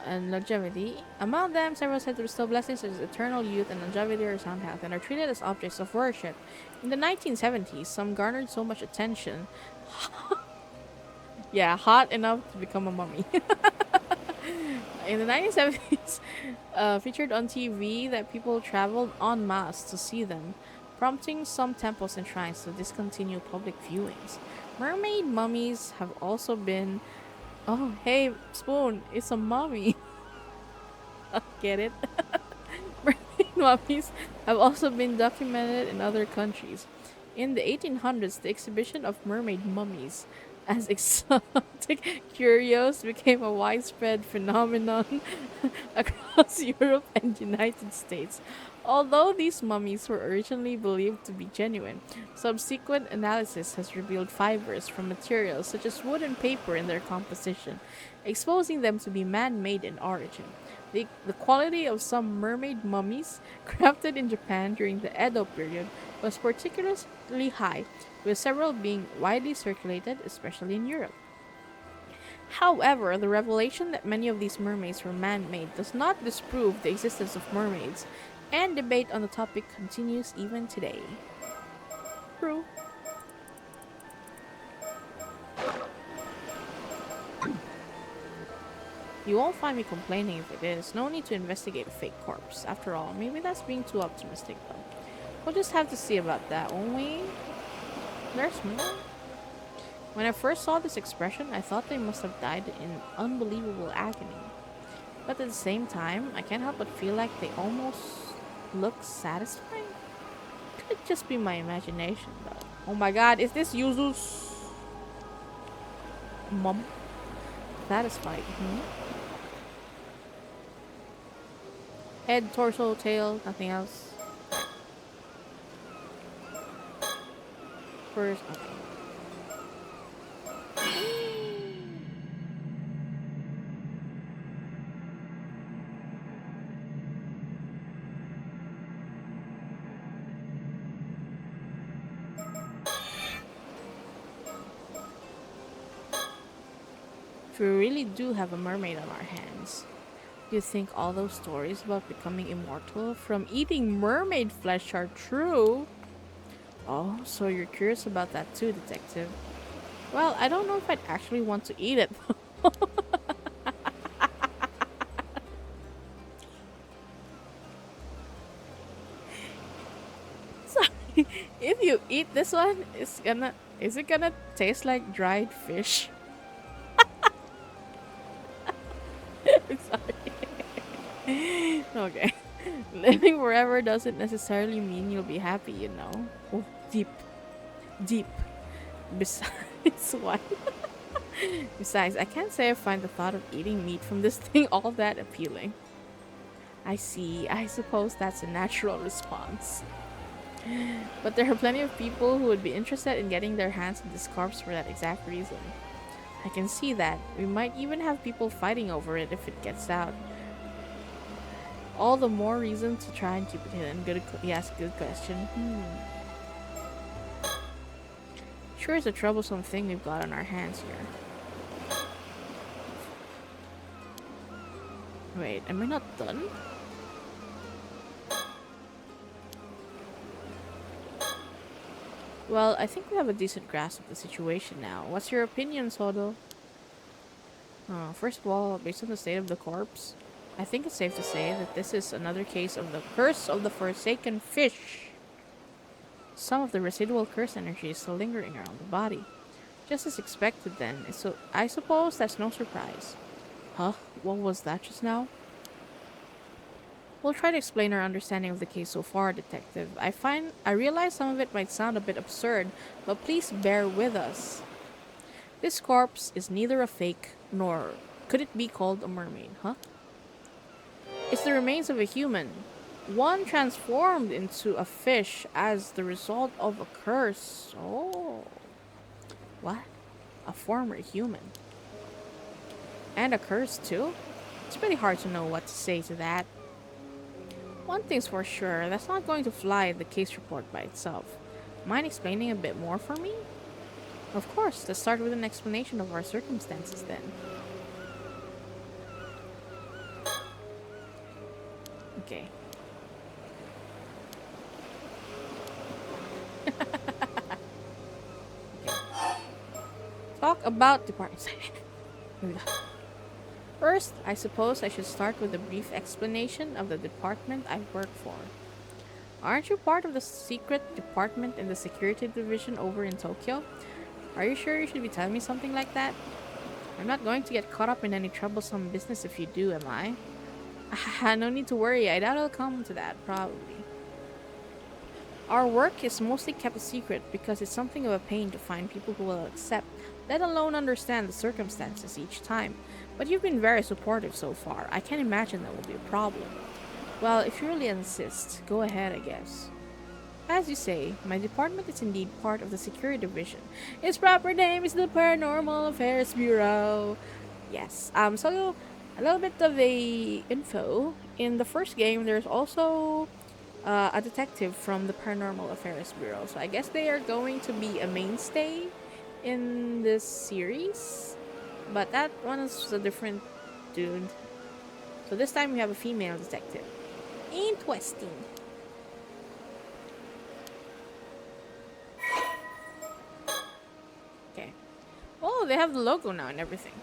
And longevity. Among them, several said to bestow blessings such as eternal youth and longevity or sound health and are treated as objects of worship. In the 1970s, some garnered so much attention. Yeah, hot enough to become a mummy. In the 1970s, featured on TV that people traveled en masse to see them, prompting some temples and shrines to discontinue public viewings. Mermaid mummies have also been... Oh, hey, Spoon, it's a mummy. Get it? Mermaid mummies have also been documented in other countries. In the 1800s, the exhibition of mermaid mummies as exotic curios became a widespread phenomenon across Europe and United States. Although these mummies were originally believed to be genuine, subsequent analysis has revealed fibers from materials such as wood and paper in their composition, exposing them to be man-made in origin. The quality of some mermaid mummies crafted in Japan during the Edo period was particularly high, with several being widely circulated, especially in Europe. However, the revelation that many of these mermaids were man-made does not disprove the existence of mermaids, and debate on the topic continues even today. True. You won't find me complaining if it is. No need to investigate a fake corpse. After all, maybe that's being too optimistic though. We'll just have to see about that, won't we? There's more. When I first saw this expression, I thought they must have died in unbelievable agony. But at the same time, I can't help but feel like they almost look satisfying. Could just be my imagination though. Oh my god, is this Yuzu's mom? Satisfied. Head, torso, tail, nothing else. first. Okay. If we really do have a mermaid on our hands, do you think all those stories about becoming immortal from eating mermaid flesh are true? Oh, so you're curious about that too, detective. Well, I don't know if I'd actually want to eat it. Sorry. If you eat this one, is it gonna taste like dried fish? Sorry. Okay. Living forever doesn't necessarily mean you'll be happy, you know. Oh, deep, deep. Besides, what? Besides, I can't say I find the thought of eating meat from this thing all that appealing. I see. I suppose that's a natural response. But there are plenty of people who would be interested in getting their hands on this corpse for that exact reason. I can see that. We might even have people fighting over it if it gets out. All the more reason to try and keep it hidden. Yes, good question. Sure is a troublesome thing we've got on our hands here. Wait, am I not done? Well, I think we have a decent grasp of the situation now. What's your opinion, Sodo? First of all, based on the state of the corpse, I think it's safe to say that this is another case of the curse of the forsaken fish. Some of the residual curse energy is still lingering around the body. Just as expected then, so I suppose that's no surprise. Huh? What was that just now? We'll try to explain our understanding of the case so far, Detective. I realize some of it might sound a bit absurd, but please bear with us. This corpse is neither a fake, nor could it be called a mermaid, huh? It's the remains of a human, one transformed into a fish as the result of a curse. Oh. What? A former human. And a curse, too? It's pretty hard to know what to say to that. One thing's for sure, that's not going to fly in the case report by itself. Mind explaining a bit more for me? Of course, let's start with an explanation of our circumstances then. Okay. Talk about departments. Here we go. First, I suppose I should start with a brief explanation of the department I work for. Aren't you part of the secret department in the security division over in Tokyo? Are you sure you should be telling me something like that? I'm not going to get caught up in any troublesome business if you do, am I? No need to worry, I doubt I'll come to that, probably. Our work is mostly kept a secret because it's something of a pain to find people who will accept, let alone understand the circumstances each time. But you've been very supportive so far. I can't imagine that will be a problem. Well, if you really insist, go ahead, I guess. As you say, my department is indeed part of the security division. Its proper name is the Paranormal Affairs Bureau. Yes, so a little bit of the info. In the first game, there's also a detective from the Paranormal Affairs Bureau. So I guess they are going to be a mainstay in this series. But that one is a different dude. So this time we have a female detective. Interesting. Okay. Oh, they have the logo now and everything.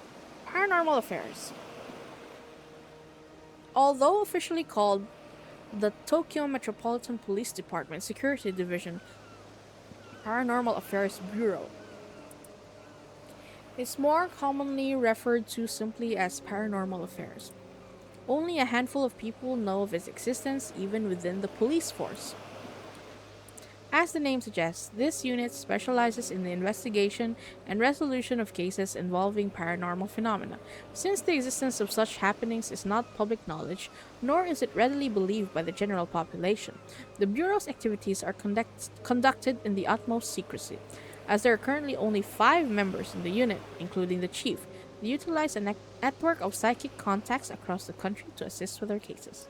Paranormal Affairs. Although officially called the Tokyo Metropolitan Police Department Security Division Paranormal Affairs Bureau, it's more commonly referred to simply as Paranormal Affairs. Only a handful of people know of its existence even within the police force. As the name suggests, this unit specializes in the investigation and resolution of cases involving paranormal phenomena. Since the existence of such happenings is not public knowledge, nor is it readily believed by the general population, the Bureau's activities are conducted in the utmost secrecy. As there are currently only 5 members in the unit, including the chief, they utilize a network of psychic contacts across the country to assist with their cases.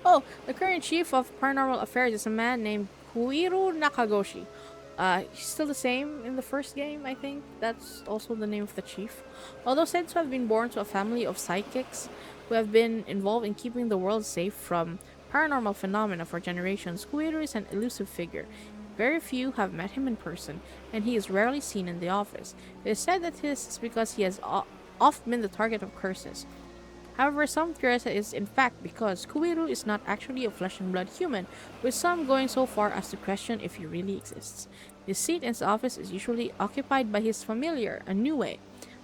Oh, the current chief of paranormal affairs is a man named Huiru Nakagoshi. He's still the same in the first game, I think. That's also the name of the chief. Although said to have been born to a family of psychics who have been involved in keeping the world safe from paranormal phenomena for generations, Huiru is an elusive figure. Very few have met him in person, and he is rarely seen in the office. It is said that this is because he has often been the target of curses. However, some theorize it is in fact because Kuiru is not actually a flesh and blood human, with some going so far as to question if he really exists. His seat in his office is usually occupied by his familiar, a Nue,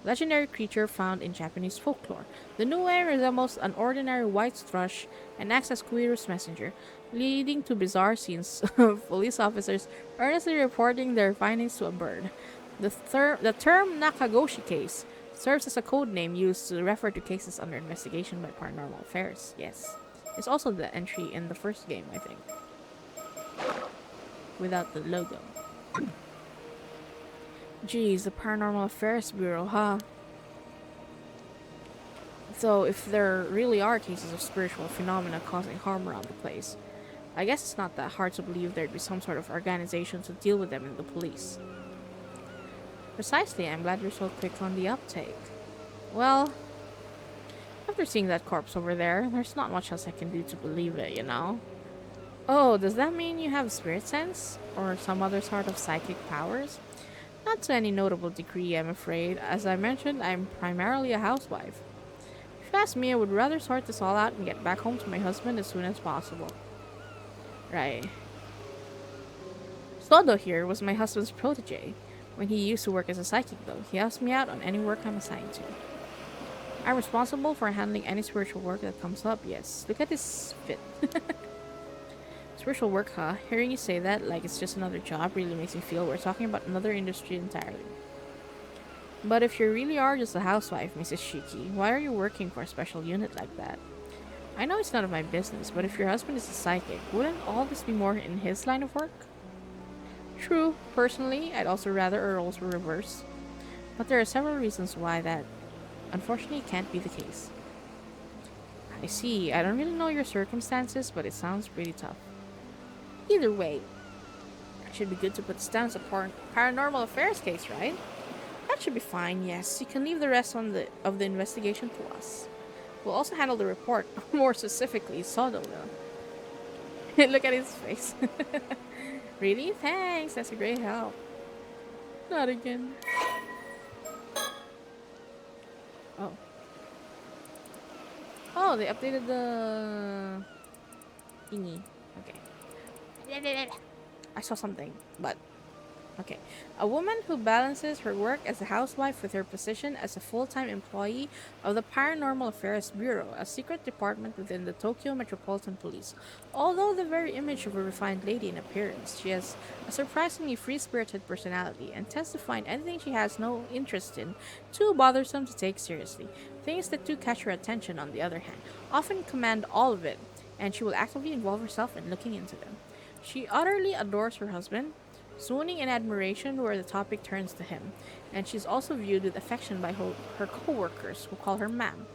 legendary creature found in Japanese folklore. The Nue resembles an ordinary white thrush and acts as Kuiru's messenger, leading to bizarre scenes of police officers earnestly reporting their findings to a bird. The term Nakagoshi case serves as a code name used to refer to cases under investigation by paranormal affairs. Yes. It's also the entry in the first game, I think, without the logo. Geez, the Paranormal Affairs Bureau, huh? So, if there really are cases of spiritual phenomena causing harm around the place, I guess it's not that hard to believe there'd be some sort of organization to deal with them in the police. Precisely, I'm glad you're so quick on the uptake. Well, after seeing that corpse over there, there's not much else I can do to believe it, you know? Oh, does that mean you have spirit sense? Or some other sort of psychic powers? Not to any notable degree, I'm afraid. As I mentioned, I'm primarily a housewife. If you ask me, I would rather sort this all out and get back home to my husband as soon as possible. Right. Sodo here was my husband's protege. When he used to work as a psychic, though, he helps me out on any work I'm assigned to. I'm responsible for handling any spiritual work that comes up, yes. Look at this fit. Spiritual work, huh? Hearing you say that like it's just another job really makes me feel we're talking about another industry entirely. But if you really are just a housewife, Mrs. Shiki, why are you working for a special unit like that? I know it's none of my business, but if your husband is a psychic, wouldn't all this be more in his line of work? True, personally, I'd also rather our roles were reversed. But there are several reasons why that, unfortunately, can't be the case. I see, I don't really know your circumstances, but it sounds pretty tough. Either way, it should be good to put this down as a paranormal affairs case, right? That should be fine, yes. You can leave the rest of the investigation to us. We'll also handle the report, more specifically, Sodo will. Look at his face. Really? Thanks, that's a great help. Not again. Oh. Oh, they updated the thingy. Okay. I saw something, but okay. A woman who balances her work as a housewife with her position as a full-time employee of the Paranormal Affairs Bureau, a secret department within the Tokyo Metropolitan Police. Although the very image of a refined lady in appearance, she has a surprisingly free-spirited personality and tends to find anything she has no interest in too bothersome to take seriously. Things that do catch her attention, on the other hand, often command all of it, and she will actively involve herself in looking into them. She utterly adores her husband, swooning in admiration where the topic turns to him, and she's also viewed with affection by her co-workers, who call her ma'am.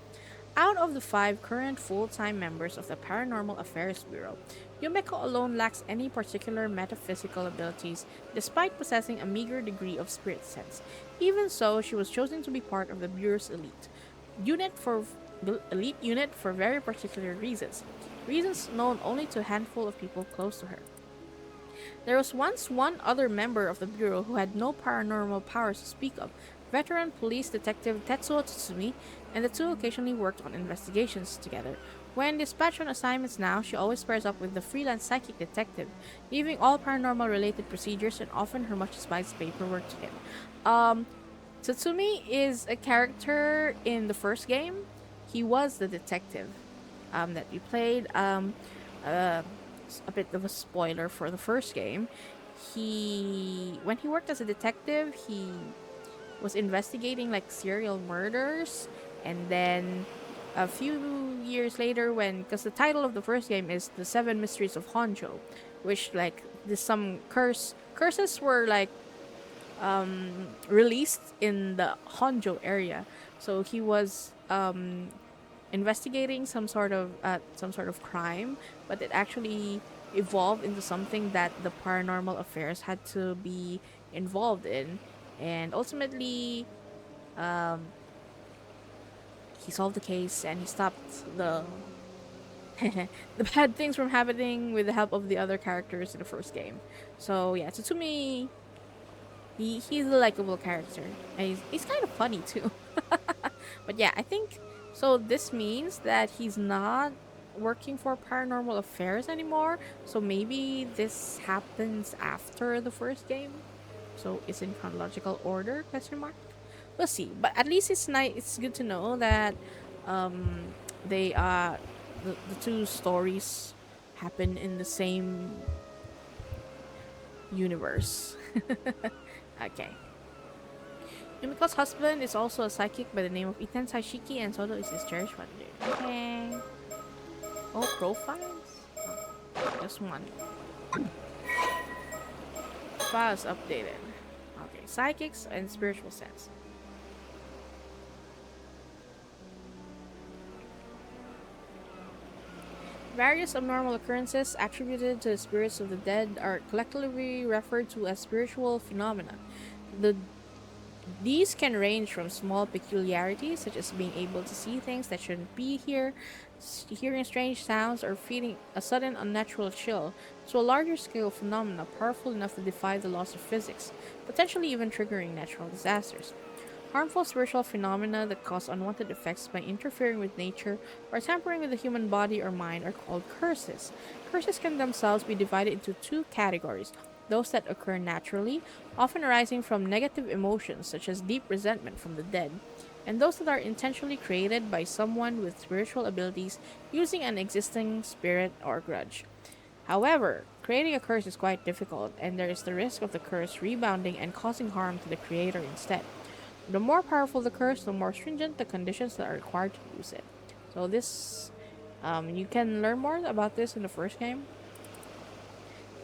Out of the 5 current full-time members of the Paranormal Affairs Bureau, Yumeko alone lacks any particular metaphysical abilities, despite possessing a meager degree of spirit sense. Even so, she was chosen to be part of the Bureau's elite unit for very particular reasons known only to a handful of people close to her. There was once one other member of the Bureau who had no paranormal powers to speak of, veteran police detective Tetsuo Tsutsumi, and the two occasionally worked on investigations together. When dispatched on assignments now, she always pairs up with the freelance psychic detective, leaving all paranormal related procedures and often her much despised paperwork to him. Tsutsumi is a character in the first game. He was the detective that you played. A bit of a spoiler for the first game. When he worked as a detective, he was investigating like serial murders, and then a few years later, because the title of the first game is The Seven Mysteries of Honjo, which like there's some curse curses were like released in the Honjo area. So he was investigating some sort of crime, but it actually evolved into something that the paranormal affairs had to be involved in, and ultimately um, he solved the case and he stopped the bad things from happening with the help of the other characters in the first game. So yeah, Tsutsumi, he's a likable character and he's kind of funny too. But yeah, I think so. This means that he's not working for Paranormal Affairs anymore. So maybe this happens after the first game. So it's in chronological order? Question mark. We'll see. But at least it's nice. It's good to know that um, they the two stories happen in the same universe. Okay. Yumiko's husband is also a psychic by the name of Iten Saishiki, and Soto is his cherished one. Okay. Oh, profiles? Oh, just one. Files updated. Okay, psychics and spiritual sense. Various abnormal occurrences attributed to the spirits of the dead are collectively referred to as spiritual phenomena. The These can range from small peculiarities, such as being able to see things that shouldn't be here, hearing strange sounds, or feeling a sudden unnatural chill, to a larger scale phenomena powerful enough to defy the laws of physics, potentially even triggering natural disasters. Harmful spiritual phenomena that cause unwanted effects by interfering with nature or tampering with the human body or mind are called curses. Curses can themselves be divided into two categories: those that occur naturally, often arising from negative emotions such as deep resentment from the dead, and those that are intentionally created by someone with spiritual abilities using an existing spirit or grudge. However, creating a curse is quite difficult, and there is the risk of the curse rebounding and causing harm to the creator instead. The more powerful the curse, the more stringent the conditions that are required to use it. So you can learn more about this in the first game.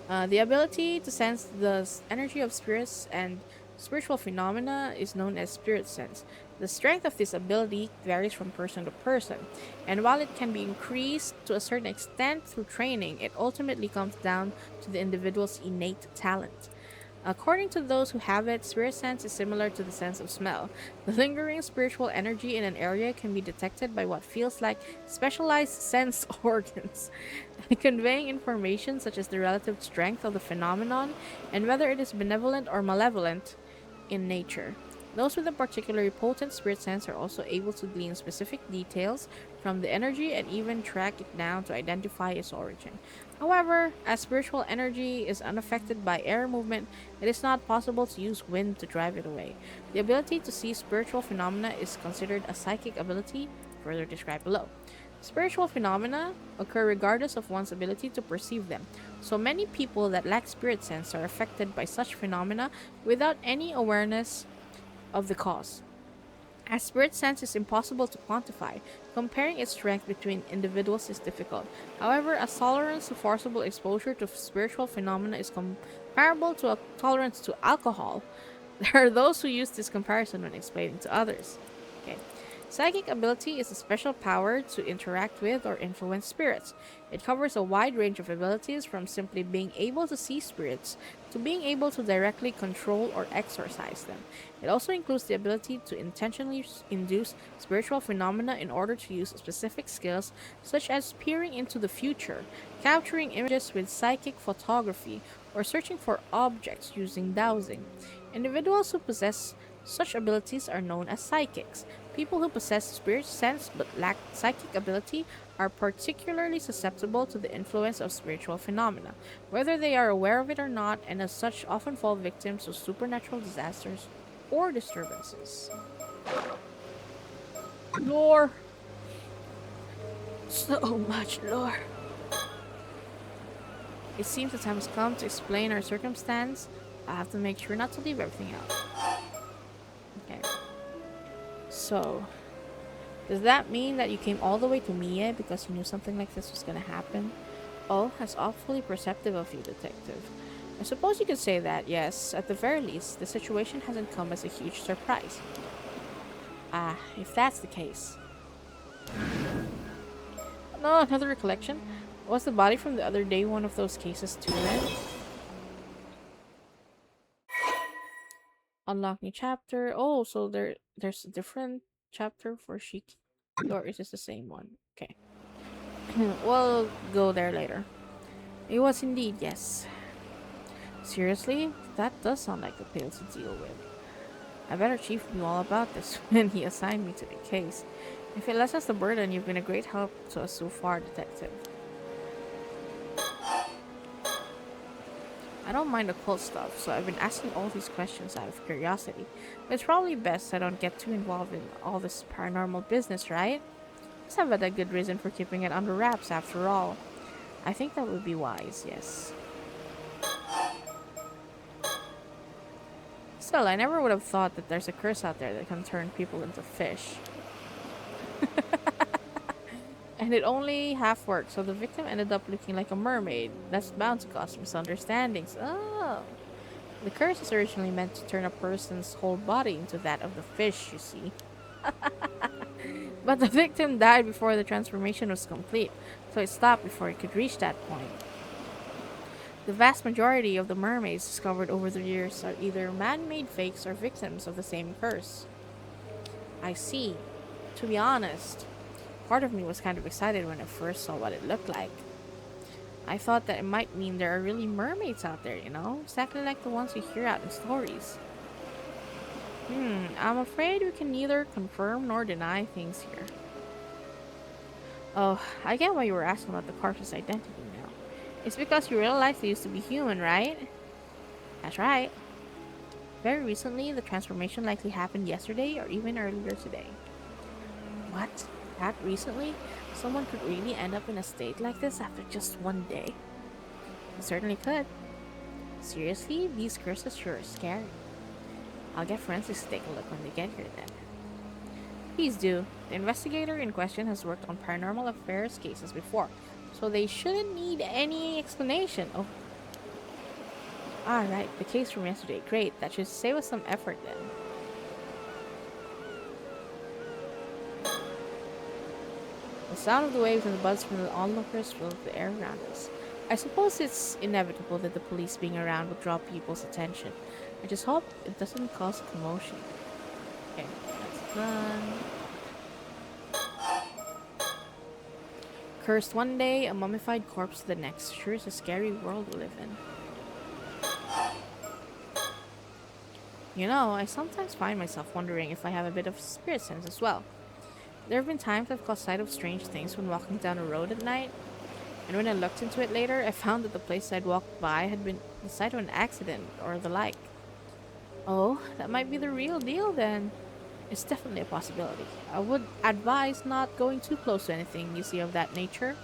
The ability to sense the energy of spirits and spiritual phenomena is known as spirit sense. The strength of this ability varies from person to person, and while it can be increased to a certain extent through training, it ultimately comes down to the individual's innate talent. According to those who have it, spirit sense is similar to the sense of smell. The lingering spiritual energy in an area can be detected by what feels like specialized sense organs, conveying information such as the relative strength of the phenomenon and whether it is benevolent or malevolent in nature. Those with a particularly potent spirit sense are also able to glean specific details from the energy and even track it down to identify its origin. However, as spiritual energy is unaffected by air movement, it is not possible to use wind to drive it away. The ability to see spiritual phenomena is considered a psychic ability, further described below. Spiritual phenomena occur regardless of one's ability to perceive them, so many people that lack spirit sense are affected by such phenomena without any awareness of the cause. As spirit sense is impossible to quantify, comparing its strength between individuals is difficult. However, a tolerance to forcible exposure to spiritual phenomena is comparable to a tolerance to alcohol. There are those who use this comparison when explaining to others. Okay. Psychic ability is a special power to interact with or influence spirits. It covers a wide range of abilities from simply being able to see spirits to being able to directly control or exorcise them. It also includes the ability to intentionally induce spiritual phenomena in order to use specific skills such as peering into the future, capturing images with psychic photography, or searching for objects using dowsing. Individuals who possess such abilities are known as psychics. People who possess spirit sense but lack psychic ability are particularly susceptible to the influence of spiritual phenomena, whether they are aware of it or not, and as such often fall victims to supernatural disasters or disturbances. Lore! So much lore! It seems the time has come to explain our circumstance. I have to make sure not to leave everything out. Okay. So, does that mean that you came all the way to Mie because you knew something like this was gonna happen? Oh, that's awfully perceptive of you, detective. I suppose you could say that, yes. At the very least, the situation hasn't come as a huge surprise. Ah, if that's the case. No, another recollection? Was the body from the other day one of those cases too then? Unlock new chapter. Oh, so there's a different chapter for Shiki? Or is this the same one? Okay. We'll go there later. It was indeed, yes. Seriously? That does sound like a pill to deal with. I bet our chief knew all about this when he assigned me to the case. If it lessens the burden, you've been a great help to us so far, Detective. I don't mind occult stuff, so I've been asking all these questions out of curiosity. But it's probably best I don't get too involved in all this paranormal business, right? Let's have a good reason for keeping it under wraps after all. I think that would be wise, yes. Still, I never would have thought that there's a curse out there that can turn people into fish. And it only half worked, so the victim ended up looking like a mermaid. That's bound to cause misunderstandings. Oh. The curse is originally meant to turn a person's whole body into that of the fish, you see. But the victim died before the transformation was complete, so it stopped before it could reach that point. The vast majority of the mermaids discovered over the years are either man-made fakes or victims of the same curse. I see. To be honest, part of me was kind of excited when I first saw what it looked like. I thought that it might mean there are really mermaids out there, exactly like the ones you hear out in stories. I'm afraid we can neither confirm nor deny things here. Oh, I get why you were asking about the corpse's identity now. It's because you realized they used to be human, right? That's right. Very recently, the transformation likely happened yesterday or even earlier today. What? That recently? Someone could really end up in a state like this after just one day? It certainly could. Seriously, these curses sure are scary. I'll get forensics to take a look when they get here then. Please do. The investigator in question has worked on paranormal affairs cases before, so they shouldn't need any explanation. Oh. Alright, the case from yesterday. Great, that should save us some effort then. The sound of the waves and the buzz from the onlookers filled the air around us. I suppose it's inevitable that the police being around will draw people's attention. I just hope it doesn't cause a commotion. Okay, that's done. Cursed one day, a mummified corpse the next. Sure is a scary world we live in. I sometimes find myself wondering if I have a bit of spirit sense as well. There have been times I've caught sight of strange things when walking down a road at night, and when I looked into it later, I found that the place I'd walked by had been the site of an accident or the like. Oh, that might be the real deal then. It's definitely a possibility. I would advise not going too close to anything you see of that nature.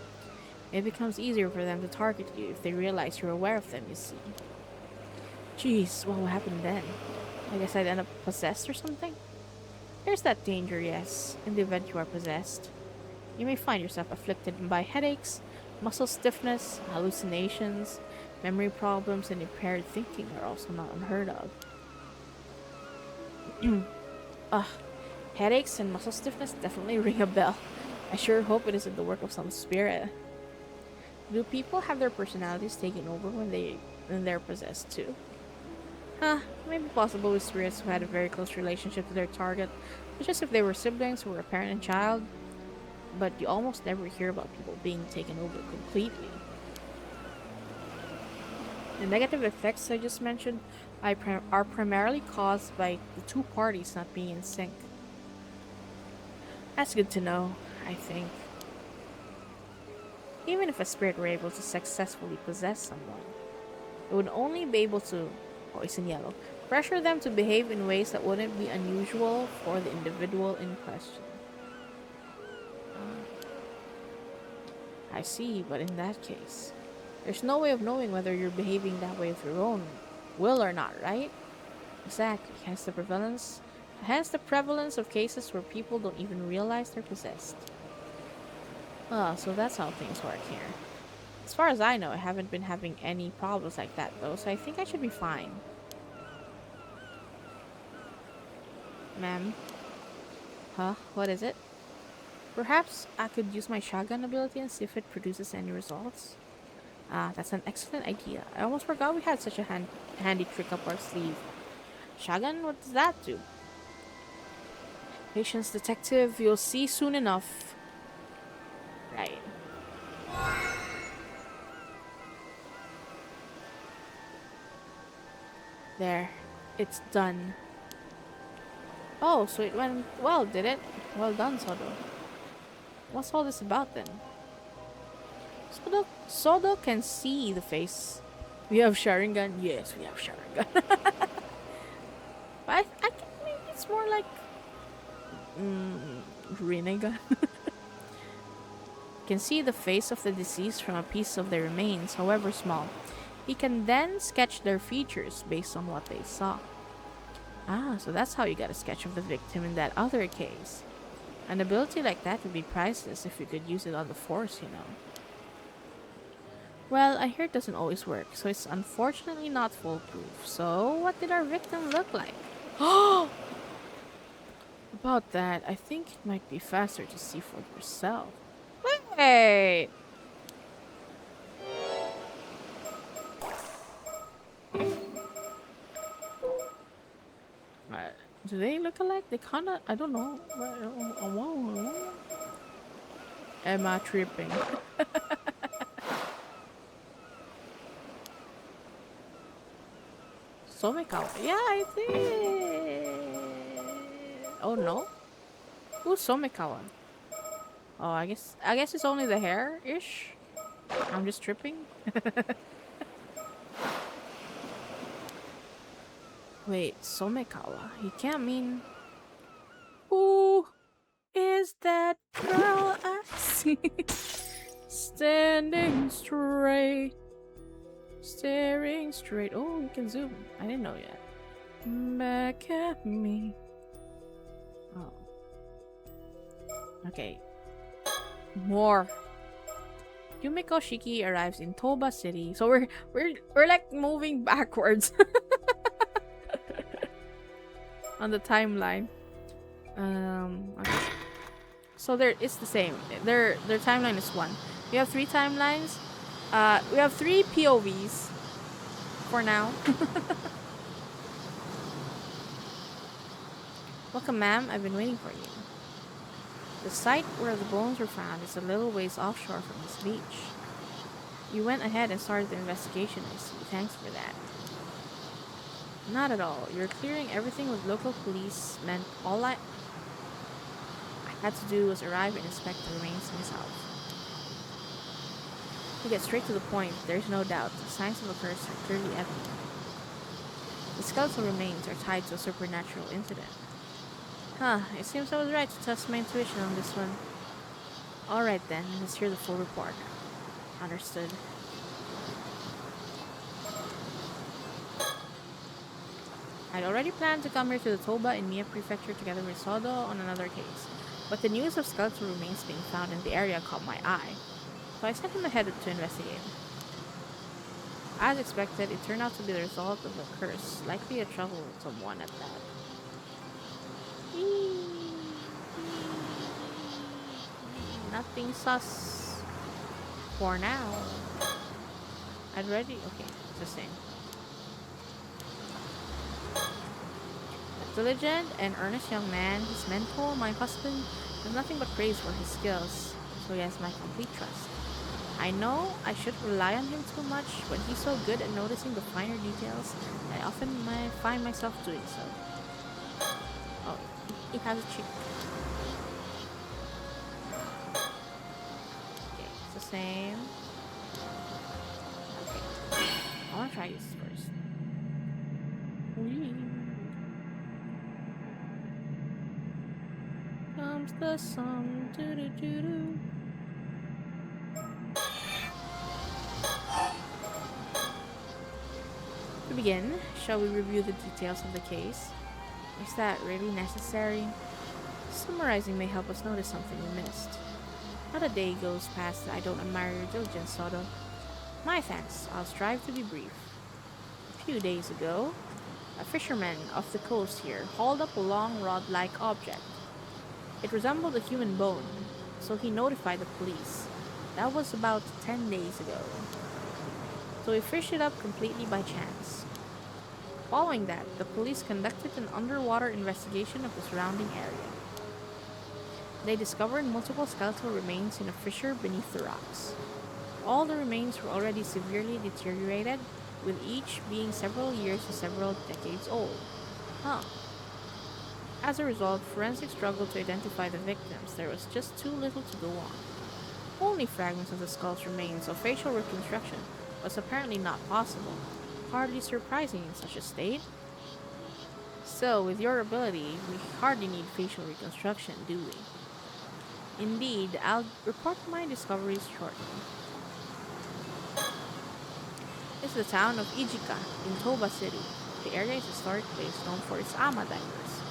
It becomes easier for them to target you if they realize you're aware of them, you see. Jeez, what will happen then? I guess I'd end up possessed or something? There's that danger, yes, in the event you are possessed. You may find yourself afflicted by headaches, muscle stiffness, hallucinations, memory problems, and impaired thinking are also not unheard of. Ugh, headaches and muscle stiffness definitely ring a bell. I sure hope it isn't the work of some spirit. Do people have their personalities taken over when they're possessed too? Huh, maybe possible with spirits who had a very close relationship to their target, such as if they were siblings who were a parent and child. But you almost never hear about people being taken over completely. The negative effects I just mentioned are primarily caused by the two parties not being in sync. That's good to know, I think. Even if a spirit were able to successfully possess someone, it would only be able to, oh, it's in yellow, pressure them to behave in ways that wouldn't be unusual for the individual in question. I see, but in that case, there's no way of knowing whether you're behaving that way of your own will or not, right? Exactly. Hence the prevalence of cases where people don't even realize they're possessed. Ah, so that's how things work here. As far as I know, I haven't been having any problems like that though, so I think I should be fine. Ma'am? Huh? What is it? Perhaps I could use my shotgun ability and see if it produces any results? Ah, that's an excellent idea. I almost forgot we had such a handy trick up our sleeve. Shotgun? What does that do? Patience, detective. You'll see soon enough. Right. There. It's done. Oh, so it went well, did it? Well done, Sodo. What's all this about then? Sodo can see the face. We have Sharingan? Yes, we have Sharingan. But I think maybe it's more like Rinnegan. Can see the face of the deceased from a piece of their remains, however small. He can then sketch their features based on what they saw. Ah, so that's how you got a sketch of the victim in that other case. An ability like that would be priceless if you could use it on the force, you know. Well, I hear it doesn't always work, so it's unfortunately not foolproof. So, what did our victim look like? Oh! About that, I think it might be faster to see for yourself. Wait! Uh, do they look alike? They kinda, I don't know. Am I tripping? Somekawa. Yeah, I did. Oh no? Who's Somekawa? Oh, I guess it's only the hair-ish. I'm just tripping. Wait, Somekawa. He can't mean. Who is that girl I see? Standing straight. Staring straight. Oh, you can zoom. I didn't know yet. Back at me. Oh. Okay. More. Yumiko Shiki arrives in Toba City. So we're like moving backwards on the timeline. Okay. So it's the same. Their timeline is one. We have 3 timelines. We have 3 POVs for now. Welcome, ma'am. I've been waiting for you. The site where the bones were found is a little ways offshore from this beach. You went ahead and started the investigation, I see. Thanks for that. Not at all. You're clearing everything with local police meant all I had to do was arrive and inspect the remains myself. To get straight to the point, there's no doubt the signs of a curse are clearly evident. The skeletal remains are tied to a supernatural incident. Huh, it seems I was right to test my intuition on this one. Alright then, let's hear the full report. Understood. I'd already planned to come here to the Toba in Mie Prefecture together with Sodo on another case, but the news of skeletal remains being found in the area caught my eye, so I sent him ahead to investigate. As expected, it turned out to be the result of a curse, likely a troublesome one at that. Nothing sus for now. I'd ready. Okay, it's the same. A diligent and earnest young man, his mentor, my husband, has nothing but praise for his skills, so he has my complete trust. I know I shouldn't rely on him too much, but he's so good at noticing the finer details that I often find myself doing so. Oh, he has a cheek. Okay, it's the same. Okay, I want to try this first. Comes the song. Doo-doo-doo-doo. To begin, shall we review the details of the case? Is that really necessary? Summarizing may help us notice something we missed. Not a day goes past that I don't admire your diligence, Soto. My thanks. I'll strive to be brief. A few days ago, a fisherman off the coast here hauled up a long rod-like object. It resembled a human bone, so he notified the police. That was about 10 days ago. So we fished it up completely by chance. Following that, the police conducted an underwater investigation of the surrounding area. They discovered multiple skeletal remains in a fissure beneath the rocks. All the remains were already severely deteriorated, with each being several years to several decades old. Huh. As a result, forensics struggled to identify the victims. There was just too little to go on. Only fragments of the skull's remains, so facial reconstruction was apparently not possible. Hardly surprising in such a state. So, with your ability, we hardly need facial reconstruction, do we? Indeed, I'll report my discoveries shortly. It's the town of Ijika in Toba City. The area is a historic place known for its ama divers.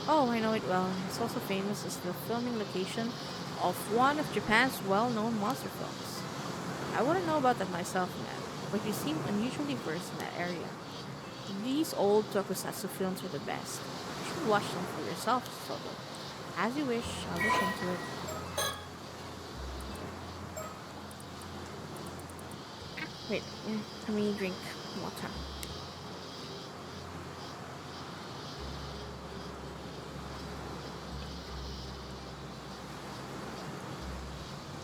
Oh, I know it well. It's also famous as the filming location of one of Japan's well-known monster films. I wouldn't know about that myself, man, but you seem unusually versed in that area. These old tokusatsu films are the best. You should watch them for yourself, Soto. As you wish, I'll look into it. Wait, let me drink water.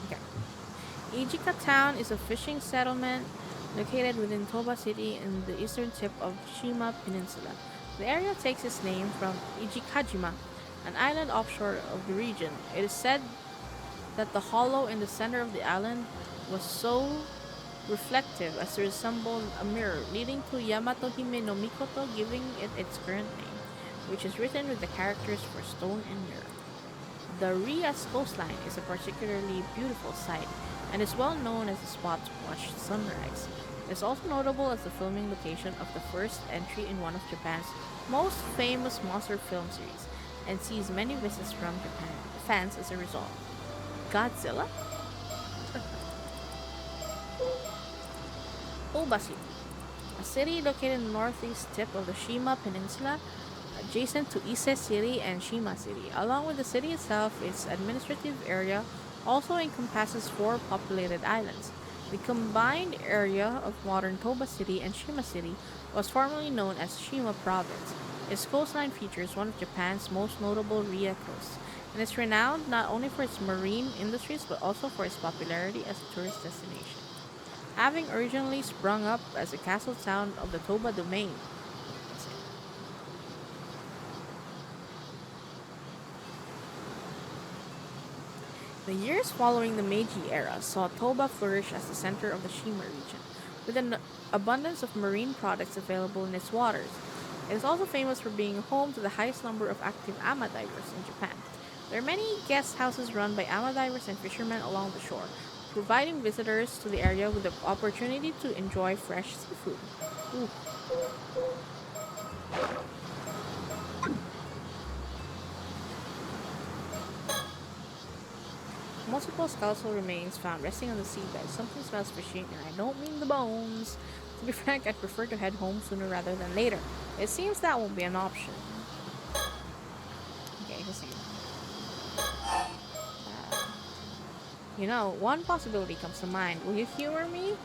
Okay. Ijika town is a fishing settlement located within Toba City in the eastern tip of Shima Peninsula. The area takes its name from Ijikajima, an island offshore of the region. It is said that the hollow in the center of the island was so reflective as to resemble a mirror, leading to Yamato Hime no Mikoto giving it its current name, which is written with the characters for stone and mirror. The Rias coastline is a particularly beautiful sight and is well known as a spot to watch sunrise. It is also notable as the filming location of the first entry in one of Japan's most famous monster film series and sees many visits from Japan fans as a result. Godzilla? Toba City, a city located in the northeast tip of the Shima Peninsula, adjacent to Ise City and Shima City. Along with the city itself, its administrative area also encompasses four populated islands. The combined area of modern Toba City and Shima City was formerly known as Shima Province. Its coastline features one of Japan's most notable Ria coasts, and is renowned not only for its marine industries but also for its popularity as a tourist destination. Having originally sprung up as a castle town of the Toba domain. The years following the Meiji era saw Toba flourish as the center of the Shima region, with an abundance of marine products available in its waters. It is also famous for being home to the highest number of active ama divers in Japan. There are many guest houses run by ama divers and fishermen along the shore, providing visitors to the area with the opportunity to enjoy fresh seafood. Ooh. Multiple skeletal remains found resting on the seabed. Something smells fishy, and I don't mean the bones. To be frank, I'd prefer to head home sooner rather than later. It seems that won't be an option. Okay, just saying. One possibility comes to mind. Will you humor me?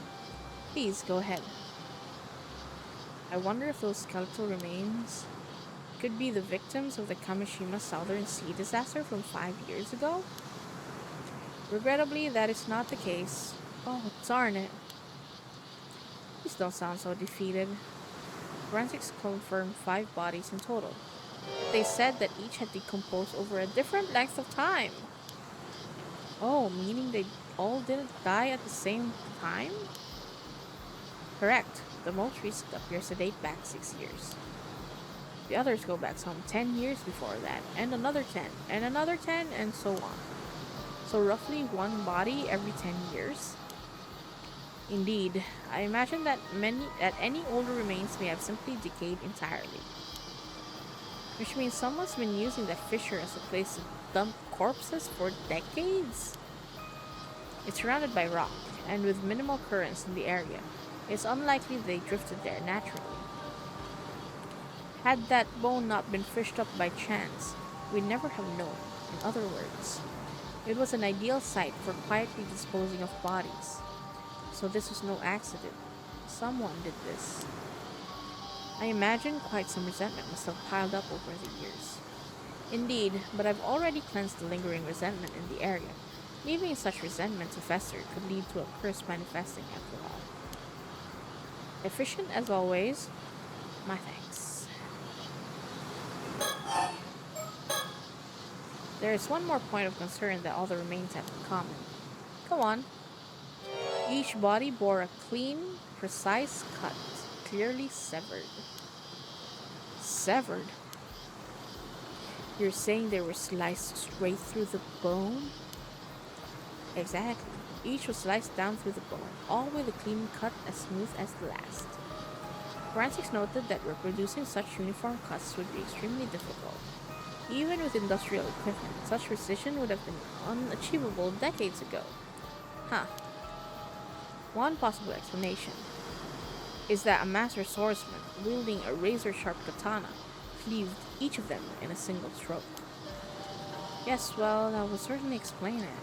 Please, go ahead. I wonder if those skeletal remains could be the victims of the Kamishima Southern Sea disaster from 5 years ago? Regrettably, that is not the case. Oh, darn it. Please don't sound so defeated. Forensics confirmed 5 bodies in total. They said that each had decomposed over a different length of time. Oh, meaning they all didn't die at the same time? Correct. The most recent appears to date back 6 years. The others go back some 10 years before that, and another 10, and another 10, and so on. So roughly one body every 10 years? Indeed, I imagine that any older remains may have simply decayed entirely. Which means someone's been using that fissure as a place to dump corpses for decades? It's surrounded by rock, and with minimal currents in the area, it's unlikely they drifted there naturally. Had that bone not been fished up by chance, we'd never have known. In other words, it was an ideal site for quietly disposing of bodies. So this was no accident. Someone did this. I imagine quite some resentment must have piled up over the years. Indeed, but I've already cleansed the lingering resentment in the area. Leaving such resentment to fester could lead to a curse manifesting after all. Efficient as always. My thanks. There is one more point of concern that all the remains have in common. Go on. Each body bore a clean, precise cut, clearly severed. Severed? You're saying they were sliced straight through the bone? Exactly. Each was sliced down through the bone, all with a clean cut as smooth as the last. Forensics noted that reproducing such uniform cuts would be extremely difficult. Even with industrial equipment, such precision would have been unachievable decades ago. Huh. One possible explanation is that a master swordsman, wielding a razor-sharp katana, cleaved each of them in a single stroke. Yes, well, that would certainly explain it.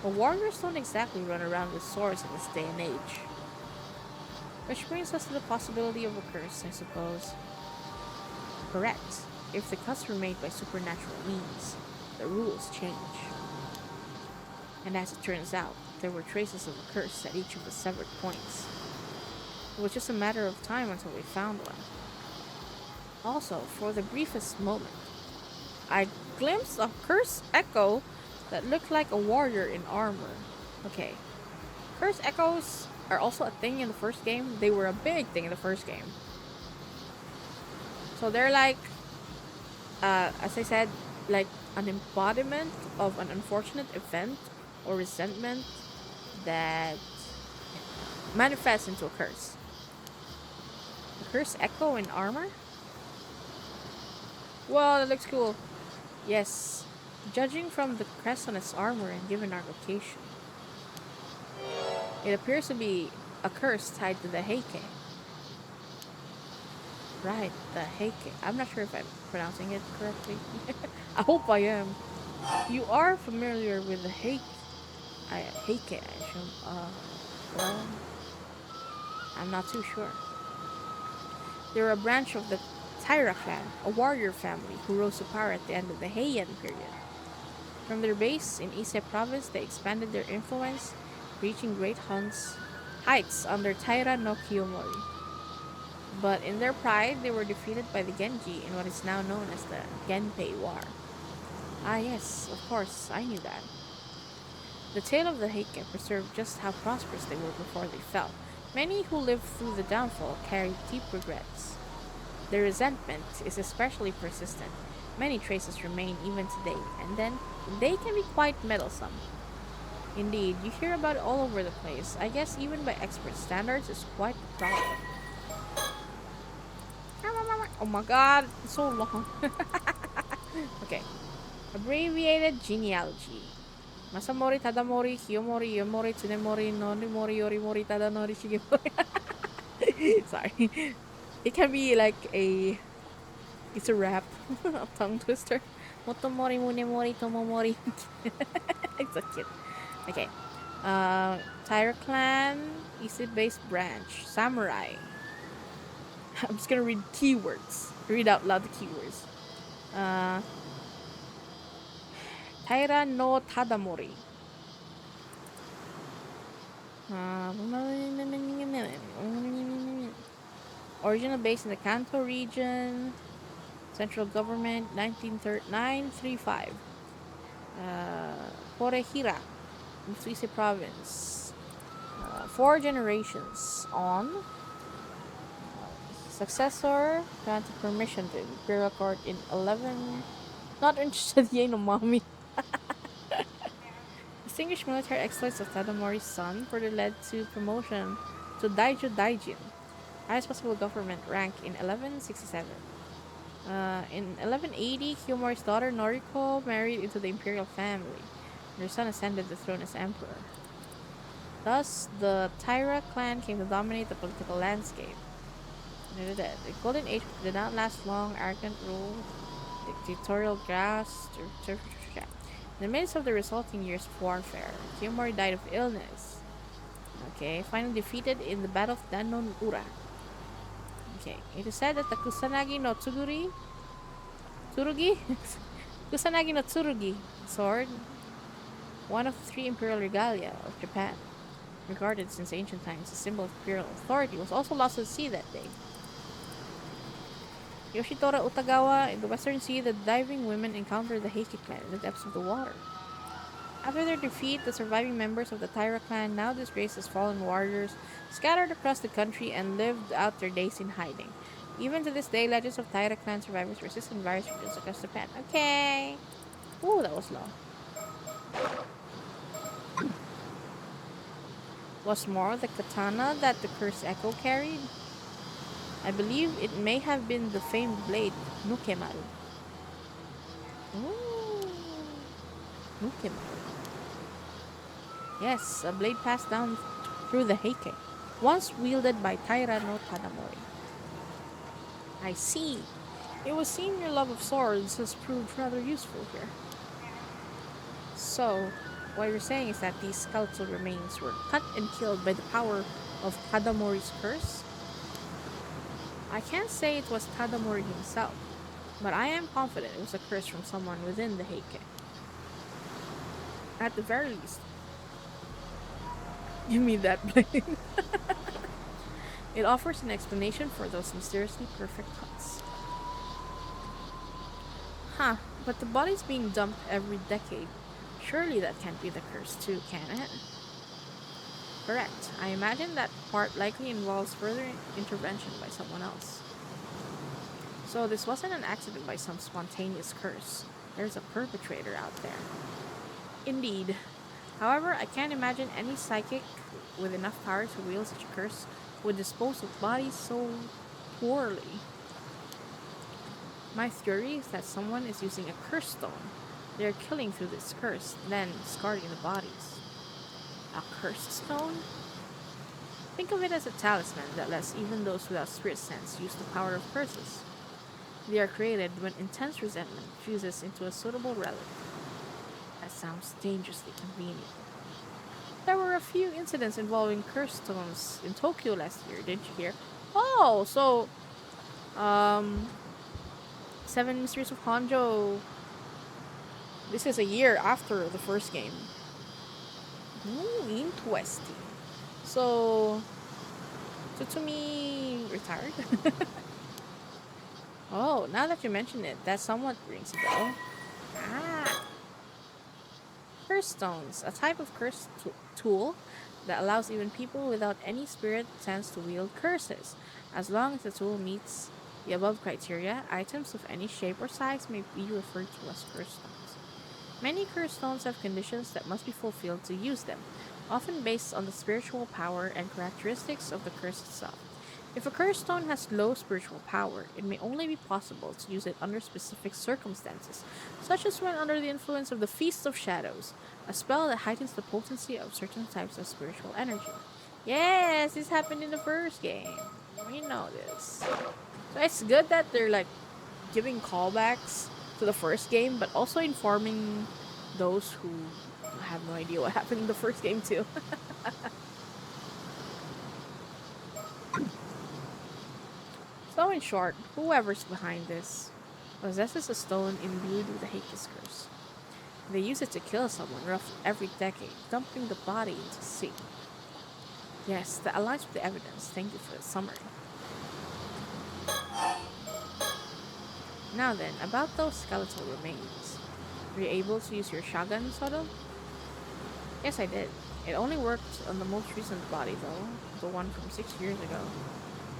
But warriors don't exactly run around with swords in this day and age. Which brings us to the possibility of a curse, I suppose. Correct. If the cuts were made by supernatural means, the rules change. And as it turns out, there were traces of a curse at each of the severed points. It was just a matter of time until we found one. Also, for the briefest moment, I glimpsed a cursed echo that looked like a warrior in armor. Okay. Cursed echoes are also a thing in the first game. They were a big thing in the first game. So they're like, as I said, like an embodiment of an unfortunate event or resentment that manifests into a curse. A cursed echo in armor? Well, that looks cool. Yes, judging from the crest on its armor and given our location, it appears to be a curse tied to the Heike. Right, the Heike. I'm not sure if I'm pronouncing it correctly. I hope I am. You are familiar with the Heike, I assume. Well, I'm not too sure. They're a branch of the Taira clan, a warrior family who rose to power at the end of the Heian period. From their base in Ise province, they expanded their influence, reaching great heights under Taira no Kiyomori. But in their pride, they were defeated by the Genji in what is now known as the Genpei War. Ah yes, of course, I knew that. The tale of the Heike preserved just how prosperous they were before they fell. Many who lived through the downfall carried deep regrets. Their resentment is especially persistent. Many traces remain even today, and then they can be quite meddlesome. Indeed, you hear about it all over the place. I guess even by expert standards, it's quite the problem. Oh my god, it's so long. Okay. Abbreviated genealogy. Masamori, Tadamori, Kiyomori, Yomori, Tsunemori, Norimori, Yorimori, Tadanori, Shigemori. Sorry. It can be like it's a rap. A tongue twister. Motomori, Munemori, Tomomori. It's so cute. Okay. Tyre Clan, Ise-based branch. Samurai. I'm just gonna read keywords. Read out loud the keywords. Taira no Tadamori. Original base in the Kanto region. Central government 1935. Korehira, Mutsuise province. 4 generations on. Successor granted permission to Imperial Court in 11. Not interested yay no mommy. Distinguished military exploits of Tadamori's son further led to promotion to Daijo Daijin, highest possible government rank in 1167. In 1180, Kiyomori's daughter Noriko married into the imperial family. Their son ascended the throne as emperor. Thus, the Tyra clan came to dominate the political landscape. The Golden Age did not last long. Arrogant rule, dictatorial grasp. In the midst of the resulting years of warfare, Kiyomori died of illness. Okay, finally defeated in the Battle of Danon Ura. Okay, it is said that the Kusanagi no Tsurugi? Kusanagi no Tsurugi sword, one of the three imperial regalia of Japan, regarded since ancient times as a symbol of imperial authority, was also lost at sea that day. Yoshitora Utagawa, in the Western Sea, the diving women encountered the Heike clan in the depths of the water. After their defeat, the surviving members of the Taira clan, now disgraced as fallen warriors, scattered across the country and lived out their days in hiding. Even to this day, legends of Taira clan survivors persist in various regions across Japan. Okay. Ooh, that was long. Was more the katana that the cursed echo carried? I believe it may have been the famed blade, Nukemaru. Ooh. Nukemaru. Yes, a blade passed down through the Heike, once wielded by Taira no Tadamori. I see. It would seem your love of swords has proved rather useful here. So, what you're saying is that these skeletal remains were cut and killed by the power of Tadamori's curse? I can't say it was Tadamori himself, but I am confident it was a curse from someone within the Heike. At the very least, give me that blade. It offers an explanation for those mysteriously perfect cuts. Huh, but the body's being dumped every decade. Surely that can't be the curse too, can it? Correct. I imagine that part likely involves further intervention by someone else. So this wasn't an accident by some spontaneous curse. There's a perpetrator out there. Indeed. However, I can't imagine any psychic with enough power to wield such a curse would dispose of bodies so poorly. My theory is that someone is using a curse stone. They're killing through this curse, then discarding the bodies. A cursed stone? Think of it as a talisman that lets even those without spirit sense use the power of curses. They are created when intense resentment fuses into a suitable relic. That sounds dangerously convenient. There were a few incidents involving cursed stones in Tokyo last year, didn't you hear? Oh, so, Seven Mysteries of Honjo. This is a year after the first game. Ooh, interesting. So, Tsutsumi retired? Oh, now that you mention it, that somewhat rings a bell. Ah! Curse stones, a type of curse tool that allows even people without any spirit sense to wield curses. As long as the tool meets the above criteria, items of any shape or size may be referred to as curse stones. Many curse stones have conditions that must be fulfilled to use them, often based on the spiritual power and characteristics of the curse itself. If a curse stone has low spiritual power, it may only be possible to use it under specific circumstances, such as when under the influence of the Feast of Shadows, a spell that heightens the potency of certain types of spiritual energy. Yes, this happened in the first game. We know this. So it's good that they're like giving callbacks to the first game, but also informing those who have no idea what happened in the first game too. So in short, whoever's behind this possesses a stone imbued with the Heike's curse. They use it to kill someone roughly every decade, dumping the body into the sea. Yes, that aligns with the evidence. Thank you for the summary. Now then, about those skeletal remains. Were you able to use your shotgun, Soto? Yes, I did. It only worked on the most recent body though, the one from 6 years ago.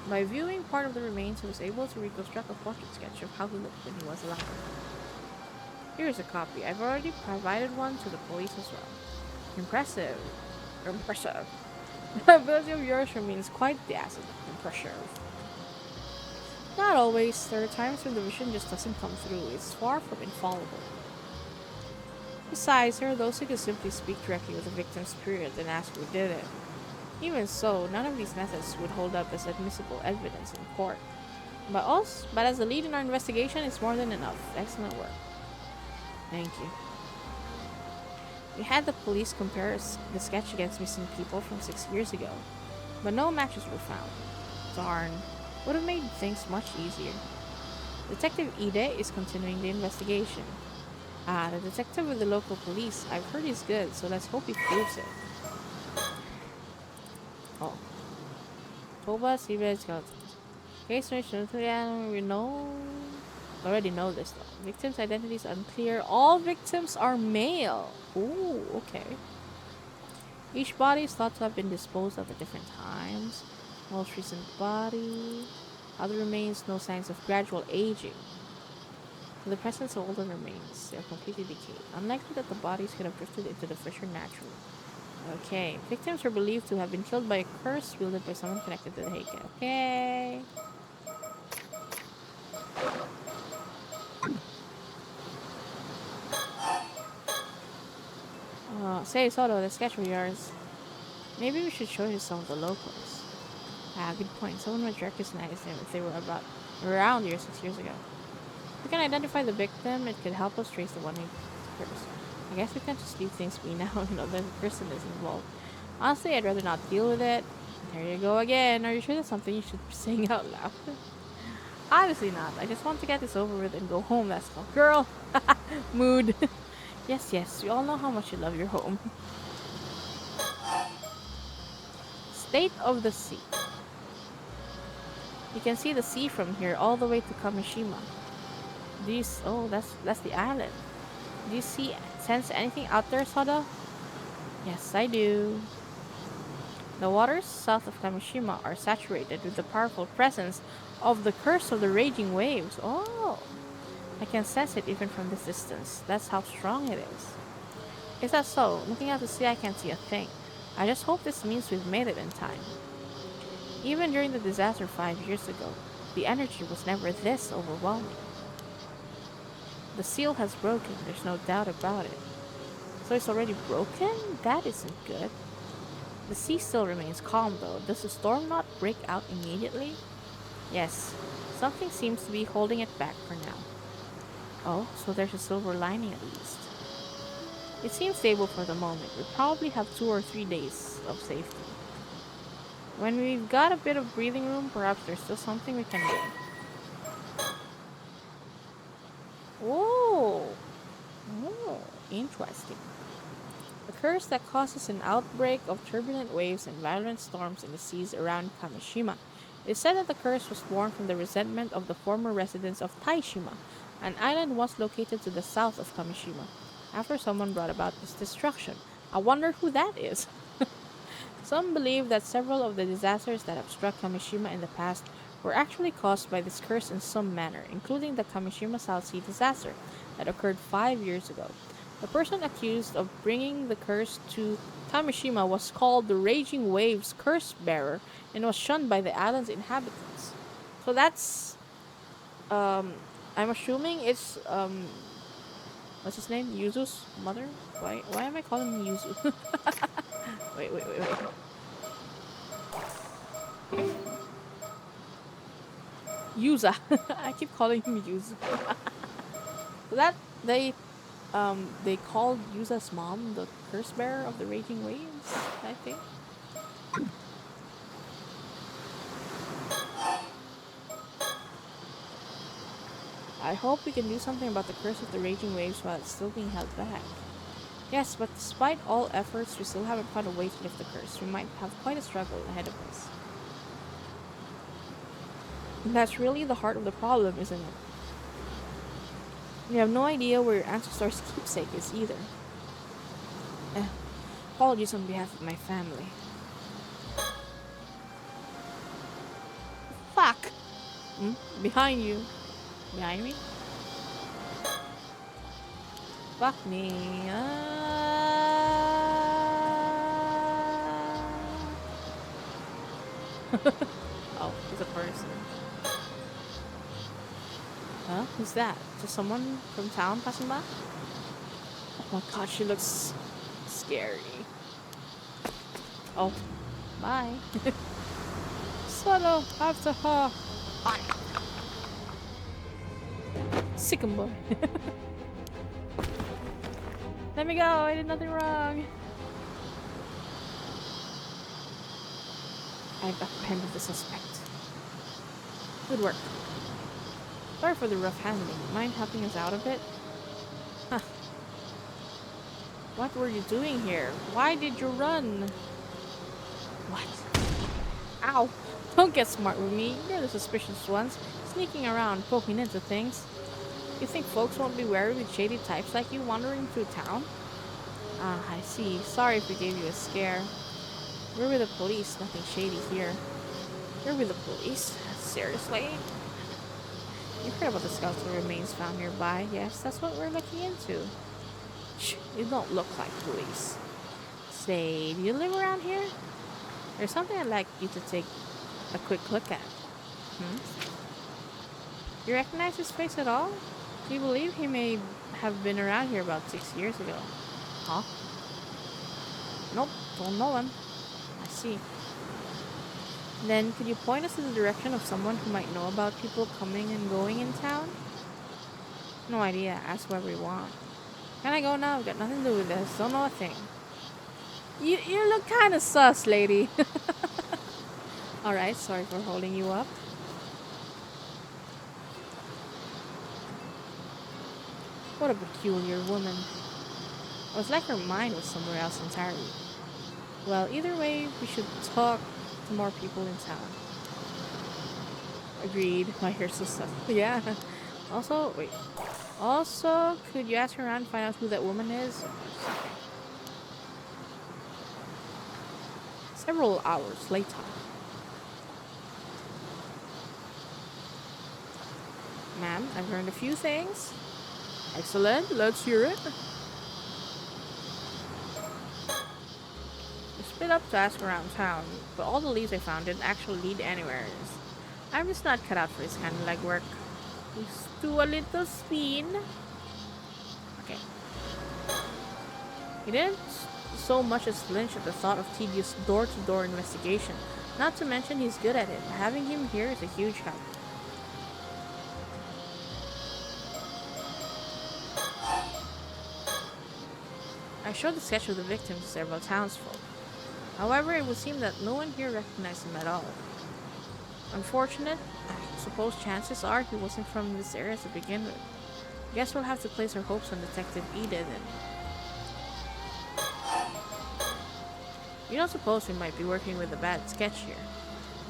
By viewing part of the remains, I was able to reconstruct a portrait sketch of how he looked when he was alive. Here's a copy. I've already provided one to the police as well. Impressive. Impressive. The ability of yours remains quite the asset. Impressive. Not always. There are times when the vision just doesn't come through. It's far from infallible. Besides, there are those who can simply speak directly with the victim's spirit and ask who did it. Even so, none of these methods would hold up as admissible evidence in court. But as the lead in our investigation, it's more than enough. Excellent work. Thank you. We had the police compare the sketch against missing people from 6 years ago, but no matches were found. Darn. Would have made things much easier. Detective Ide is continuing the investigation. Ah, the detective with the local police. I've heard he's good, so let's hope he proves it. Oh. Toba, Seabed, skeletons. Case we already know this though. Victims' identities unclear. All victims are male. Ooh, okay. Each body is thought to have been disposed of at different times. Most recent body. Other remains, no signs of gradual aging. In the presence of older remains, they are completely decayed. Unlikely that the bodies could have drifted into the fissure naturally. Okay. Victims were believed to have been killed by a curse wielded by someone connected to the Heike. Okay. Say, Soto, the sketch of yours. Maybe we should show it to some of the locals. Ah, good point. Someone might recognize them if they were around here 6 years ago. If we can identify the victim, it could help us trace the one who cursed. I guess we can't just leave things be now, the person is involved. Honestly, I'd rather not deal with it. There you go again. Are you sure that's something you should be saying out loud? Obviously not. I just want to get this over with and go home, that's all. Girl! Mood. Yes, yes. We all know how much you love your home. State of the sea. You can see the sea from here all the way to Kamishima. Oh, that's the island. Do you sense anything out there, Sada? Yes, I do. The waters south of Kamishima are saturated with the powerful presence of the curse of the raging waves. Oh, I can sense it even from this distance. That's how strong it is. Is that so? Looking at the sea, I can't see a thing. I just hope this means we've made it in time. Even during the disaster 5 years ago, the energy was never this overwhelming. The seal has broken, there's no doubt about it. So it's already broken? That isn't good. The sea still remains calm though. Does the storm not break out immediately? Yes, something seems to be holding it back for now. Oh, so there's a silver lining at least. It seems stable for the moment. We'll probably have 2 or 3 days of safety. When we've got a bit of breathing room, perhaps there's still something we can do. Whoa! Oh, interesting. A curse that causes an outbreak of turbulent waves and violent storms in the seas around Kamishima. It is said that the curse was born from the resentment of the former residents of Taishima, an island once located to the south of Kamishima, after someone brought about this destruction. I wonder who that is. Some believe that several of the disasters that have struck Kamishima in the past were actually caused by this curse in some manner, including the Kamishima South Sea disaster that occurred 5 years ago. The person accused of bringing the curse to Kamishima was called the Raging Waves Curse Bearer and was shunned by the island's inhabitants. So that's, I'm assuming it's, what's his name? Yuzu's mother? Why am I calling him Yuzu? Wait. Yuza. I keep calling him Yuzu. That they called Yuza's mom the curse bearer of the raging waves, I think. I hope we can do something about the curse of the raging waves while it's still being held back. Yes, but despite all efforts, we still haven't found a way to lift the curse. We might have quite a struggle ahead of us. And that's really the heart of the problem, isn't it? We have no idea where your ancestors' keepsake is either. Apologies on behalf of my family. Fuck! Behind you. Behind me? Fuck me. Oh, he's a person. Huh? Who's that? Just someone from town passing by? my god, she looks scary. Oh, bye. Solo after her. Sycamore. Let me go, I did nothing wrong. I've apprehended the suspect. Good work. Sorry for the rough handling. Mind helping us out a bit? Huh. What were you doing here? Why did you run? What? Ow! Don't get smart with me. You're the suspicious ones, sneaking around, poking into things. You think folks won't be wary with shady types like you wandering through town? Ah, I see. Sorry if we gave you a scare. We're with the police, nothing shady here. You're with the police? Seriously? You heard about the skeletal remains found nearby? Yes, that's what we're looking into. Shh, you don't look like police. Say, do you live around here? There's something I'd like you to take a quick look at. You recognize his face at all? Do you believe he may have been around here about 6 years ago? Huh? Nope, don't know him. I see. Then, could you point us in the direction of someone who might know about people coming and going in town? No idea. Ask whatever you want. Can I go now? I've got nothing to do with this. Don't know a thing. You look kind of sus, lady. Alright, sorry for holding you up. What a peculiar woman. It was like her mind was somewhere else entirely. Well, either way, we should talk to more people in town. Agreed. My hair's so sus. Yeah. Also, wait. Also, could you ask around and find out who that woman is? Several hours later. Ma'am, I've learned a few things. Excellent, let's hear it. I split up to ask around town, but all the leads I found didn't actually lead anywhere. I'm just not cut out for this kind of legwork. Let's do a little spin. Okay. He didn't so much as flinch at the thought of tedious door-to-door investigation. Not to mention he's good at it. Having him here is a huge help. I showed the sketch of the victim to several townsfolk. However, it would seem that no one here recognized him at all. Unfortunate, I suppose chances are he wasn't from this area to begin with. Guess we'll have to place our hopes on Detective Ida then. You don't suppose we might be working with a bad sketch here?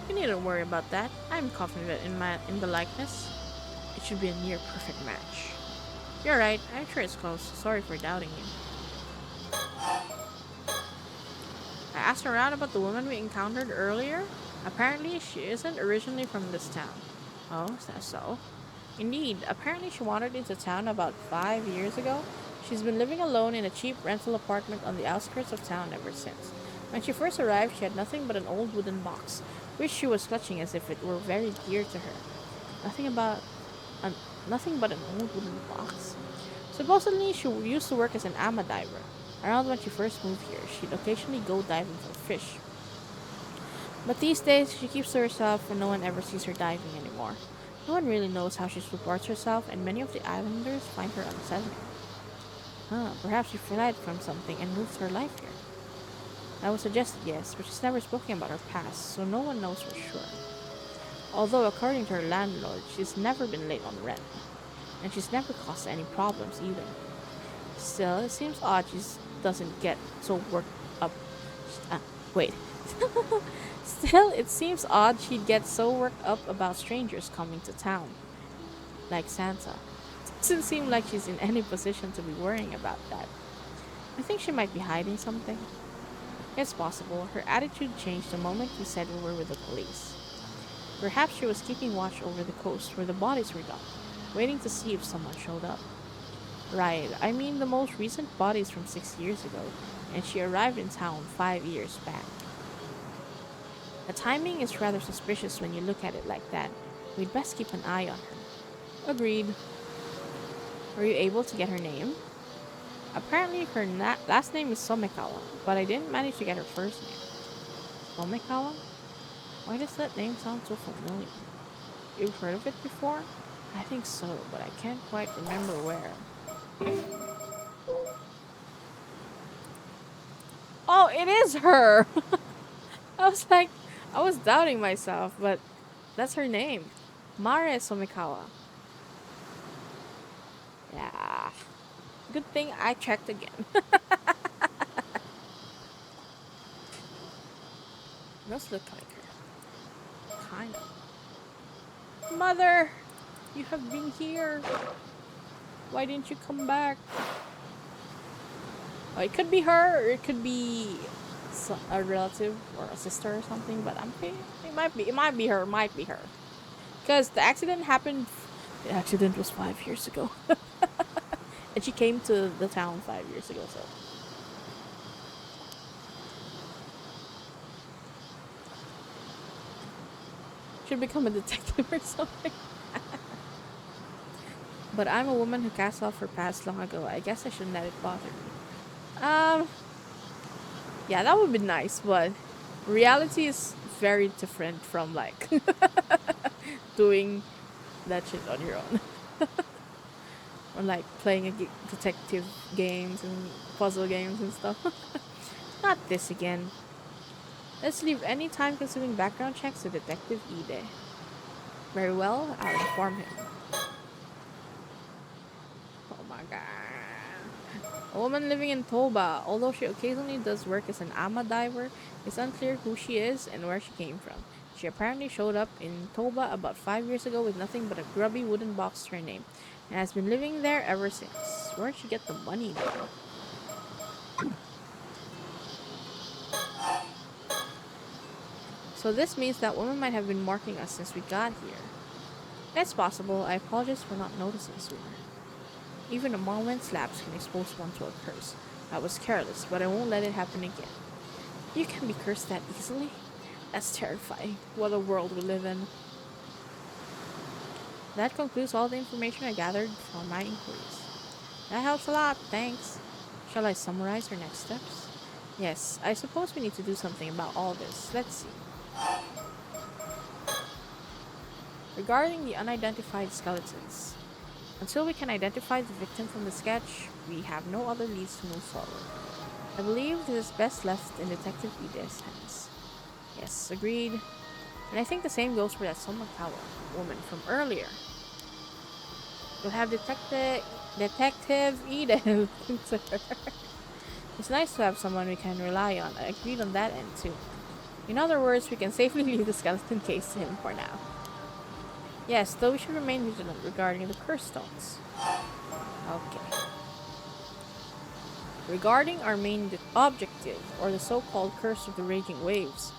You needn't worry about that. I'm confident in the likeness. It should be a near perfect match. You're right, I'm sure it's close. Sorry for doubting you. I asked around about the woman we encountered earlier. Apparently, she isn't originally from this town. Oh, is that so? Indeed, apparently she wandered into town about 5 years ago. She's been living alone in a cheap rental apartment on the outskirts of town ever since. When she first arrived, she had nothing but an old wooden box, which she was clutching as if it were very dear to her. Nothing but an old wooden box? Supposedly, she used to work as an ama diver. Around when she first moved here, she'd occasionally go diving for fish. But these days, she keeps to herself and no one ever sees her diving anymore. No one really knows how she supports herself, and many of the islanders find her unsettling. Perhaps she fled from something and moved her life here. I would suggest yes, but she's never spoken about her past, so no one knows for sure. Although, according to her landlord, she's never been late on rent, and she's never caused any problems either. Still, it seems odd she doesn't get so worked up. Wait. Still, it seems odd she'd get so worked up about strangers coming to town. Like Santa. Doesn't seem like she's in any position to be worrying about that. I think she might be hiding something. It's possible. Her attitude changed the moment we said we were with the police. Perhaps she was keeping watch over the coast where the bodies were dumped, waiting to see if someone showed up. Right, I mean the most recent bodies from 6 years ago, and she arrived in town 5 years back. The timing is rather suspicious when you look at it like that. We'd best keep an eye on her. Agreed. Were you able to get her name? Apparently, her last name is Somekawa, but I didn't manage to get her first name. Somekawa? Why does that name sound so familiar? You've heard of it before? I think so, but I can't quite remember where. Oh, it is her! I was like, I was doubting myself, but that's her name. Mare Somekawa. Yeah. Good thing I checked again. Those look like her. Kind of. Mother! You have been here. Why didn't you come back? Oh, it could be her, or it could be a relative or a sister or something. But I'm thinking it might be her. Might be her. Because the accident happened. The accident was 5 years ago, and she came to the town 5 years ago. So should become a detective or something. But I'm a woman who cast off her past long ago. I guess I shouldn't let it bother me. Yeah, that would be nice, but reality is very different from like doing that shit on your own. Or like playing detective games and puzzle games and stuff. Not this again. Let's leave any time consuming background checks to Detective Ide. Very well, I'll inform him. Oh my god. A woman living in Toba, although she occasionally does work as an ama diver, it's unclear who she is and where she came from. She apparently showed up in Toba about 5 years ago with nothing but a grubby wooden box to her name, and has been living there ever since. Where'd she get the money though? So this means that woman might have been marking us since we got here. It's possible. I apologize for not noticing sooner. Even a moment's lapse can expose one to a curse. I was careless, but I won't let it happen again. You can be cursed that easily? That's terrifying. What a world we live in. That concludes all the information I gathered from my inquiries. That helps a lot, thanks. Shall I summarize our next steps? Yes, I suppose we need to do something about all this. Let's see. Regarding the unidentified skeletons, until we can identify the victim from the sketch, we have no other leads to move forward. I believe this is best left in Detective Ide's hands. Yes, agreed. And I think the same goes for that Somakawa woman from earlier. We'll have Detective Ide look into her. It's nice to have someone we can rely on. I agreed on that end too. In other words, we can safely leave the skeleton case to him for now. Yes, though we should remain vigilant regarding the curse stones. Okay. Regarding our main objective, or the so-called curse of the raging waves,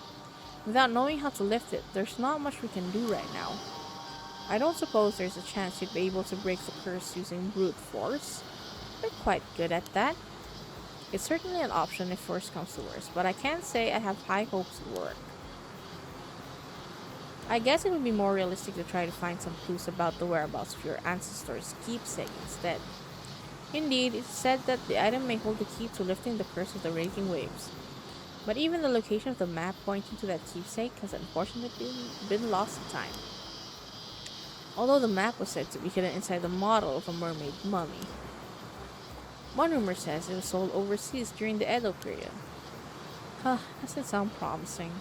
without knowing how to lift it, there's not much we can do right now. I don't suppose there's a chance you'd be able to break the curse using brute force. We're quite good at that. It's certainly an option if worse comes to worse, but I can't say I have high hopes it will work. I guess it would be more realistic to try to find some clues about the whereabouts of your ancestors' keepsake instead. Indeed, it's said that the item may hold the key to lifting the curse of the raging waves. But even the location of the map pointing to that keepsake has unfortunately been lost to time. Although the map was said to be hidden inside the model of a mermaid mummy. One rumor says it was sold overseas during the Edo period. Huh, doesn't sound promising.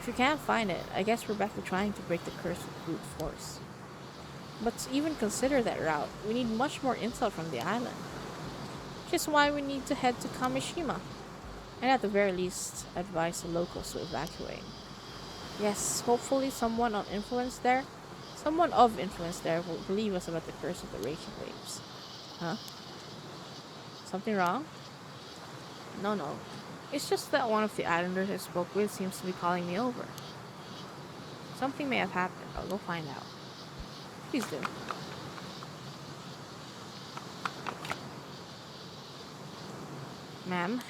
If we can't find it, I guess we're back to trying to break the curse with brute force. But to even consider that route, we need much more intel from the island. Which is why we need to head to Kamishima, and at the very least, advise the locals to evacuate. Yes, hopefully someone of influence there will believe us about the curse of the raging waves. Huh? Something wrong? No. It's just that one of the islanders I spoke with seems to be calling me over. Something may have happened. I'll go find out. Please do. Ma'am?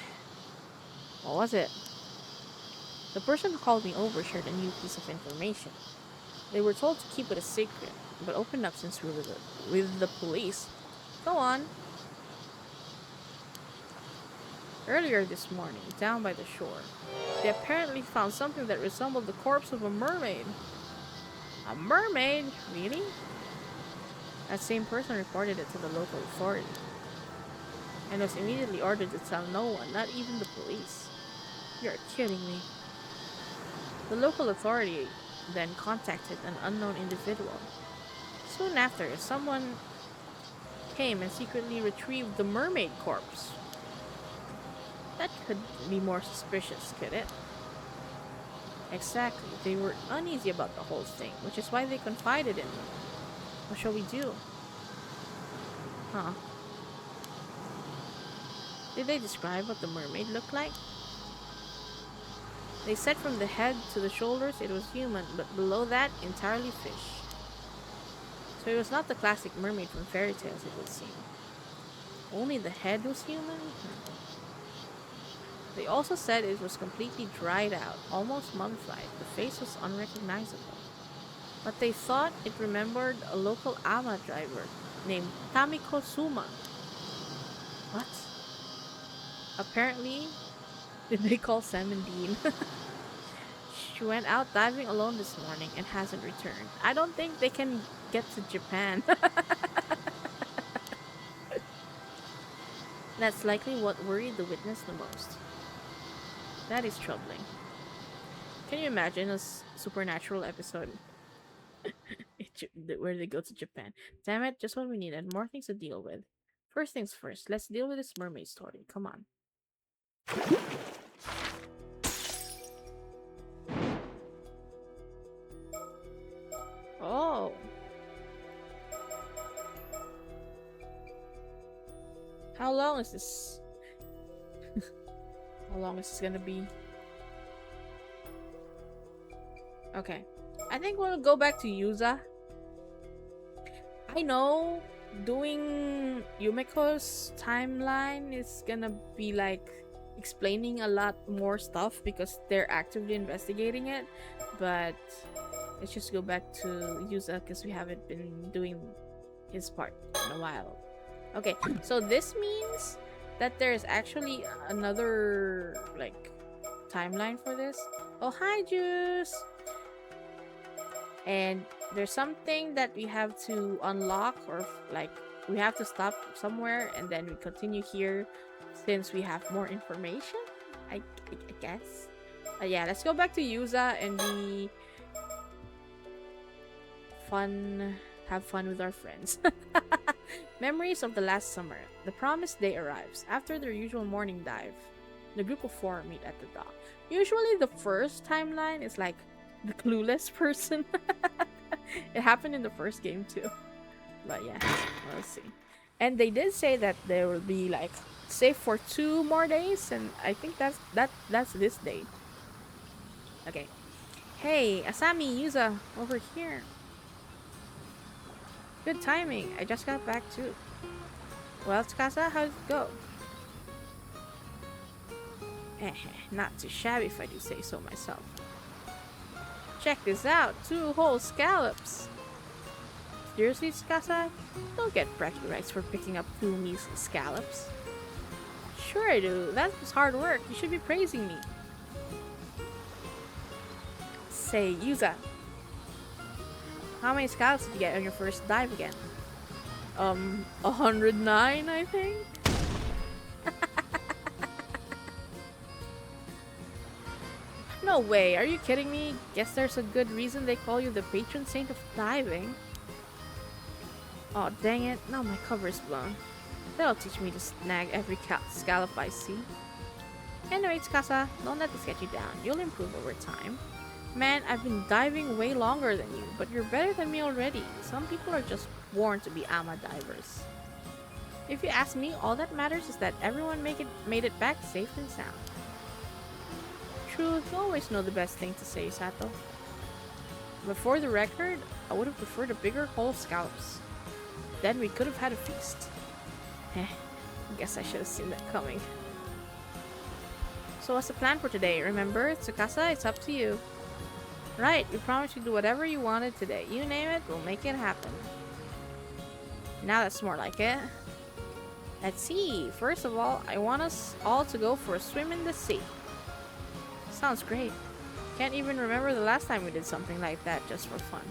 What was it? The person who called me over shared a new piece of information. They were told to keep it a secret, but opened up since we were with the police. Go on. Earlier this morning, down by the shore, they apparently found something that resembled the corpse of a mermaid. A mermaid? Really? That same person reported it to the local authority and was immediately ordered to tell no one, not even the police. You're kidding me. The local authority then contacted an unknown individual. Soon after, someone came and secretly retrieved the mermaid corpse. That could be more suspicious, could it? Exactly. They were uneasy about the whole thing, which is why they confided in me. What shall we do? Huh. Did they describe what the mermaid looked like? They said from the head to the shoulders it was human, but below that, entirely fish. So it was not the classic mermaid from fairy tales, it would seem. Only the head was human? They also said it was completely dried out, almost mummified. The face was unrecognizable. But they thought it remembered a local ama driver named Tamiko Suma. What? Apparently, did they call Sam and Dean? She went out diving alone this morning and hasn't returned. I don't think they can get to Japan. That's likely what worried the witness the most. That is troubling. Can you imagine a supernatural episode where they go to Japan? Damn it, just what we needed. More things to deal with. First things first, let's deal with this mermaid story. Come on. Oh. How long is this? How long is this gonna be? Okay. I think we'll go back to Yuza. I know doing Yumiko's timeline is gonna be like explaining a lot more stuff because they're actively investigating it, but let's just go back to Yuza because we haven't been doing his part in a while. Okay, so this means that there's actually another like timeline for this. Oh, hi, Juice! And there's something that we have to unlock, or like we have to stop somewhere and then we continue here since we have more information, I guess. Yeah, let's go back to Yuza and be fun, have fun with our friends. Memories of the last summer. The promised day arrives. After their usual morning dive, the group of four meet at the dock. Usually the first timeline is like the clueless person. It happened in the first game too. But yeah, let's see. And they did say that there will be like safe for 2 more days, and I think that's this day. Okay. Hey, Asami, Yuza, over here. Good timing. I just got back too. Well, Tsukasa, how'd it go? Not too shabby if I do say so myself. Check this out, 2 whole scallops. Seriously, Tsukasa? Don't get bragging rights for picking up 2 measly scallops. Sure I do. That was hard work. You should be praising me. Say, Yuza, how many scallops did you get on your first dive again? 109, I think? No way, are you kidding me? Guess there's a good reason they call you the patron saint of diving. Oh dang it, now my cover is blown. That'll teach me to snag every scallop I see. Anyway, Tsukasa, don't let this get you down. You'll improve over time. Man, I've been diving way longer than you, but you're better than me already. Some people are just born to be ama divers. If you ask me, all that matters is that everyone made it back safe and sound. True, you always know the best thing to say, Sato. But for the record, I would have preferred a bigger haul of scallops. Then we could have had a feast. I guess I should have seen that coming. So what's the plan for today? Remember, Tsukasa, it's up to you. Right, we promised to do whatever you wanted today. You name it, we'll make it happen. Now that's more like it. Let's see. First of all, I want us all to go for a swim in the sea. Sounds great. Can't even remember the last time we did something like that just for fun.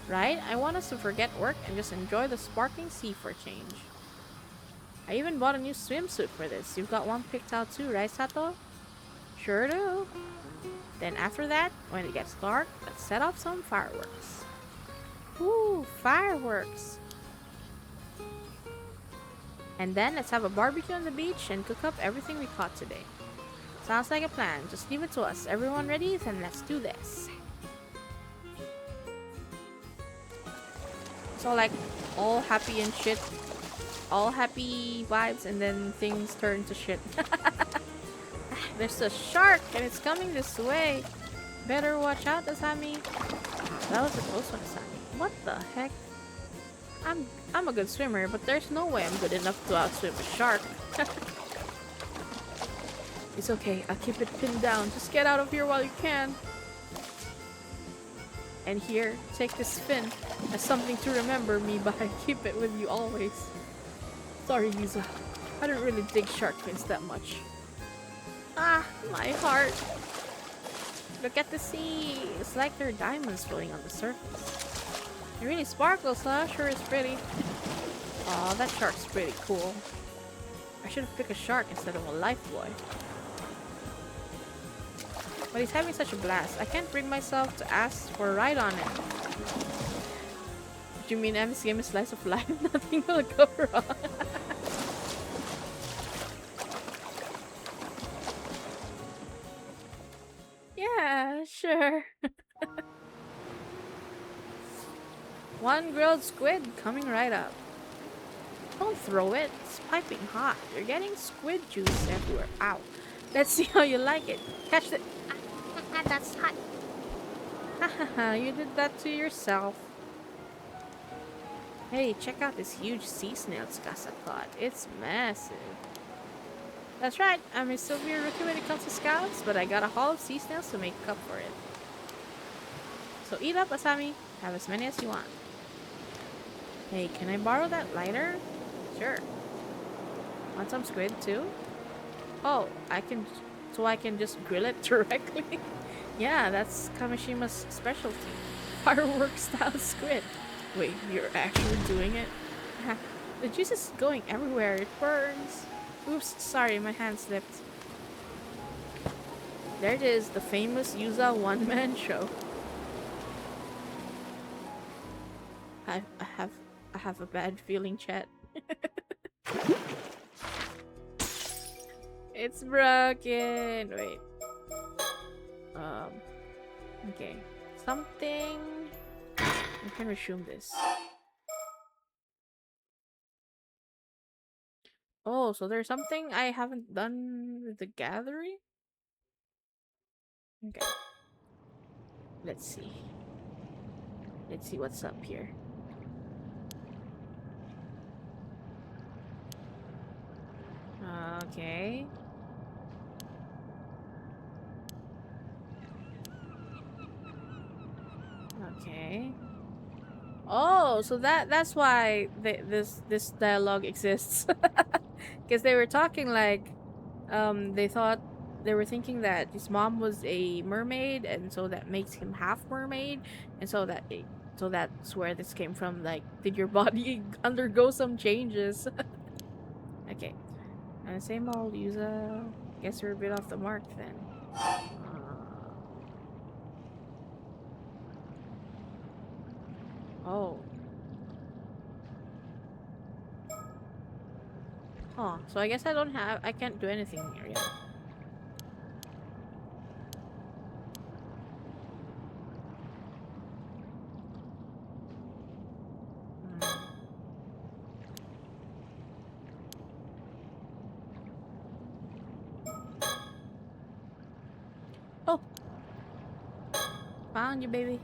Right? I want us to forget work and just enjoy the sparkling sea for a change. I even bought a new swimsuit for this. You've got one picked out too, right, Sato? Sure do. Then after that, when it gets dark, let's set off some fireworks. Ooh, fireworks! And then let's have a barbecue on the beach and cook up everything we caught today. Sounds like a plan. Just leave it to us. Everyone ready? Then let's do this. So like all happy and shit. All happy vibes and then things turn to shit. There's a shark and it's coming this way. Better watch out, Asami. That was a close one, Asami. What the heck? I'm a good swimmer, but there's no way I'm good enough to outswim a shark. It's okay, I'll keep it pinned down. Just get out of here while you can. And here, take this fin as something to remember me by. Keep it with you always. Sorry, Yuza. I don't really dig shark fins that much. Ah, my heart. Look at the sea. It's like there are diamonds floating on the surface. It really sparkles, huh? Sure is pretty. Aw, that shark's pretty cool. I should have picked a shark instead of a lifebuoy. But he's having such a blast. I can't bring myself to ask for a ride on it. Do you mean this game is slice of life? Nothing will go wrong. Yeah, sure. One grilled squid coming right up. Don't throw it. It's piping hot. You're getting squid juice everywhere. Ow. Let's see how you like it. Catch the... that's hot. Hahaha, you did that to yourself. Hey, check out this huge sea snail Tsukasa caught. It's massive. That's right, I'm a severe rookie when it comes to scouts, but I got a haul of sea snails to make up for it. So eat up, Asami. Have as many as you want. Hey, can I borrow that lighter? Sure. Want some squid too? Oh, I can just grill it directly? Yeah, that's Kamishima-'s specialty. Fireworks style squid. Wait, you're actually doing it? The juice is going everywhere. It burns. Oops, sorry, my hand slipped. There it is, the famous Yuza one-man show. I have a bad feeling, chat. It's broken. Wait. Okay. Something. I can resume this. Oh, so there's something I haven't done with the gathering? Okay. Let's see. Let's see what's up here. Okay. Okay. Oh, so that's why this dialogue exists. Because they were talking like they were thinking that his mom was a mermaid and so that makes him half mermaid and so that's where this came from. Like, did your body undergo some changes? Okay. And same old Yuza. Guess you're a bit off the mark then. Oh. Huh. So I guess I can't do anything here yet. Oh. Found you, baby.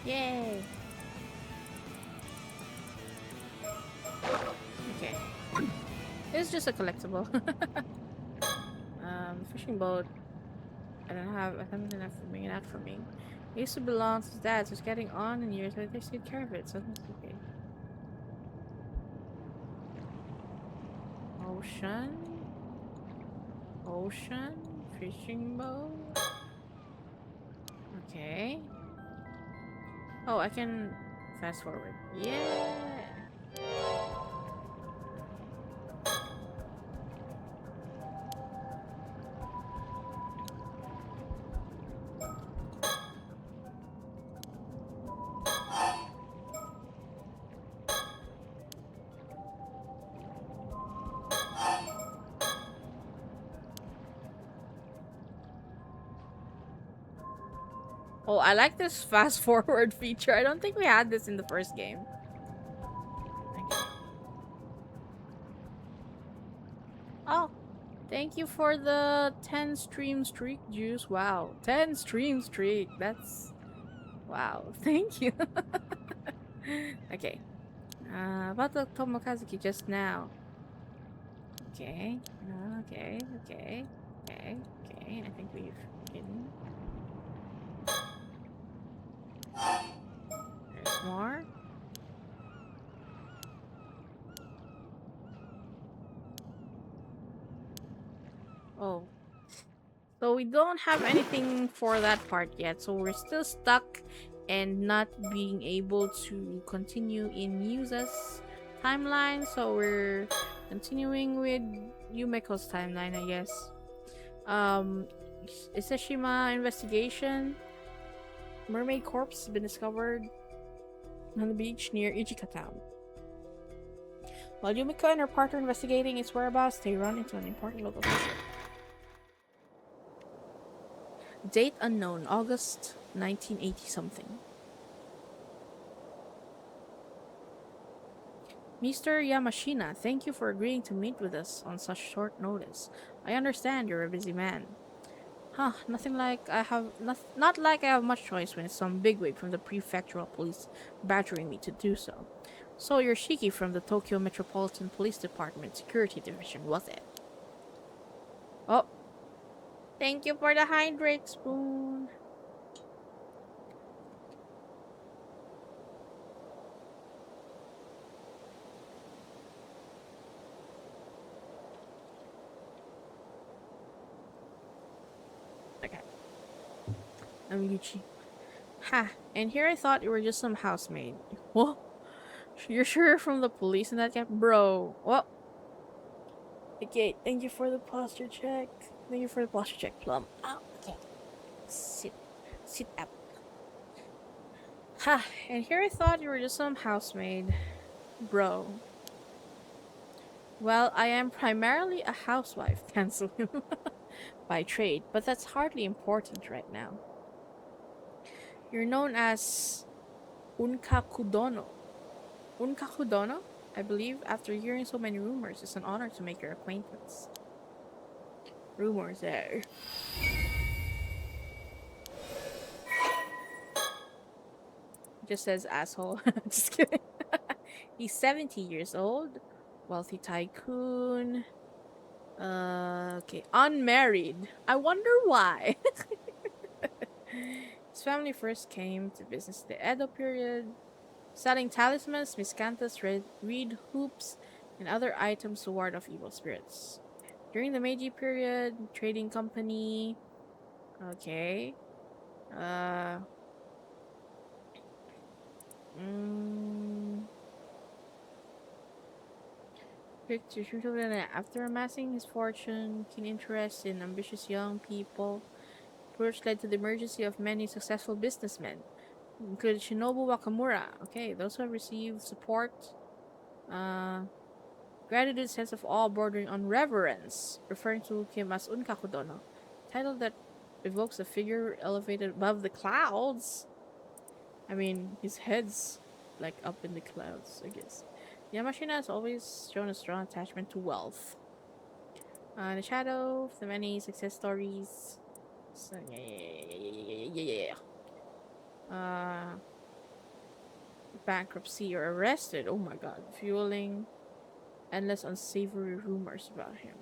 Yay. Okay. It's just a collectible. Fishing boat. I don't have attendant enough for me, not for me. It used to belong to his dad, so it's getting on in years later to take care of it, so it's okay. Ocean? Ocean? Fishing boat? Okay. Oh, I can fast forward. Yeah! Oh, I like this fast forward feature. I don't think we had this in the first game. Okay. Oh, thank you for the 10 stream streak, Juice. Wow. 10 stream streak. That's... Wow. Thank you. Okay. About the Tomokazuki just now. Okay. Okay. Okay. Okay. Okay. I think we've hidden. There's more. Oh. So we don't have anything for that part yet. So we're still stuck and not being able to continue in Musa's timeline. So we're continuing with Yumeko's timeline, I guess. Um, Iseshima investigation. Mermaid corpse has been discovered on the beach near Ichika town. While Yumiko and her partner investigating its whereabouts, they run into an important local issue. Date unknown, August 1980 something. Mr. Yamashina, thank you for agreeing to meet with us on such short notice. I understand you're a busy man. Huh, nothing like I have not like I have much choice when it's some bigwig from the prefectural police badgering me to do so. So you're Shiki from the Tokyo Metropolitan Police Department Security Division, was it? Oh, thank you for the hydrate spoon. Okay. I'm Yuchi. Ha, and here I thought you were just some housemaid. What? You're sure you're from the police in that camp? Bro, what? Okay, thank you for the posture check. Thank you for the posture check, Plum. Oh, okay. Sit. Sit up. Ha, and here I thought you were just some housemaid. Bro. Well, I am primarily a housewife, cancel him, by trade, but that's hardly important right now. You're known as Unkakudono. Unkakudono? I believe after hearing so many rumors, it's an honor to make your acquaintance. Rumors there. Just says asshole. Just kidding. He's 70 years old. Wealthy tycoon. Okay. Unmarried. I wonder why. His family first came to business in the Edo period, selling talismans, miscanthus, reed hoops, and other items to ward off evil spirits. During the Meiji period, trading company. Okay. Uh. Mm, After amassing his fortune, keen interest in ambitious young people, which led to the emergence of many successful businessmen, including Shinobu Wakamura. Okay, those who have received support, uh, gratitude, sense of awe bordering on reverence, referring to him as Unkakudono, title that evokes a figure elevated above the clouds. I mean, his head's like up in the clouds, I guess. Yamashina has always shown a strong attachment to wealth. The shadow of the many success stories. So, yeah. Bankruptcy or arrested. Oh my god. Fueling endless unsavory rumors about him.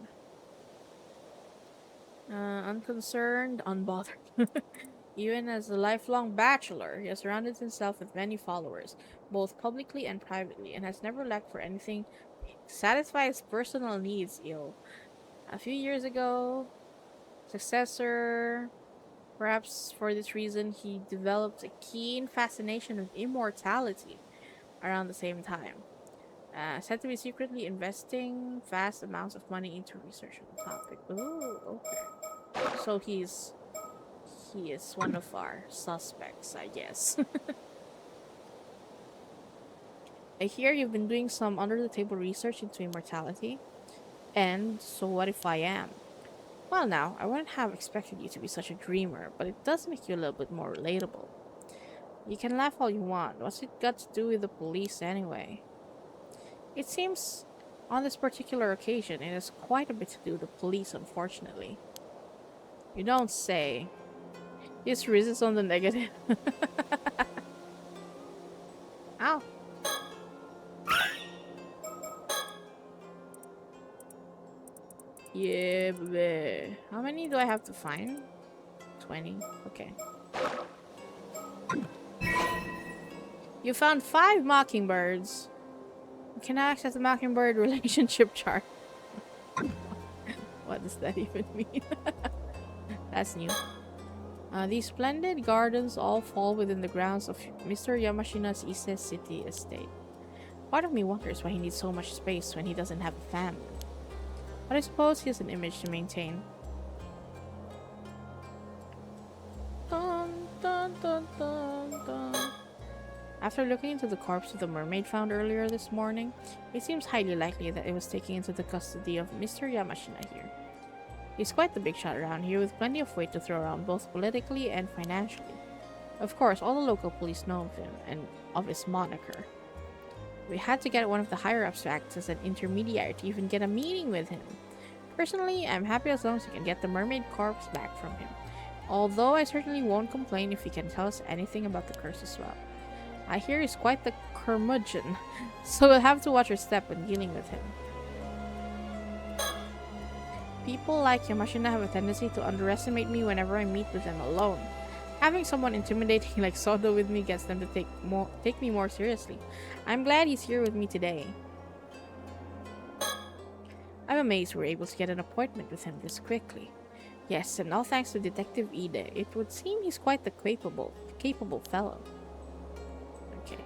Unconcerned, unbothered. Even as a lifelong bachelor, he has surrounded himself with many followers, both publicly and privately, and has never lacked for anything to satisfy his personal needs. A few years ago, successor. Perhaps for this reason, he developed a keen fascination with immortality around the same time. Said to be secretly investing vast amounts of money into research on the topic. Ooh, okay. So he is one of our suspects, I guess. I hear you've been doing some under the table research into immortality. And so what if I am? Well, now, I wouldn't have expected you to be such a dreamer, but it does make you a little bit more relatable. You can laugh all you want. What's it got to do with the police anyway? It seems on this particular occasion it has quite a bit to do with the police, unfortunately. You don't say. His reasons on the negative. Ow. Yeah, baby. How many do I have to find? 20. Okay. You found 5 mockingbirds. You can access the mockingbird relationship chart. What does that even mean? That's new. These splendid gardens all fall within the grounds of Mr. Yamashina's Ise City estate. Part of me wonders why he needs so much space when he doesn't have a family. But I suppose he has an image to maintain. Dun, dun, dun, dun, dun. After looking into the corpse of the mermaid found earlier this morning, it seems highly likely that it was taken into the custody of Mr. Yamashina here. He's quite the big shot around here with plenty of weight to throw around both politically and financially. Of course, all the local police know of him and of his moniker. We had to get one of the higher-ups to act as an intermediary to even get a meeting with him. Personally, I'm happy as long as we can get the mermaid corpse back from him. Although I certainly won't complain if he can tell us anything about the curse as well. I hear he's quite the curmudgeon, so we'll have to watch our step when dealing with him. People like Yamashina have a tendency to underestimate me whenever I meet with them alone. Having someone intimidating like Sodo with me gets them to take me more seriously. I'm glad he's here with me today. I'm amazed we're able to get an appointment with him this quickly. Yes, and all thanks to Detective Ide. It would seem he's quite the capable fellow. Okay.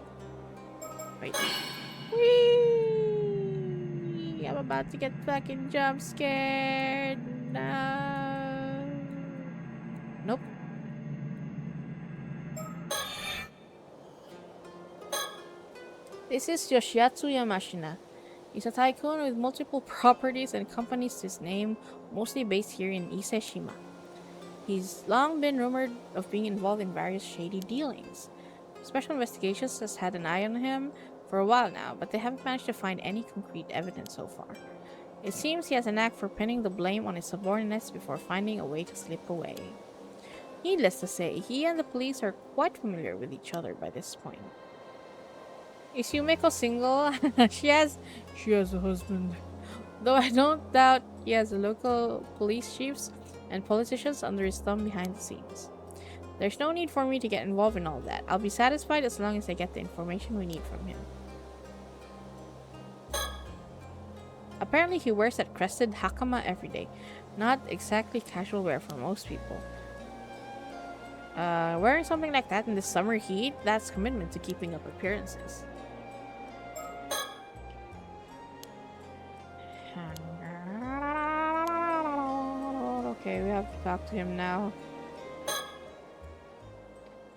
Wait. Whee! I'm about to get fucking jump scared. No. Nope. This is Yoshiatsu Yamashina. He's a tycoon with multiple properties and companies to his name, mostly based here in Iseshima. He's long been rumored of being involved in various shady dealings. Special Investigations has had an eye on him for a while now, but they haven't managed to find any concrete evidence so far. It seems he has a knack for pinning the blame on his subordinates before finding a way to slip away. Needless to say, he and the police are quite familiar with each other by this point. Is Yumeko single? she has a husband. Though I don't doubt he has the local police chiefs and politicians under his thumb behind the scenes. There's no need for me to get involved in all that. I'll be satisfied as long as I get the information we need from him. Apparently he wears that crested hakama every day. Not exactly casual wear for most people. Wearing something like that in the summer heat, that's commitment to keeping up appearances. Okay, we have to talk to him now.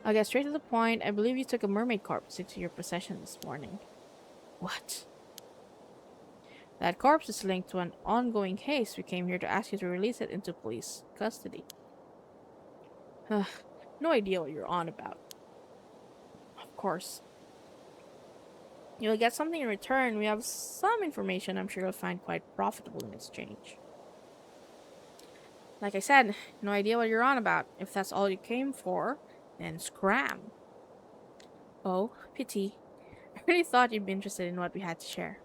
I'll get straight to the point. I believe you took a mermaid corpse into your possession this morning. What? That corpse is linked to an ongoing case. We came here to ask you to release it into police custody. No idea what you're on about. Of course. You'll get something in return. We have some information I'm sure you'll find quite profitable in exchange. Like I said, no idea what you're on about. If that's all you came for, then scram. Oh, pity. I really thought you'd be interested in what we had to share.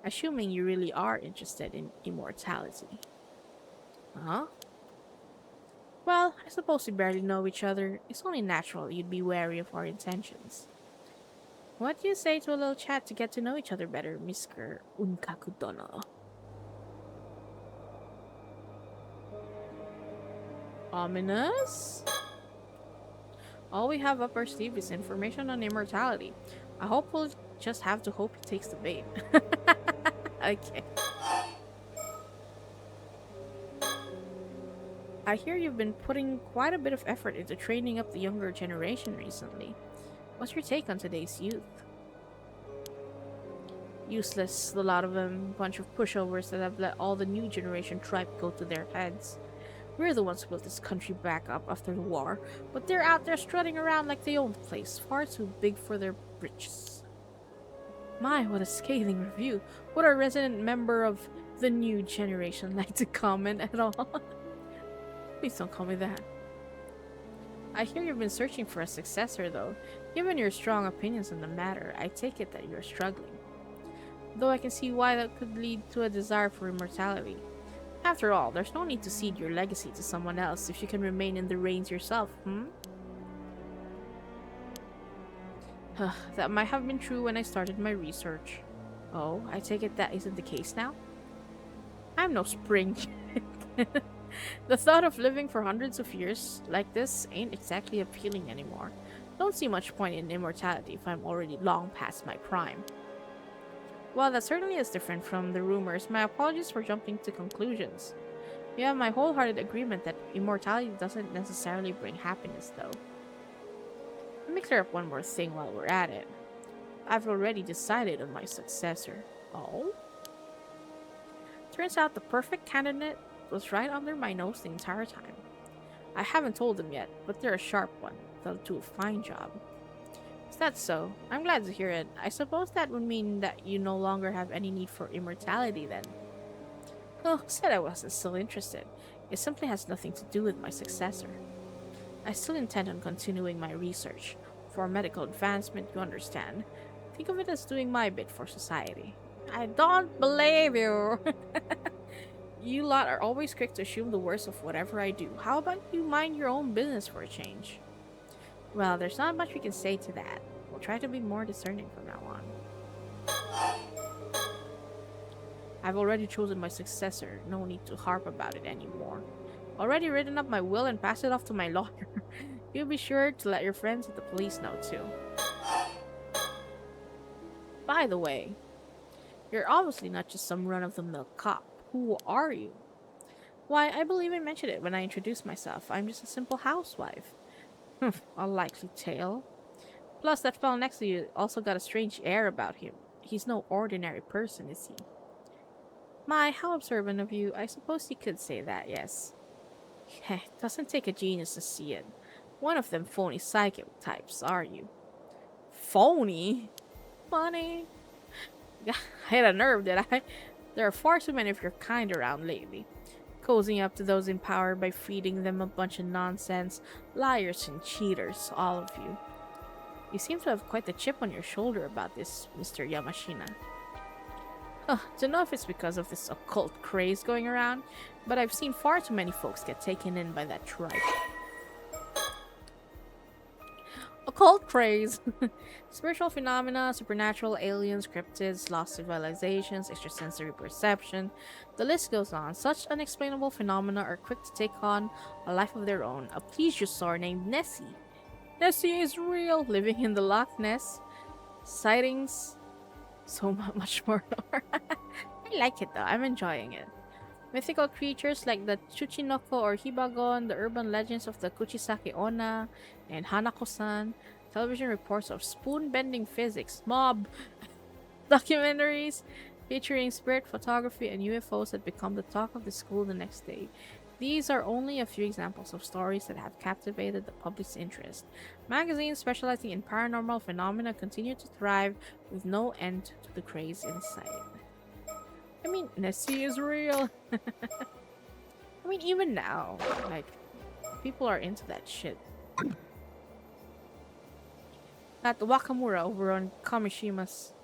Assuming you really are interested in immortality. Huh? Well, I suppose we barely know each other. It's only natural you'd be wary of our intentions. What do you say to a little chat to get to know each other better, Mr. Unkakudono? Ominous? All we have up our sleeve is information on immortality. I hope we'll just have to hope he takes the bait. Okay. I hear you've been putting quite a bit of effort into training up the younger generation recently. What's your take on today's youth? Useless, the lot of them, bunch of pushovers that have let all the new generation tripe go to their heads. We're the ones who built this country back up after the war, but they're out there strutting around like they own the place, far too big for their britches. My, what a scathing review. Would our resident member of the new generation like to comment at all? Please don't call me that. I hear you've been searching for a successor, though. Given your strong opinions on the matter, I take it that you're struggling. Though I can see why that could lead to a desire for immortality. After all, there's no need to cede your legacy to someone else if you can remain in the reins yourself, hmm? That might have been true when I started my research. Oh, I take it that isn't the case now? I'm no spring. The thought of living for hundreds of years like this ain't exactly appealing anymore. Don't see much point in immortality if I'm already long past my prime. Well, that certainly is different from the rumors. My apologies for jumping to conclusions. You have my wholehearted agreement that immortality doesn't necessarily bring happiness, though. Let me clear up one more thing while we're at it. I've already decided on my successor. Oh? Turns out the perfect candidate was right under my nose the entire time. I haven't told them yet, but they're a sharp one. They'll do a fine job. Is that so? I'm glad to hear it. I suppose that would mean that you no longer have any need for immortality then. Oh, said I wasn't still interested. It simply has nothing to do with my successor. I still intend on continuing my research. For medical advancement, you understand. Think of it as doing my bit for society. I don't believe you! You lot are always quick to assume the worst of whatever I do. How about you mind your own business for a change? Well, there's not much we can say to that. We'll try to be more discerning from now on. I've already chosen my successor. No need to harp about it anymore. Already written up my will and passed it off to my lawyer. You be sure to let your friends at the police know too. By the way, you're obviously not just some run-of-the-mill cop. Who are you? Why, I believe I mentioned it when I introduced myself. I'm just a simple housewife. A likely tale. Plus, that fellow next to you also got a strange air about him. He's no ordinary person, is he? My, how observant of you. I suppose you could say that, yes. Heh, doesn't take a genius to see it. One of them phony psychic types, are you? Phony? Funny. I had a nerve, did I? There are far too many of your kind around lately. Cozying up to those in power by feeding them a bunch of nonsense. Liars and cheaters, all of you. You seem to have quite the chip on your shoulder about this, Mr. Yamashina. Don't know if it's because of this occult craze going around, but I've seen far too many folks get taken in by that tribe. Occult craze! Spiritual phenomena, supernatural, aliens, cryptids, lost civilizations, extrasensory perception. The list goes on. Such unexplainable phenomena are quick to take on a life of their own. A plesiosaur named Nessie. Nessie is real, living in the Loch Ness. Sightings. So much more. I like it though, I'm enjoying it. Mythical creatures like the Chuchinoko or Hibagon, the urban legends of the Kuchisake Onna and Hanako-san, television reports of spoon-bending physics, mob documentaries featuring spirit photography and UFOs that become the talk of the school the next day. These are only a few examples of stories that have captivated the public's interest. Magazines specializing in paranormal phenomena continue to thrive with no end to the craze in sight. I mean, Nessie is real. I mean, even now, like, people are into that shit. At Wakamura over on Kamishima's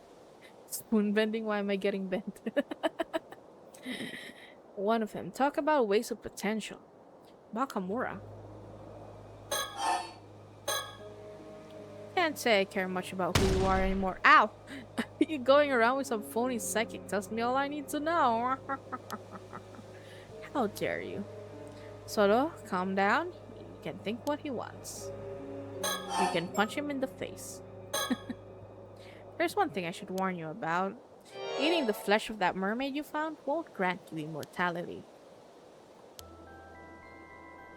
spoon bending. Why am I getting bent? One of them. Talk about waste of potential. Bakamura. Can't say I care much about who you are anymore. Ow! You going around with some phony psychic tells me all I need to know. How dare you? Solo, calm down. He can think what he wants. You can punch him in the face. There's one thing I should warn you about. Eating the flesh of that mermaid you found won't grant you immortality.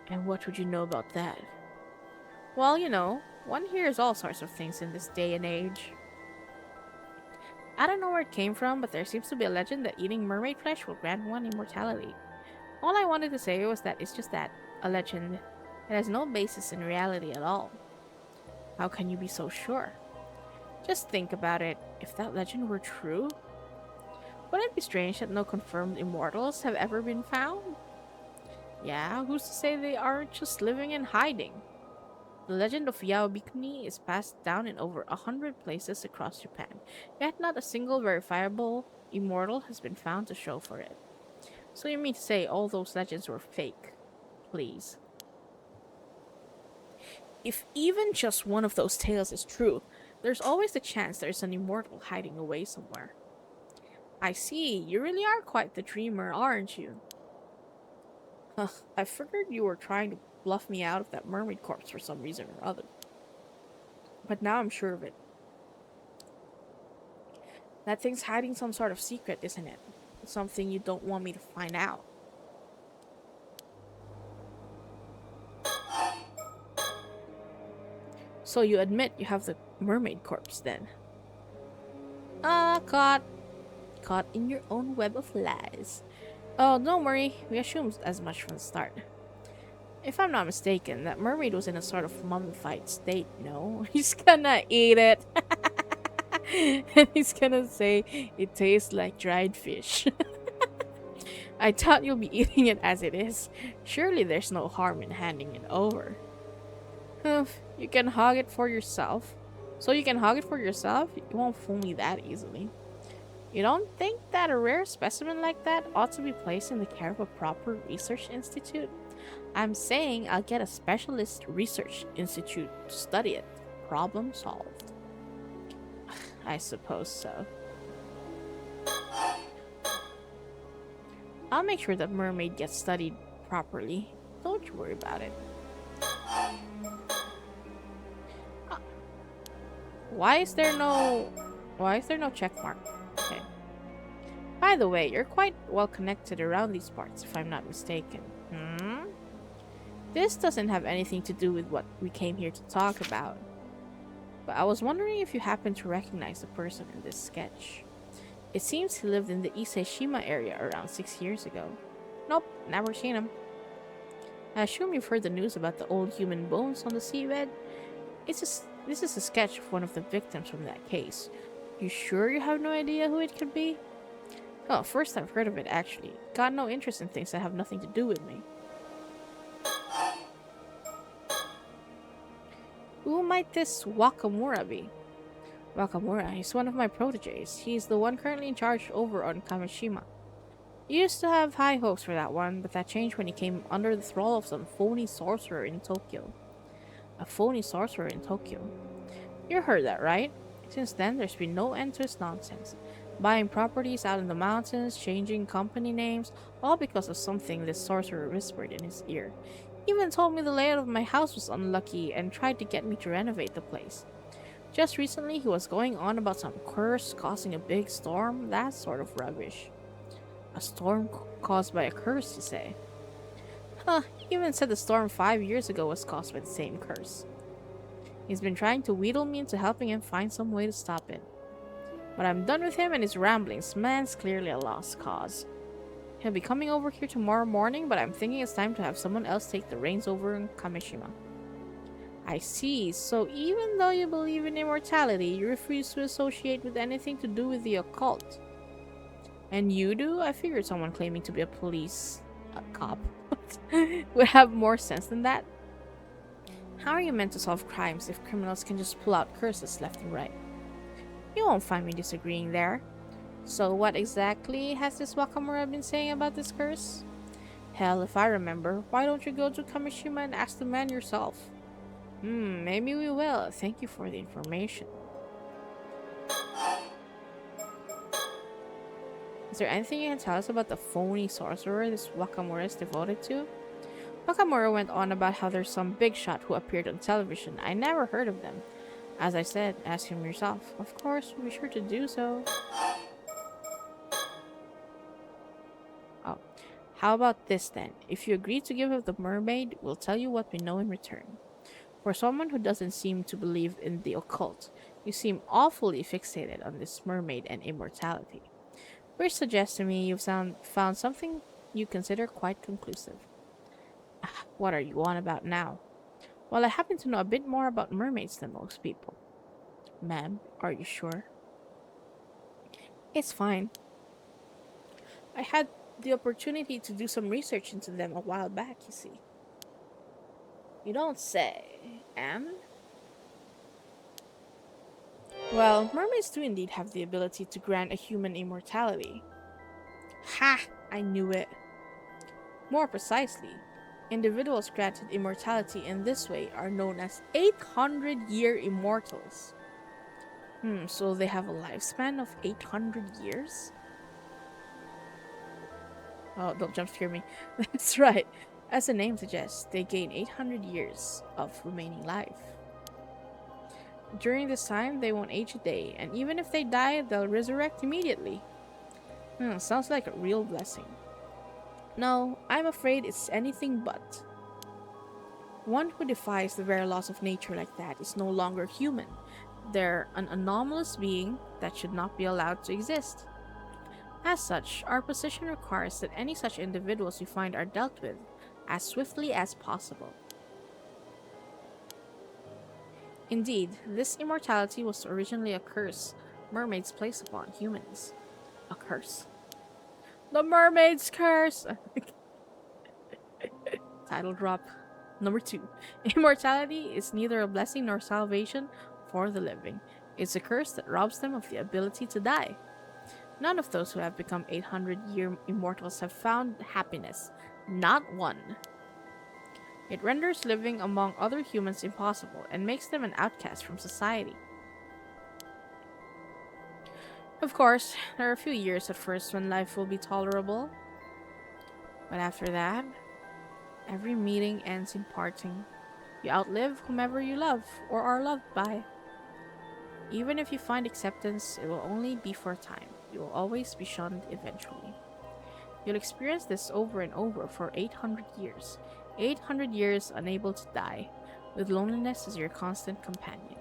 And what would you know about that? Well, you know, one hears all sorts of things in this day and age. I don't know where it came from, but there seems to be a legend that eating mermaid flesh will grant one immortality. All I wanted to say was that it's just that, a legend. It has no basis in reality at all. How can you be so sure? Just think about it. If that legend were true, wouldn't it be strange that no confirmed immortals have ever been found? Yeah, who's to say they aren't just living and hiding? The legend of Yaobikuni is passed down in over 100 places across Japan, yet not a single verifiable immortal has been found to show for it. So you mean to say all those legends were fake? Please. If even just one of those tales is true, there's always the chance there's an immortal hiding away somewhere. I see, you really are quite the dreamer, aren't you? I figured you were trying to bluff me out of that mermaid corpse for some reason or other. But now I'm sure of it. That thing's hiding some sort of secret, isn't it? Something you don't want me to find out. So you admit you have the mermaid corpse then? Caught. Caught in your own web of lies. Oh, don't worry. We assumed as much from the start. If I'm not mistaken, that mermaid was in a sort of mummified state, no? He's gonna eat it. And he's gonna say it tastes like dried fish. I thought you'll be eating it as it is. Surely there's no harm in handing it over. You can hog it for yourself. So you can hog it for yourself? You won't fool me that easily. You don't think that a rare specimen like that ought to be placed in the care of a proper research institute? I'm saying I'll get a specialist research institute to study it. Problem solved. I suppose so. I'll make sure that mermaid gets studied properly. Don't you worry about it. Why is there no check mark? Okay. By the way, you're quite well connected around these parts, if I'm not mistaken. This doesn't have anything to do with what we came here to talk about. But I was wondering if you happen to recognize the person in this sketch. It seems he lived in the Ise-shima area around 6 years ago. Nope, never seen him. I assume you've heard the news about the old human bones on the seabed? This is a sketch of one of the victims from that case. You sure you have no idea who it could be? Oh, first I've heard of it actually. Got no interest in things that have nothing to do with me. Who might this Wakamura be? Wakamura is one of my proteges. He's the one currently in charge over on Kamishima. He used to have high hopes for that one, but that changed when he came under the thrall of some phony sorcerer in Tokyo. A phony sorcerer in Tokyo. You heard that, right? Since then, there's been no end to his nonsense. Buying properties out in the mountains, changing company names, all because of something this sorcerer whispered in his ear. He even told me the layout of my house was unlucky and tried to get me to renovate the place. Just recently, he was going on about some curse causing a big storm, that sort of rubbish. A storm caused by a curse, you say? He even said the storm 5 years ago was caused by the same curse. He's been trying to wheedle me into helping him find some way to stop it. But I'm done with him and his ramblings. Man's clearly a lost cause. He'll be coming over here tomorrow morning, but I'm thinking it's time to have someone else take the reins over in Kamishima. I see. So even though you believe in immortality, you refuse to associate with anything to do with the occult. And you do? I figured someone claiming to be a cop would have more sense than that. How are you meant to solve crimes if criminals can just pull out curses left and right? You won't find me disagreeing there. So what exactly has this Wakamura been saying about this curse? Hell, if I remember, why don't you go to Kamishima and ask the man yourself? Maybe we will. Thank you for the information. Is there anything you can tell us about the phony sorcerer this Wakamura is devoted to? Wakamura went on about how there's some big shot who appeared on television. I never heard of them. As I said, ask him yourself. Of course, we'll be sure to do so. Oh, how about this then? If you agree to give up the mermaid, we'll tell you what we know in return. For someone who doesn't seem to believe in the occult, you seem awfully fixated on this mermaid and immortality. Which suggests to me you've found something you consider quite conclusive. What are you on about now? Well, I happen to know a bit more about mermaids than most people. Ma'am, are you sure? It's fine. I had the opportunity to do some research into them a while back, you see. You don't say. And? Well, mermaids do indeed have the ability to grant a human immortality. Ha! I knew it. More precisely, individuals granted immortality in this way are known as 800-year immortals. So they have a lifespan of 800 years? Oh, don't jump scare me. That's right. As the name suggests, they gain 800 years of remaining life. During this time, they won't age a day, and even if they die, they'll resurrect immediately. Sounds like a real blessing. No, I'm afraid it's anything but. One who defies the very laws of nature like that is no longer human. They're an anomalous being that should not be allowed to exist. As such, our position requires that any such individuals we find are dealt with as swiftly as possible. Indeed, this immortality was originally a curse mermaids place upon humans. A curse. The mermaid's curse! Title drop. Number 2. Immortality is neither a blessing nor salvation for the living. It's a curse that robs them of the ability to die. None of those who have become 800-year immortals have found happiness. Not one. It renders living among other humans impossible and makes them an outcast from society. Of course, there are a few years at first when life will be tolerable. But after that, every meeting ends in parting. You outlive whomever you love or are loved by. Even if you find acceptance, it will only be for a time. You will always be shunned eventually. You'll experience this over and over for 800 years. 800 years unable to die, with loneliness as your constant companion.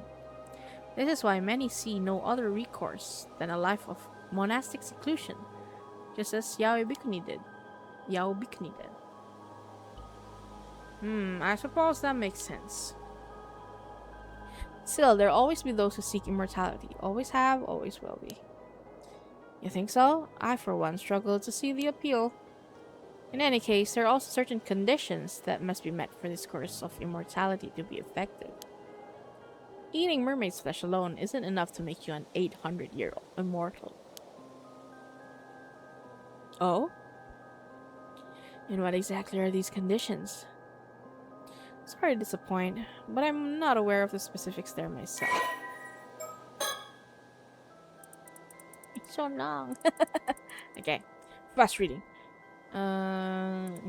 This is why many see no other recourse than a life of monastic seclusion, just as Yao Bikuni did. I suppose that makes sense. Still, there'll always be those who seek immortality. Always have, always will be. You think so? I, for one, struggle to see the appeal. In any case, there are also certain conditions that must be met for this course of immortality to be effective. Eating mermaid's flesh alone isn't enough to make you an 800-year immortal. Oh? And what exactly are these conditions? Sorry to disappoint, but I'm not aware of the specifics there myself. It's so long. Okay, fast reading.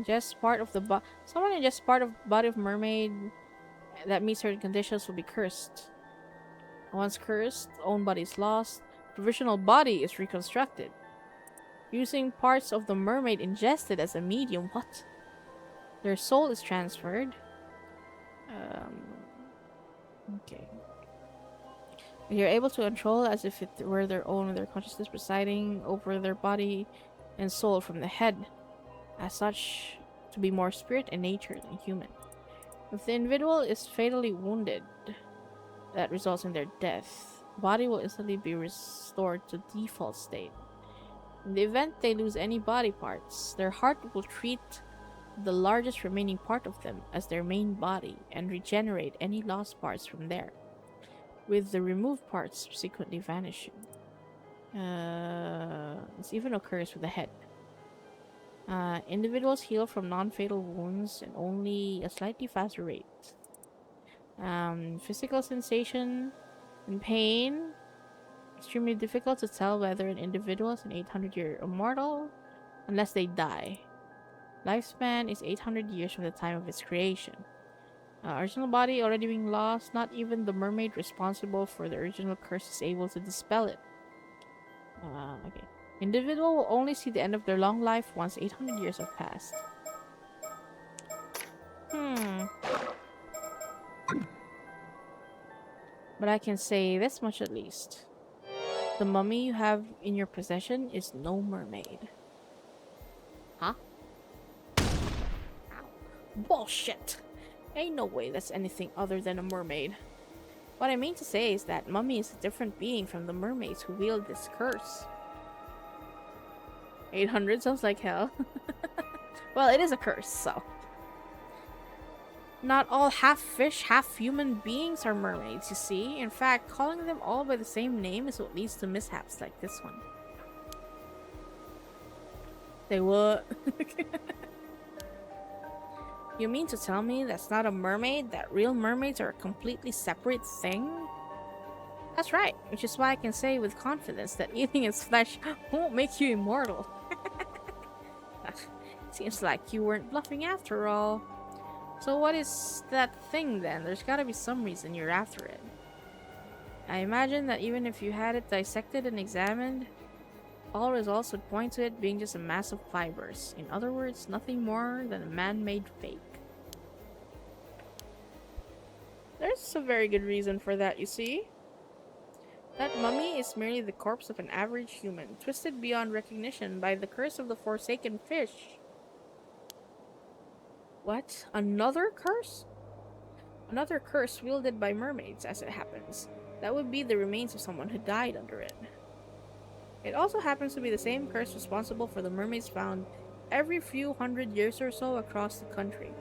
Just part of the someone in just part of body of mermaid that meets certain conditions will be cursed. Once cursed, own body is lost. Provisional body is reconstructed. Using parts of the mermaid ingested as a medium. What? Their soul is transferred. Okay. You're able to control as if it were their own, with their consciousness presiding over their body and soul from the head. As such, to be more spirit in nature than human. If the individual is fatally wounded, that results in their death, body will instantly be restored to default state. In the event they lose any body parts, their heart will treat the largest remaining part of them as their main body and regenerate any lost parts from there, with the removed parts subsequently vanishing. This even occurs with the head. Individuals heal from non-fatal wounds in only a slightly faster rate. Physical sensation and pain. Extremely difficult to tell whether an individual is an 800-year immortal unless they die. Lifespan is 800 years from the time of its creation. Original body already being lost, not even the mermaid responsible for the original curse is able to dispel it. Okay. Individual will only see the end of their long life once 800 years have passed. Hmm. But I can say this much at least. The mummy you have in your possession is no mermaid. Huh? Ow. Bullshit! Ain't no way that's anything other than a mermaid. What I mean to say is that mummy is a different being from the mermaids who wield this curse. 800 sounds like hell. Well, it is a curse, so. Not all half fish, half human beings are mermaids, you see. In fact, calling them all by the same name is what leads to mishaps like this one. They what? You mean to tell me that's not a mermaid? That real mermaids are a completely separate thing? That's right, which is why I can say with confidence that eating its flesh won't make you immortal. Seems like you weren't bluffing after all. So what is that thing then? There's gotta be some reason you're after it. I imagine that even if you had it dissected and examined, all results would point to it being just a mass of fibers. In other words, nothing more than a man-made fake. There's a very good reason for that, you see. That mummy is merely the corpse of an average human, twisted beyond recognition by the curse of the forsaken fish. What? Another curse? Another curse wielded by mermaids, as it happens. That would be the remains of someone who died under it. It also happens to be the same curse responsible for the mermaids found every few hundred years or so across the country.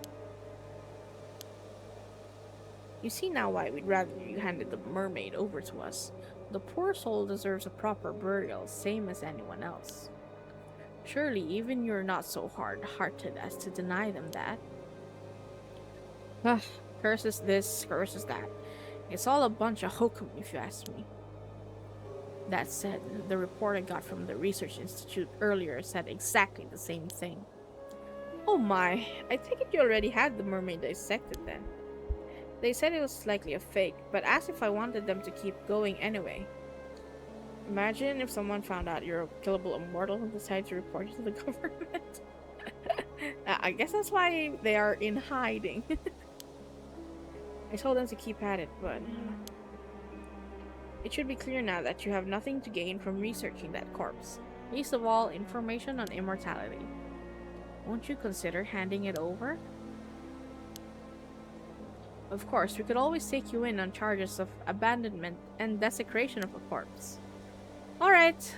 You see now why we'd rather you handed the mermaid over to us. The poor soul deserves a proper burial, same as anyone else. Surely even you're not so hard-hearted as to deny them that. Curses this, curses that. It's all a bunch of hokum, if you ask me. That said, the report I got from the Research Institute earlier said exactly the same thing. Oh my, I take it you already had the mermaid dissected then. They said it was likely a fake, but asked if I wanted them to keep going anyway. Imagine if someone found out you're a killable immortal and decided to report you to the government. I guess that's why they are in hiding. I told them to keep at it, but it should be clear now that you have nothing to gain from researching that corpse. Least of all, information on immortality. Won't you consider handing it over? Of course, we could always take you in on charges of abandonment and desecration of a corpse. Alright,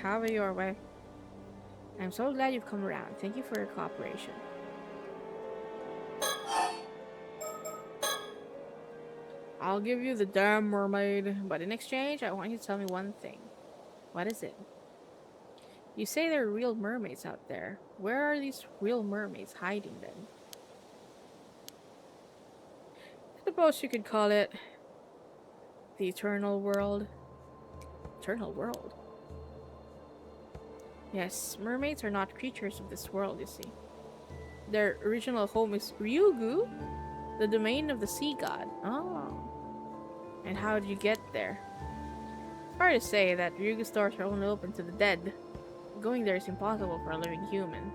have it your way. I'm so glad you've come around. Thank you for your cooperation. I'll give you the damn mermaid, but in exchange, I want you to tell me one thing. What is it? You say there are real mermaids out there. Where are these real mermaids hiding then? I suppose you could call it the eternal world. Eternal world? Yes, mermaids are not creatures of this world, you see. Their original home is Ryugu, the domain of the sea god. Oh. And how did you get there? It's hard to say that Ryugu's doors are only open to the dead. Going there is impossible for a living human.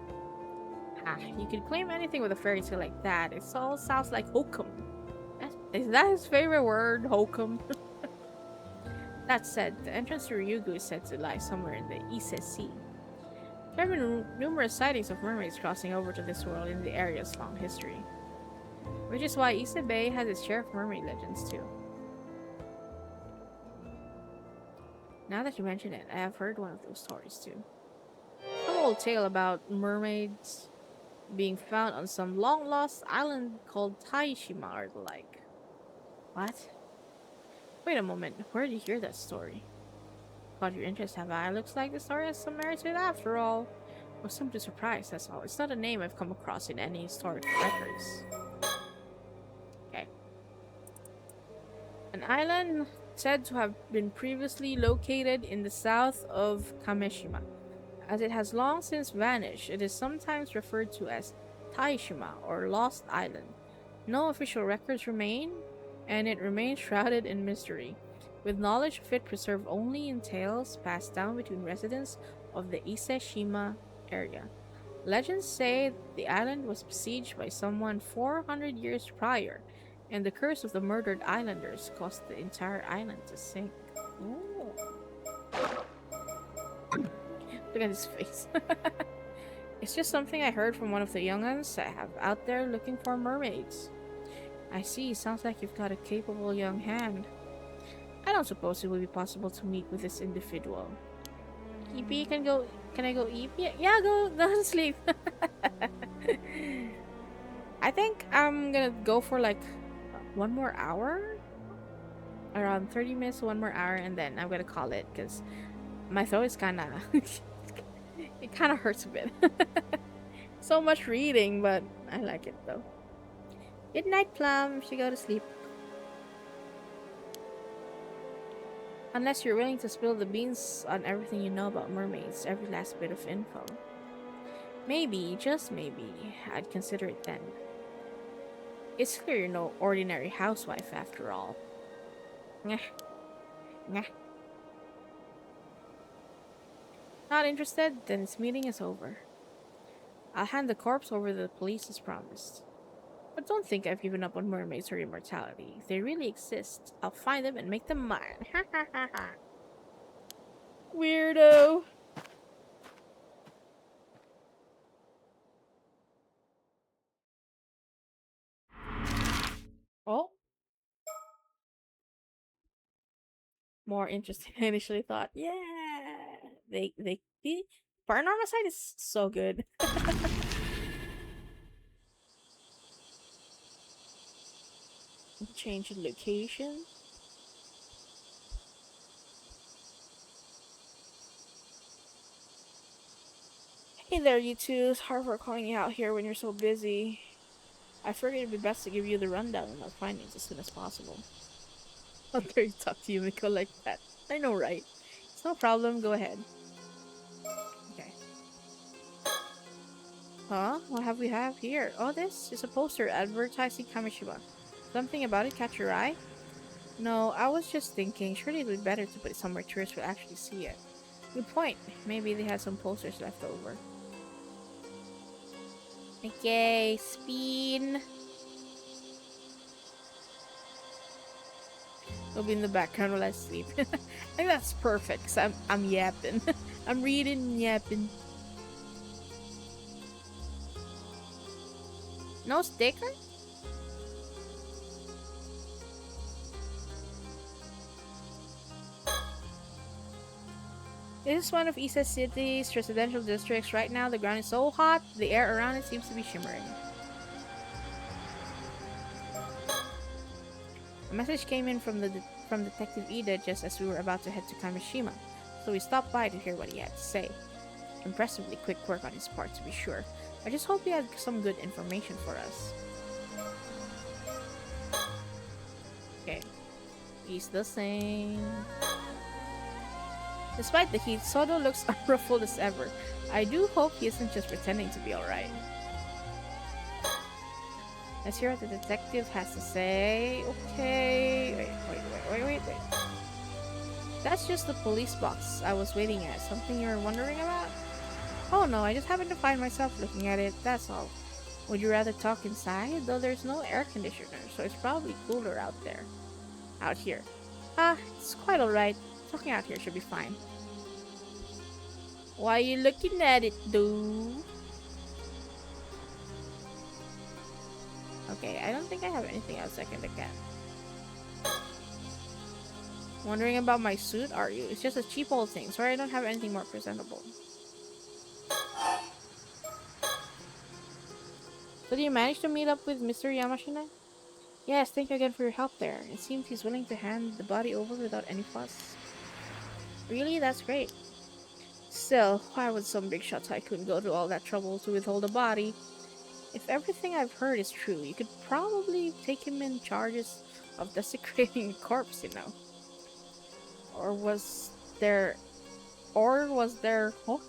You could claim anything with a fairy tale like that. It all sounds like hokum. Is that his favorite word, hokum? That said, the entrance to Ryugu is said to lie somewhere in the Ise Sea. There have been numerous sightings of mermaids crossing over to this world in the area's long history. Which is why Ise Bay has its share of mermaid legends too. Now that you mention it, I have heard one of those stories too. Some old tale about mermaids being found on some long-lost island called Taishima or the like. What? Wait a moment, where did you hear that story? Caught your interest, have I? Looks like the story has some merit to it after all. was simply surprised, that's all. It's not a name I've come across in any historical records. Okay. An island said to have been previously located in the south of Kameshima. As it has long since vanished, it is sometimes referred to as Taishima or Lost Island. No official records remain, and it remains shrouded in mystery, with knowledge of it preserved only in tales passed down between residents of the Iseshima area. Legends say the island was besieged by someone 400 years prior, and the curse of the murdered islanders caused the entire island to sink. Ooh. Look at his face. It's just something I heard from one of the young'uns I have out there looking for mermaids. I see, sounds like you've got a capable young hand. I don't suppose it would be possible to meet with this individual. EP can I go EP? Yeah, go to sleep. I think I'm gonna go for like one more hour. Around 30 minutes, one more hour, and then I'm gonna call it because my throat is kinda it kinda hurts a bit. So much reading, but I like it though. Good night, Plum. Should go to sleep. Unless you're willing to spill the beans on everything you know about mermaids, every last bit of info. Maybe, just maybe, I'd consider it then. It's clear you're no ordinary housewife after all. Nyeh, nyeh. Not interested? Then this meeting is over. I'll hand the corpse over to the police as promised. But don't think I've given up on mermaids or immortality. If they really exist, I'll find them and make them mine. Ha ha ha ha. Weirdo. Oh, more interesting than I initially thought. Yeah, they Paranormasight is so good. Change the location. Hey there, you two. It's hard for calling you out here when you're so busy. I figured it'd be best to give you the rundown on our findings as soon as possible. How dare you talk to Yumiko like that? I know, right? It's no problem. Go ahead. Okay. Huh? What have we have here? Oh, this is a poster advertising Kamishima. Something about it catch your eye? No, I was just thinking, surely it would be better to put it somewhere tourists will actually see it. Good point. Maybe they had some posters left over. Okay, spin. It'll be in the background while I sleep. I think that's perfect, cause I'm yapping. I'm reading and yapping. No sticker? This is one of Isa City's residential districts. Right now, the ground is so hot, the air around it seems to be shimmering. A message came in from from Detective Ida just as we were about to head to Kamishima, so we stopped by to hear what he had to say. Impressively quick work on his part, to be sure. I just hope he had some good information for us. Okay. He's the same. Despite the heat, Soto looks unruffled as ever. I do hope he isn't just pretending to be alright. Let's hear what the detective has to say. Okay. Wait. That's just the police box I was waiting at. Something you're wondering about? Oh no, I just happened to find myself looking at it, that's all. Would you rather talk inside? Though there's no air conditioner, so it's probably cooler out there. Out here. It's quite alright. Talking out here should be fine. Why are you looking at it, dude? Okay, I don't think I have anything else I can look at. Wondering about my suit, are you? It's just a cheap old thing. Sorry, I don't have anything more presentable. So did you manage to meet up with Mr. Yamashina? Yes, thank you again for your help there. It seems he's willing to hand the body over without any fuss. Really? That's great. Still, why would some big shot tycoon go to all that trouble to withhold a body? If everything I've heard is true, you could probably take him in charges of desecrating a corpse, you know. Or was there, or was there, oh,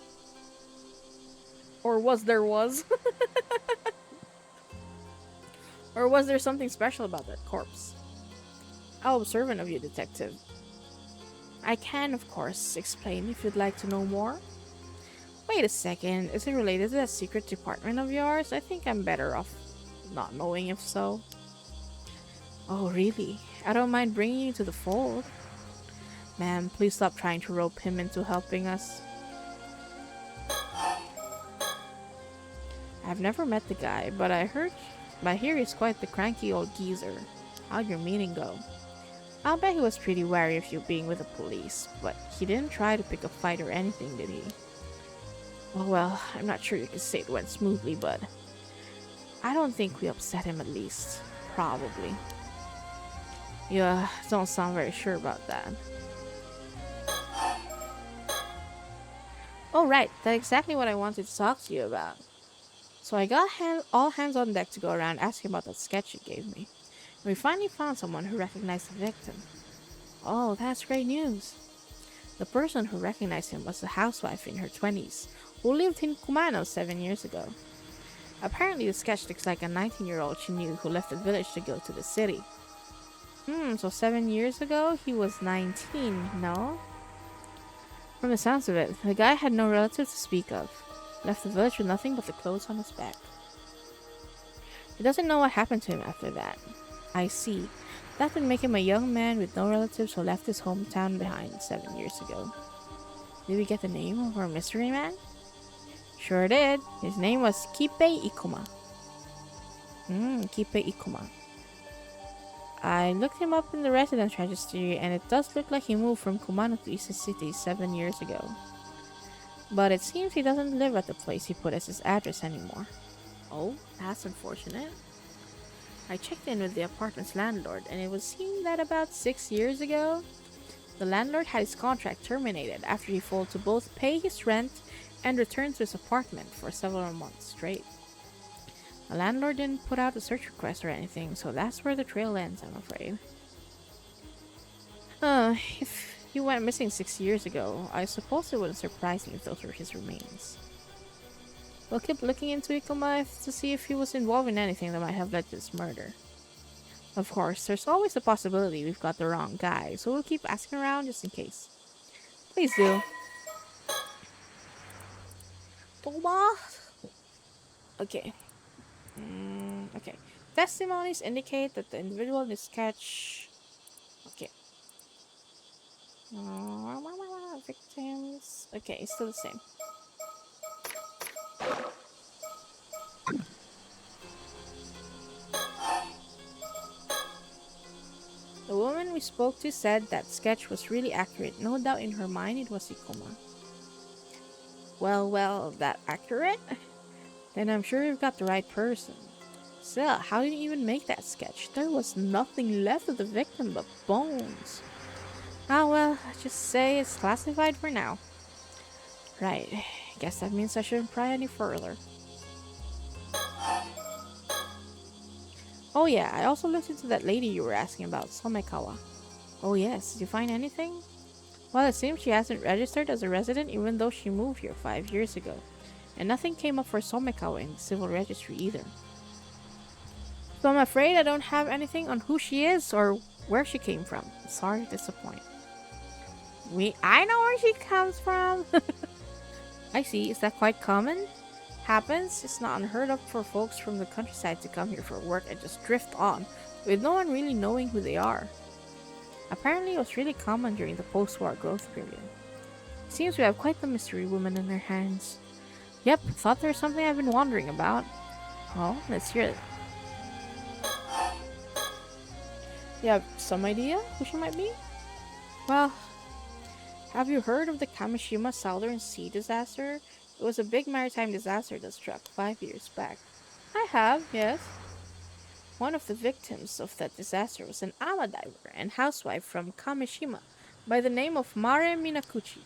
or was there was, or was there something special about that corpse? How observant of you, detective. I can, of course, explain if you'd like to know more. Wait a second, is it related to that secret department of yours? I think I'm better off not knowing if so. Oh, really? I don't mind bringing you to the fold. Ma'am, please stop trying to rope him into helping us. I've never met the guy, but I hear he's quite the cranky old geezer. How'd your meeting go? I'll bet he was pretty wary of you being with the police, but he didn't try to pick a fight or anything, did he? Oh well, I'm not sure you can say it went smoothly, but I don't think we upset him at least. Probably. You don't sound very sure about that. Oh right, that's exactly what I wanted to talk to you about. So I got all hands on deck to go around asking about that sketch you gave me. And we finally found someone who recognized the victim. Oh, that's great news. The person who recognized him was a housewife in her 20s who lived in Kumano 7 years ago. Apparently, the sketch looks like a 19-year-old she knew who left the village to go to the city. So 7 years ago, he was 19, no? From the sounds of it, the guy had no relatives to speak of. Left the village with nothing but the clothes on his back. He doesn't know what happened to him after that. I see. That would make him a young man with no relatives who left his hometown behind 7 years ago. Did we get the name of our mystery man? Sure did. His name was Kipe Ikuma. Kipe Ikuma. I looked him up in the residence registry, and it does look like he moved from Kumano to Isa City 7 years ago. But it seems he doesn't live at the place he put as his address anymore. Oh, that's unfortunate. I checked in with the apartment's landlord, and it would seem that about 6 years ago, the landlord had his contract terminated after he failed to both pay his rent and return to his apartment for several months straight. The landlord didn't put out a search request or anything, so that's where the trail ends, I'm afraid. If he went missing 6 years ago, I suppose it wouldn't surprise me if those were his remains. We'll keep looking into Ikuma to see if he was involved in anything that might have led to this murder. Of course, there's always the possibility we've got the wrong guy, so we'll keep asking around just in case. Please do. Toba? Okay. Okay. Testimonies indicate that the individual in the sketch. Okay. Victims. Okay, it's still the same. The woman we spoke to said that sketch was really accurate. No doubt in her mind it was Ikuma. Well, that accurate? Then I'm sure you've got the right person. Still, how did you even make that sketch? There was nothing left of the victim but bones. Ah well, just say it's classified for now. Right, guess that means I shouldn't pry any further. Oh yeah, I also looked into that lady you were asking about, Somekawa. Oh yes, did you find anything? Well, it seems she hasn't registered as a resident even though she moved here 5 years ago. And nothing came up for Somekawa in the civil registry either. So I'm afraid I don't have anything on who she is or where she came from. Sorry to disappoint. I know where she comes from. I see, is that quite common? Happens, it's not unheard of for folks from the countryside to come here for work and just drift on, with no one really knowing who they are. Apparently it was really common during the post-war growth period. Seems we have quite the mystery woman in our hands. Yep, thought there was something I've been wondering about. Oh, let's hear it. You have some idea who she might be? Well, have you heard of the Kamishima Southern Sea disaster? It was a big maritime disaster that struck 5 years back. I have, yes. One of the victims of that disaster was an ama diver and housewife from Kamishima by the name of Mare Minakuchi.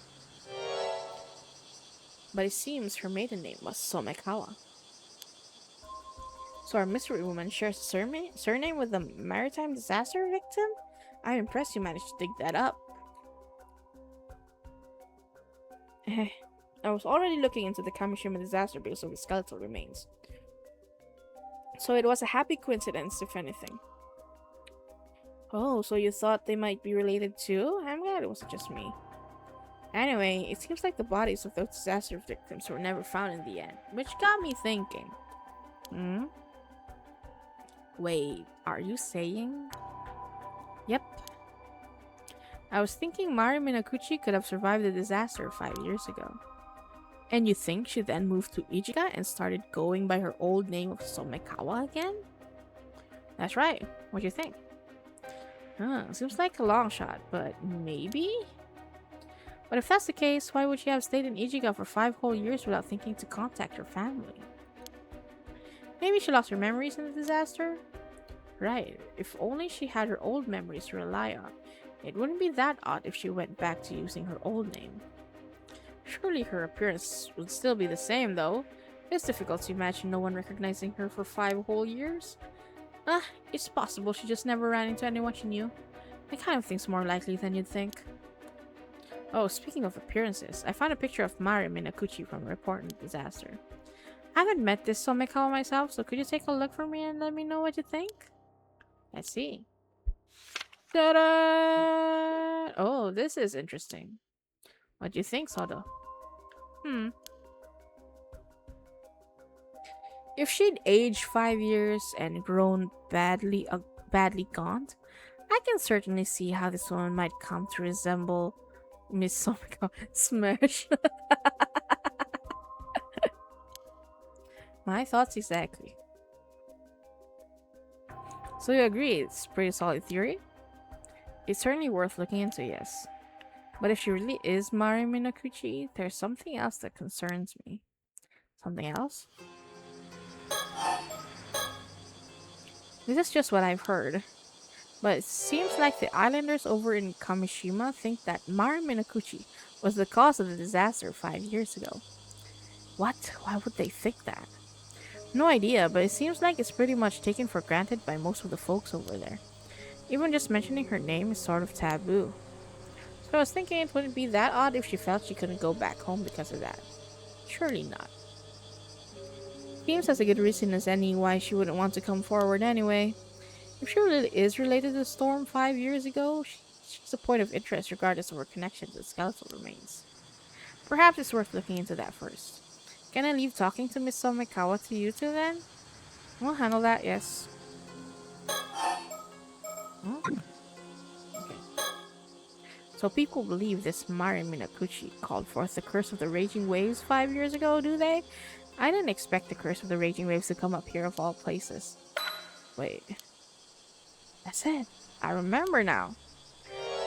but it seems her maiden name was Somekawa. So our mystery woman shares a surname with a maritime disaster victim? I'm impressed you managed to dig that up. I was already looking into the Kamishima disaster because of the skeletal remains. So it was a happy coincidence, if anything. Oh, so you thought they might be related too? I'm glad it wasn't just me. Anyway, it seems like the bodies of those disaster victims were never found in the end, which got me thinking. Hmm? Wait, are you saying? Yep. I was thinking Mari Minakuchi could have survived the disaster 5 years ago. And you think she then moved to Ichiga and started going by her old name of Somekawa again? That's right. What do you think? Seems like a long shot, but maybe? But if that's the case, why would she have stayed in Ichiga for 5 whole years without thinking to contact her family? Maybe she lost her memories in the disaster? Right, if only she had her old memories to rely on. It wouldn't be that odd if she went back to using her old name. Surely her appearance would still be the same, though. It's difficult to imagine no one recognizing her for 5 whole years. It's possible she just never ran into anyone she knew. That kind of thing's more likely than you'd think. Oh, speaking of appearances, I found a picture of Mari Minakuchi from a report on the disaster. I haven't met this Somekawa myself, so could you take a look for me and let me know what you think? Let's see. Ta-da! Oh, this is interesting. What do you think, Sodo? If she'd aged 5 years and grown badly gaunt, I can certainly see how this woman might come to resemble Miss Somekawa. Smash. My thoughts exactly. So you agree it's a pretty solid theory? It's certainly worth looking into, yes. But if she really is Mari Minakuchi, there's something else that concerns me. Something else? This is just what I've heard. But it seems like the islanders over in Kamishima think that Mari Minakuchi was the cause of the disaster 5 years ago. What? Why would they think that? No idea, but it seems like it's pretty much taken for granted by most of the folks over there. Even just mentioning her name is sort of taboo. So I was thinking it wouldn't be that odd if she felt she couldn't go back home because of that. Surely not. Seems as a good reason as any why she wouldn't want to come forward anyway. If she really is related to the storm 5 years ago, she's a point of interest regardless of her connection to the skeletal remains. Perhaps it's worth looking into that first. Can I leave talking to Miss Somekawa to you two then? We'll handle that, yes. Oh, okay. So people believe this Mari Minakuchi called forth the curse of the raging waves 5 years ago, do they? I didn't expect the curse of the raging waves to come up here of all places. Wait. That's it. I remember now.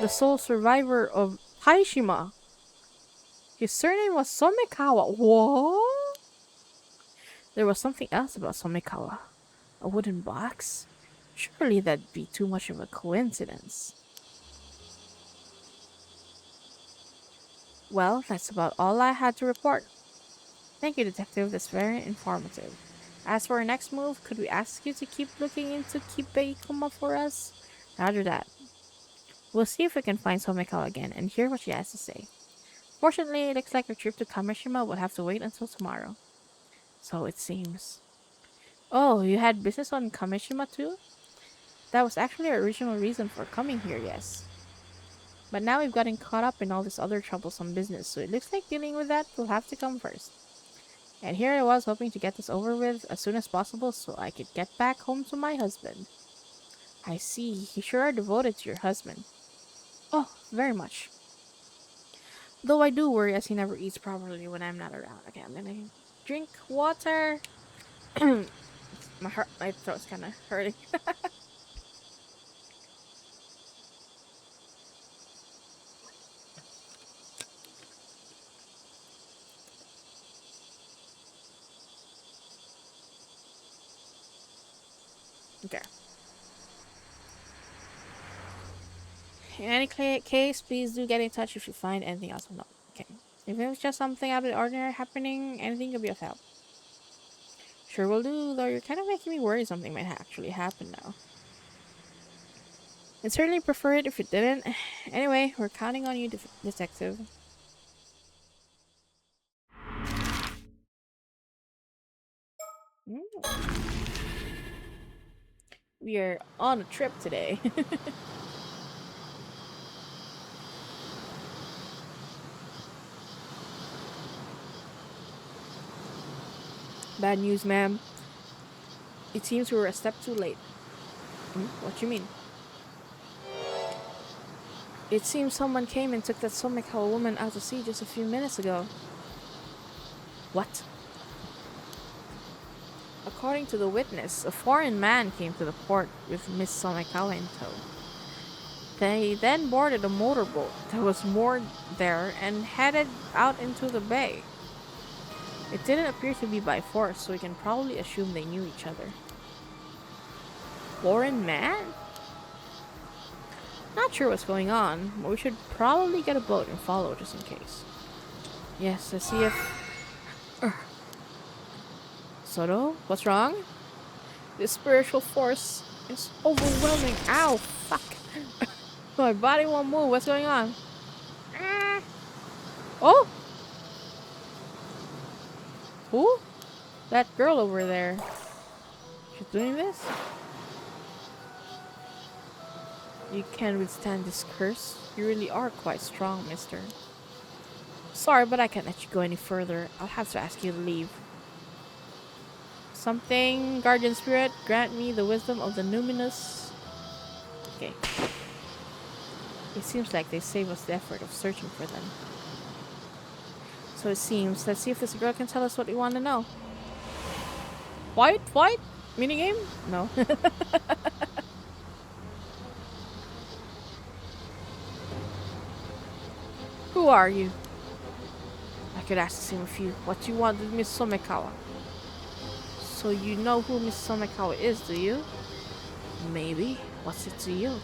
The sole survivor of Taishima. His surname was Somekawa. What? There was something else about Somekawa. A wooden box? Surely that'd be too much of a coincidence. Well, that's about all I had to report. Thank you, Detective. That's very informative. As for our next move, could we ask you to keep looking into Kibeikuma for us? Roger that. We'll see if we can find Somekawa again and hear what she has to say. Fortunately, it looks like our trip to Kamishima will have to wait until tomorrow. So it seems. Oh, you had business on Kamishima too? That was actually our original reason for coming here, yes. But now we've gotten caught up in all this other troublesome business, so it looks like dealing with that will have to come first. And here I was hoping to get this over with as soon as possible so I could get back home to my husband. I see, you sure are devoted to your husband. Oh, very much. Though I do worry as he never eats properly when I'm not around. Okay, I'm gonna drink water. My throat's kind of hurting. Okay. In any case, please do get in touch if you find anything else. No. Okay. Even if it's just something out of the ordinary happening, anything could be of help. Sure will do, though you're kind of making me worry something might actually happen now. I'd certainly prefer it if it didn't. Anyway, we're counting on you, detective. Mm. We are on a trip today. Bad news, ma'am. It seems we were a step too late. What you mean? It seems someone came and took that Somikawa woman out to sea just a few minutes ago. What? According to the witness, a foreign man came to the port with Miss Somikawa in tow. They then boarded a motorboat that was moored there and headed out into the bay. It didn't appear to be by force, so we can probably assume they knew each other. Foreign man? Not sure what's going on, but we should probably get a boat and follow just in case. Yes, let's see if... Soto, what's wrong? This spiritual force is overwhelming. Ow, fuck. My body won't move. What's going on? Oh! Who? That girl over there. She's doing this? You can't withstand this curse. You really are quite strong, mister. Sorry, but I can't let you go any further. I'll have to ask you to leave. Something, guardian spirit, grant me the wisdom of the numinous. Okay. It seems like they save us the effort of searching for them. So it seems. Let's see if this girl can tell us what we want to know. Fight? Fight? Minigame? No. Who are you? I could ask the same of you. What do you want with Miss Somikawa? So you know who Miss Somikawa is, do you? Maybe. What's it to you?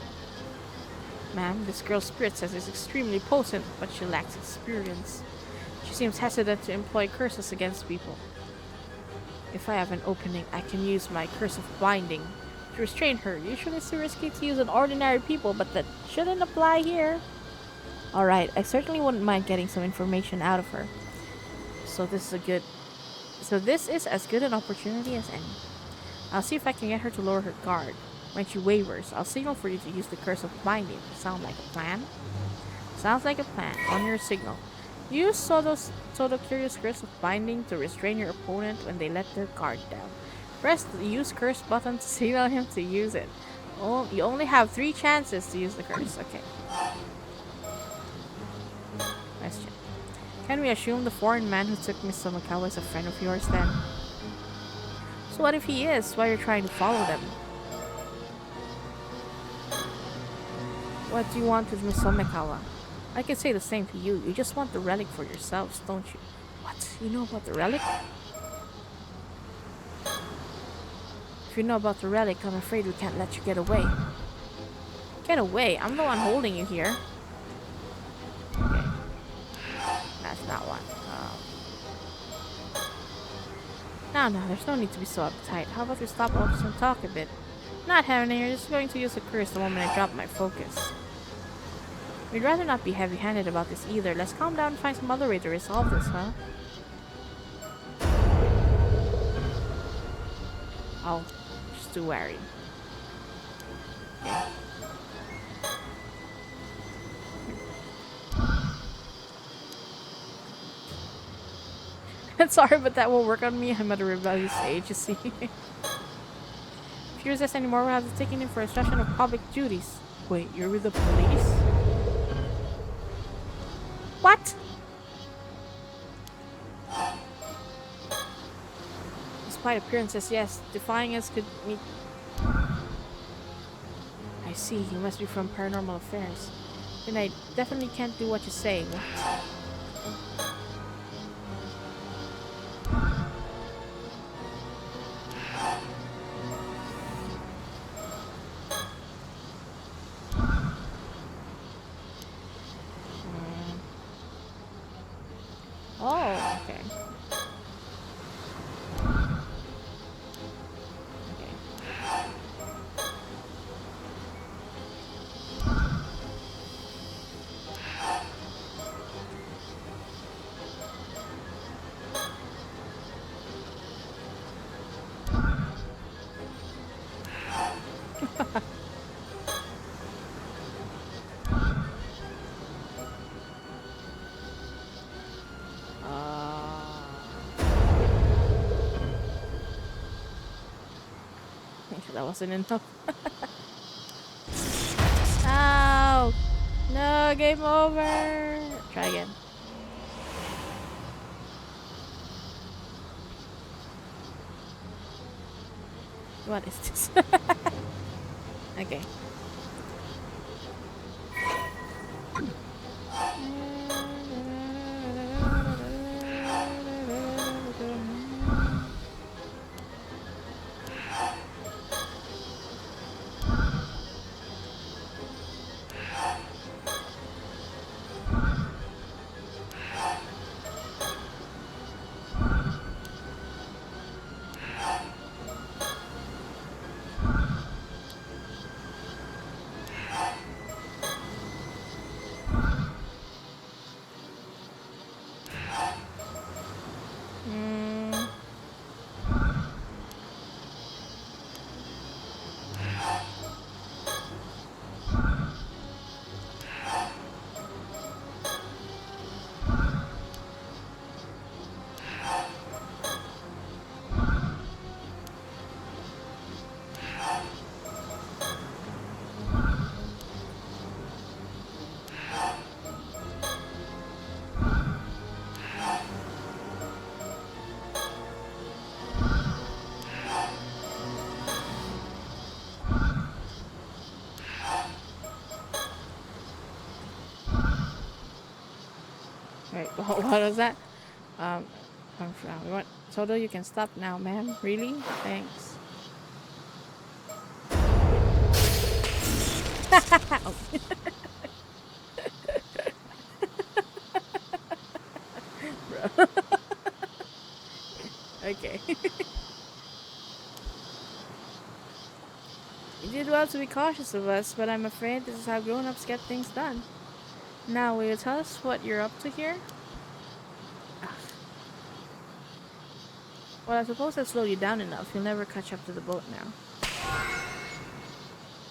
Ma'am, this girl's spirit says it's extremely potent, but she lacks experience. She seems hesitant to employ curses against people. If I have an opening, I can use my curse of binding to restrain her. Usually it's too risky to use on ordinary people, but that shouldn't apply here. Alright, I certainly wouldn't mind getting some information out of her. So this is as good an opportunity as any. I'll see if I can get her to lower her guard. When she wavers, I'll signal for you to use the curse of binding. Sound like a plan? Sounds like a plan. On your signal. Use Soto's Curious Curse of Binding to restrain your opponent when they let their guard down. Press the Use Curse button to signal him to use it. Oh, you only have 3 chances to use the curse. Okay. Question. Can we assume the foreign man who took Miss Somikawa is a friend of yours then? So what if he is? Why are you trying to follow them? What do you want with Miss Somikawa? I can say the same to you. You just want the relic for yourselves, don't you? What? You know about the relic? If you know about the relic, I'm afraid we can't let you get away. Get away? I'm the one holding you here. Okay. That's not one. No, there's no need to be so uptight. How about we stop all this and talk a bit? Not having you're just going to use a curse the moment I drop my focus. We'd rather not be heavy-handed about this either. Let's calm down and find some other way to resolve this, huh? Oh, just too wary. Okay. Sorry, but that won't work on me. I'm at a rebellious age, you see. If you resist anymore, we'll have to take you in for a session of public duties. Wait, you're with the police? What? Despite appearances, yes, defying us could meet. I see, you must be from Paranormal Affairs. Then I definitely can't do what you say. What? That wasn't enough. Ow! No, game over. Try again. What is this? Okay. Wait, what was that? Um, we want Toto, you can stop now, ma'am. Really? Thanks. Oh. Bro. Okay. You did well to be cautious of us, but I'm afraid this is how grown-ups get things done. Now, will you tell us what you're up to here? Ugh. Well, I suppose I've slowed you down enough. You'll never catch up to the boat now.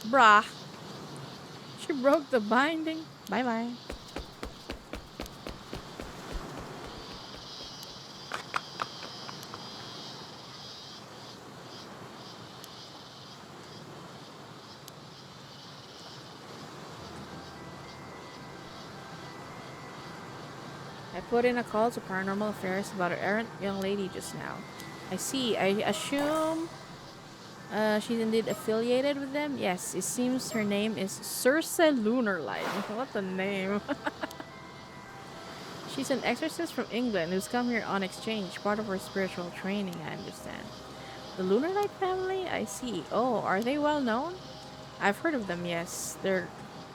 Brah. She broke the binding. Bye-bye. I put in a call to Paranormal Affairs about an errant young lady just now. I see. I assume she's indeed affiliated with them? Yes, it seems her name is Circe Lunarlight. What a name. She's an exorcist from England who's come here on exchange, part of her spiritual training, I understand. The Lunarlight family? I see. Oh, are they well known? I've heard of them, yes. They're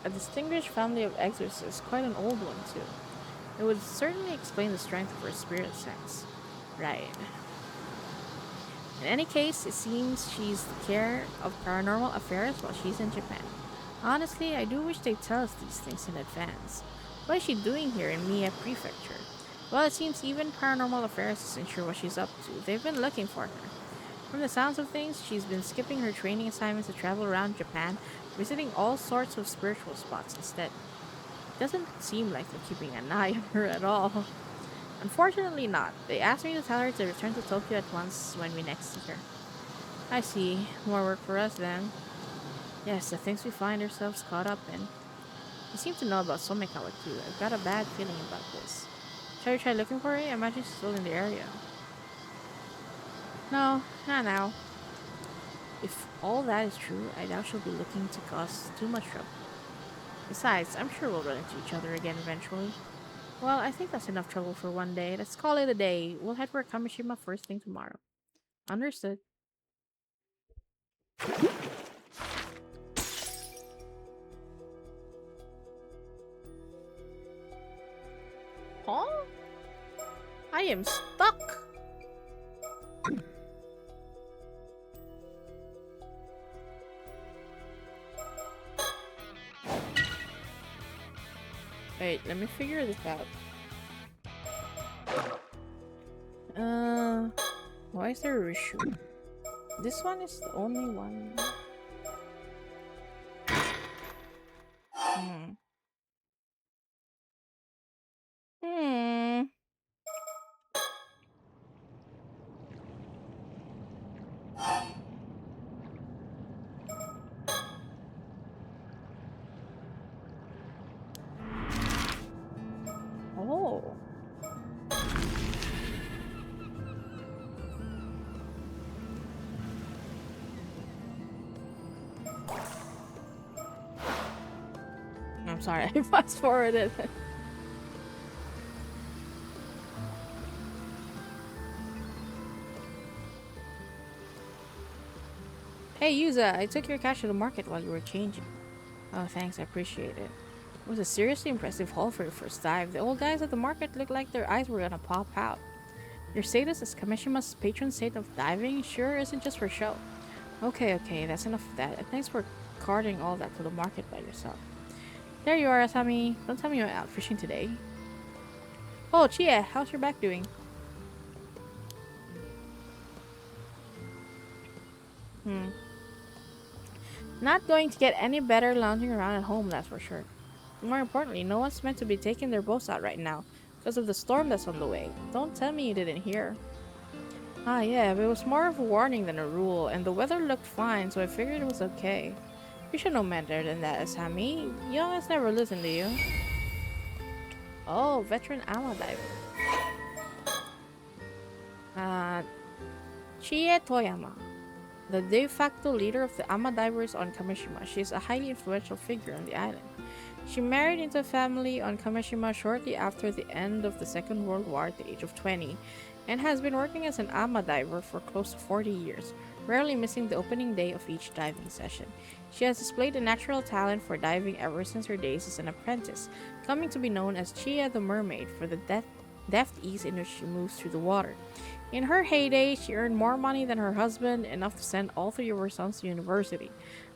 a distinguished family of exorcists, quite an old one, too. It would certainly explain the strength of her spirit sense. Right. In any case, it seems she's the care of paranormal affairs while she's in Japan. Honestly, I do wish they'd tell us these things in advance. What is she doing here in Mie Prefecture? Well, it seems even Paranormal Affairs isn't sure what she's up to. They've been looking for her. From the sounds of things, she's been skipping her training assignments to travel around Japan, visiting all sorts of spiritual spots instead. It doesn't seem like they're keeping an eye on her at all. Unfortunately not. They asked me to tell her to return to Tokyo at once when we next see her. I see. More work for us then. Yes, the things we find ourselves caught up in. You seem to know about Somekawa too. I've got a bad feeling about this. Shall we try looking for her? I imagine she's still in the area. No, not now. If all that is true, I doubt she'll be looking to cause too much trouble. Besides, I'm sure we'll run into each other again eventually. Well, I think that's enough trouble for one day. Let's call it a day. We'll head for Kamishima first thing tomorrow. Understood. Huh? I am stuck. Wait, let me figure this out. Why is there a reshoot? This one is the only one. I'm sorry, I fast forwarded. Hey, Yuza, I took your cash to the market while you were changing. Oh, thanks, I appreciate it. It was a seriously impressive haul for your first dive. The old guys at the market looked like their eyes were gonna pop out. Your status as Kamishima's patron saint of diving sure isn't just for show. Okay, okay, that's enough of that. And thanks for carting all that to the market by yourself. There you are, Asami. Don't tell me you went out fishing today. Oh, Chia, how's your back doing? Hmm. Not going to get any better lounging around at home, that's for sure. More importantly, no one's meant to be taking their boats out right now because of the storm that's on the way. Don't tell me you didn't hear. Ah, yeah, but it was more of a warning than a rule, and the weather looked fine, so I figured it was okay. You should know better than that, Asami. You always never listen, do you? Oh, veteran ama diver. Uh, Chie Toyama, the de facto leader of the ama divers on Kamishima. She is a highly influential figure on the island. She married into a family on Kamishima shortly after the end of the Second World War at the age of 20, and has been working as an ama diver for close to 40 years, rarely missing the opening day of each diving session. She has displayed a natural talent for diving ever since her days as an apprentice, coming to be known as Chia the Mermaid for the deft ease in which she moves through the water. In her heyday, she earned more money than her husband, enough to send all three of her sons to university,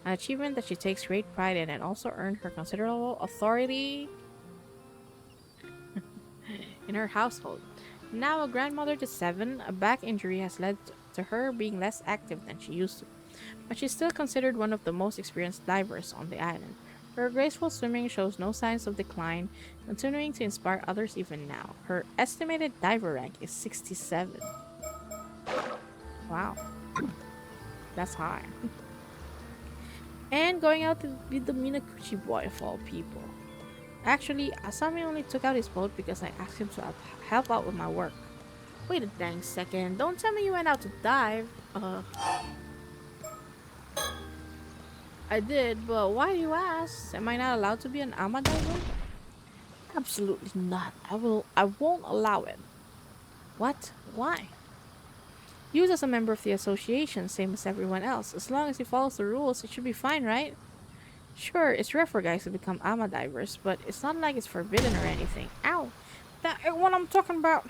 an achievement that she takes great pride in and also earned her considerable authority in her household. Now a grandmother to seven, a back injury has led to her being less active than she used to, but she's still considered one of the most experienced divers on the island. Her graceful swimming shows no signs of decline, continuing to inspire others even now. Her estimated diver rank is 67. Wow, that's high. And going out to be the Minakuchi boy of all people. Actually, Asami only took out his boat because I asked him to help out with my work. Wait a dang second, don't tell me you went out to dive. I did, but why do you ask? Am I not allowed to be an ama diver? Absolutely not. I won't allow it. What? Why? Use as a member of the association, same as everyone else. As long as he follows the rules, it should be fine, right? Sure, it's rare for guys to become ama divers, but it's not like it's forbidden or anything. Ow! That ain't what I'm talking about.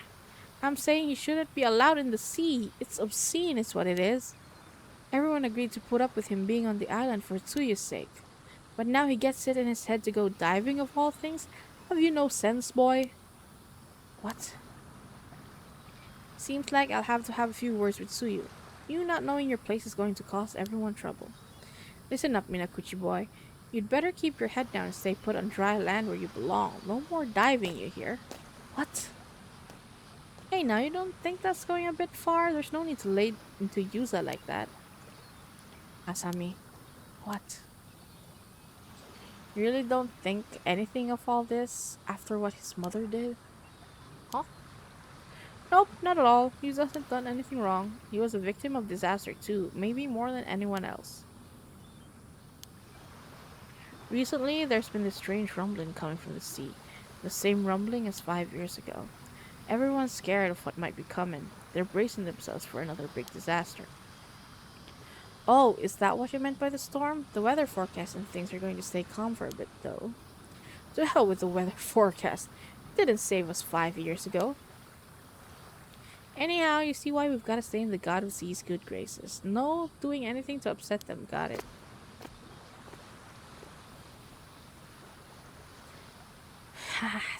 I'm saying he shouldn't be allowed in the sea. It's obscene, is what it is. Everyone agreed to put up with him being on the island for Tsuyu's sake. But now he gets it in his head to go diving of all things? Have you no sense, boy? What? Seems like I'll have to have a few words with Tsuyu. You not knowing your place is going to cause everyone trouble. Listen up, Minakuchi boy. You'd better keep your head down and stay put on dry land where you belong. No more diving, you hear? What? Hey, now you don't think that's going a bit far? There's no need to lay into Yuza like that. Asami, what? You really don't think anything of all this after what his mother did? Huh? Nope, not at all. He hasn't done anything wrong. He was a victim of disaster too, maybe more than anyone else. Recently, there's been this strange rumbling coming from the sea. The same rumbling as 5 years ago. Everyone's scared of what might be coming. They're bracing themselves for another big disaster. Oh, is that what you meant by the storm? The weather forecast and things are going to stay calm for a bit, though. To hell with the weather forecast. It didn't save us 5 years ago. Anyhow, you see why we've got to stay in the God of Sea's good graces. No doing anything to upset them, got it.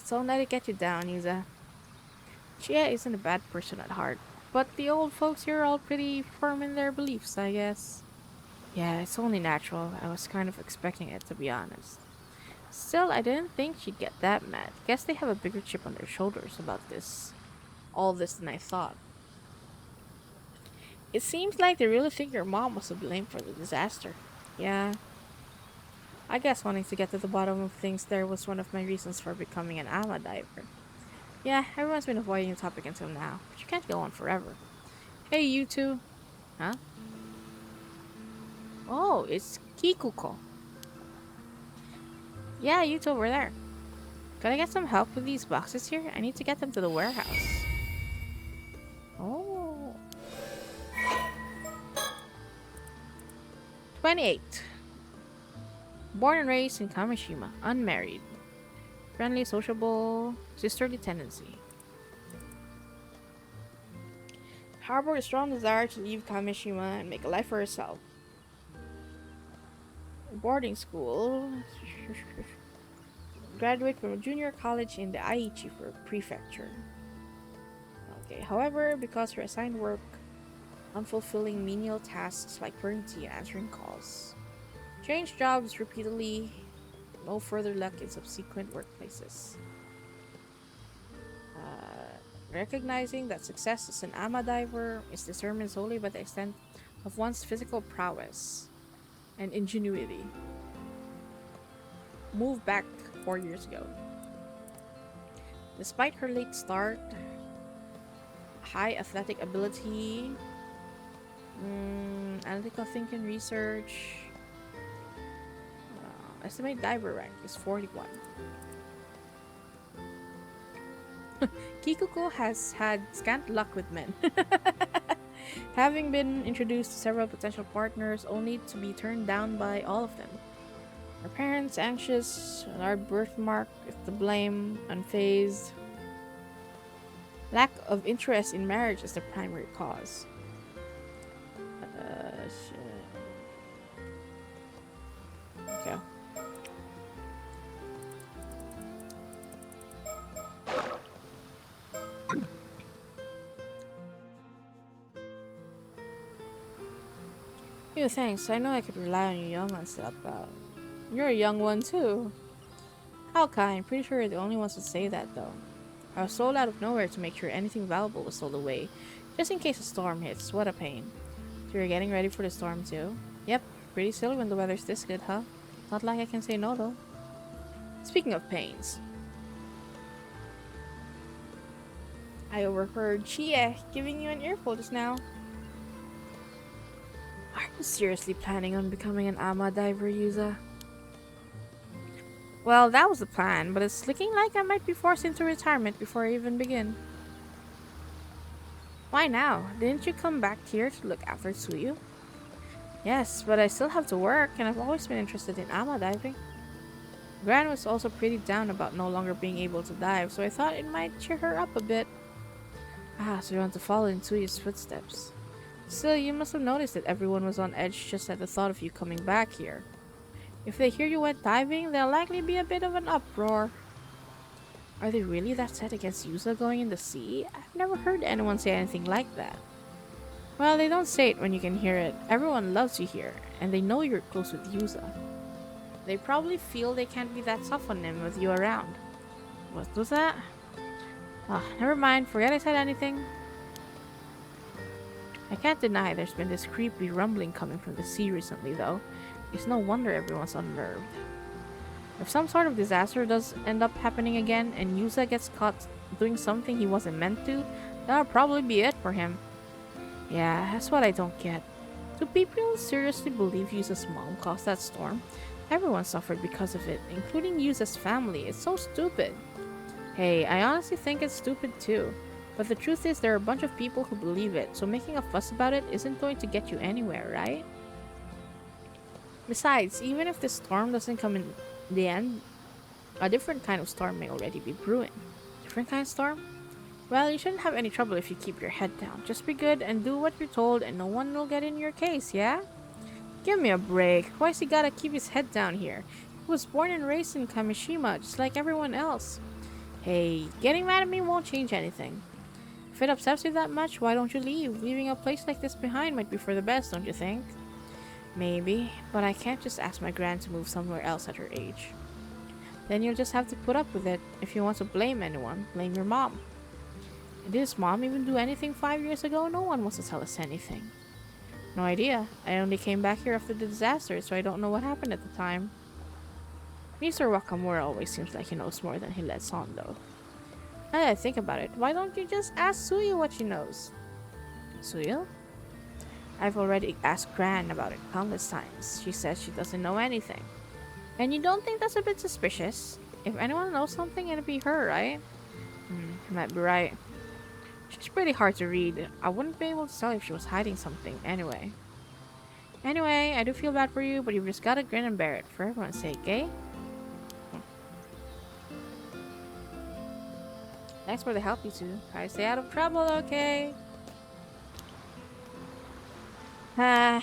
Don't let it get you down, Yuza. Chia isn't a bad person at heart, but the old folks here are all pretty firm in their beliefs, I guess. Yeah, it's only natural. I was kind of expecting it, to be honest. Still, I didn't think she'd get that mad. Guess they have a bigger chip on their shoulders about all this than I thought. It seems like they really think your mom was to blame for the disaster. Yeah, I guess wanting to get to the bottom of things there was one of my reasons for becoming an ama diver. Yeah, everyone's been avoiding the topic until now, but you can't go on forever. Hey, you two. Huh? Oh, it's Kikuko. Yeah, you two over there. Could I get some help with these boxes here? I need to get them to the warehouse. Oh. 28. Born and raised in Kamishima. Unmarried. Friendly, sociable, sisterly tendency. Harbor a strong desire to leave Kamishima and make a life for herself. Boarding school. Graduate from a junior college in the Aichi prefecture. Okay, however, because her assigned work, unfulfilling menial tasks like pouring tea and answering calls. Changed jobs repeatedly, no further luck in subsequent workplaces. Recognizing that success as an ama diver is determined solely by the extent of one's physical prowess and ingenuity. Moved back 4 years ago. Despite her late start, high athletic ability, analytical thinking research, estimated diver rank is 41. Kikuko has had scant luck with men. Having been introduced to several potential partners only to be turned down by all of them. Her parents anxious, a large birthmark is to blame, unfazed. Lack of interest in marriage is the primary cause. Shit. Okay. Yo, thanks. I know I could rely on you young ones to help out. You're a young one too. How kind. Pretty sure you're the only ones to say that though. I was sold out of nowhere to make sure anything valuable was sold away, just in case a storm hits. What a pain. So you're getting ready for the storm too? Yep. Pretty silly when the weather's this good, huh? Not like I can say no though. Speaking of pains, I overheard Chie giving you an earful just now. Are you seriously planning on becoming an ama diver, Yuza? Well, that was the plan, but it's looking like I might be forced into retirement before I even begin. Why now? Didn't you come back here to look after Tsuyu? Yes, but I still have to work, and I've always been interested in ama diving. Gran was also pretty down about no longer being able to dive, so I thought it might cheer her up a bit. Ah, so you want to follow in Tsuyu's footsteps. Still, you must have noticed that everyone was on edge just at the thought of you coming back here. If they hear you went diving, there'll likely be a bit of an uproar. Are they really that set against Yuza going in the sea? I've never heard anyone say anything like that. Well, they don't say it when you can hear it. Everyone loves you here, and they know you're close with Yuza. They probably feel they can't be that tough on him with you around. What was that? Ah, never mind. Forget I said anything. I can't deny there's been this creepy rumbling coming from the sea recently, though. It's no wonder everyone's unnerved. If some sort of disaster does end up happening again and Yuza gets caught doing something he wasn't meant to, that'll probably be it for him. Yeah, that's what I don't get. Do people seriously believe Yuza's mom caused that storm? Everyone suffered because of it, including Yuza's family. It's so stupid. Hey, I honestly think it's stupid too. But the truth is there are a bunch of people who believe it, so making a fuss about it isn't going to get you anywhere, right? Besides, even if the storm doesn't come in the end, a different kind of storm may already be brewing. Different kind of storm? Well, you shouldn't have any trouble if you keep your head down. Just be good and do what you're told and no one will get in your case, yeah? Give me a break. Why's he gotta keep his head down here? He was born and raised in Kamishima, just like everyone else. Hey, getting mad at me won't change anything. If it upsets you that much, why don't you leave? Leaving a place like this behind might be for the best, don't you think? Maybe, but I can't just ask my gran to move somewhere else at her age. Then you'll just have to put up with it. If you want to blame anyone, blame your mom. Did his mom even do anything 5 years ago? No one wants to tell us anything. No idea. I only came back here after the disaster, so I don't know what happened at the time. Mr. Wakamura always seems like he knows more than he lets on, though. Now that I think about it, why don't you just ask Suyu what she knows? Suyu? I've already asked Gran about it countless times. She says she doesn't know anything. And you don't think that's a bit suspicious? If anyone knows something, it'd be her, right? You might be right. She's pretty hard to read. I wouldn't be able to tell if she was hiding something anyway. Anyway, I do feel bad for you, but you've just gotta grin and bear it for everyone's sake, eh? Thanks for the help, you two. Try to stay out of trouble, okay? Ah,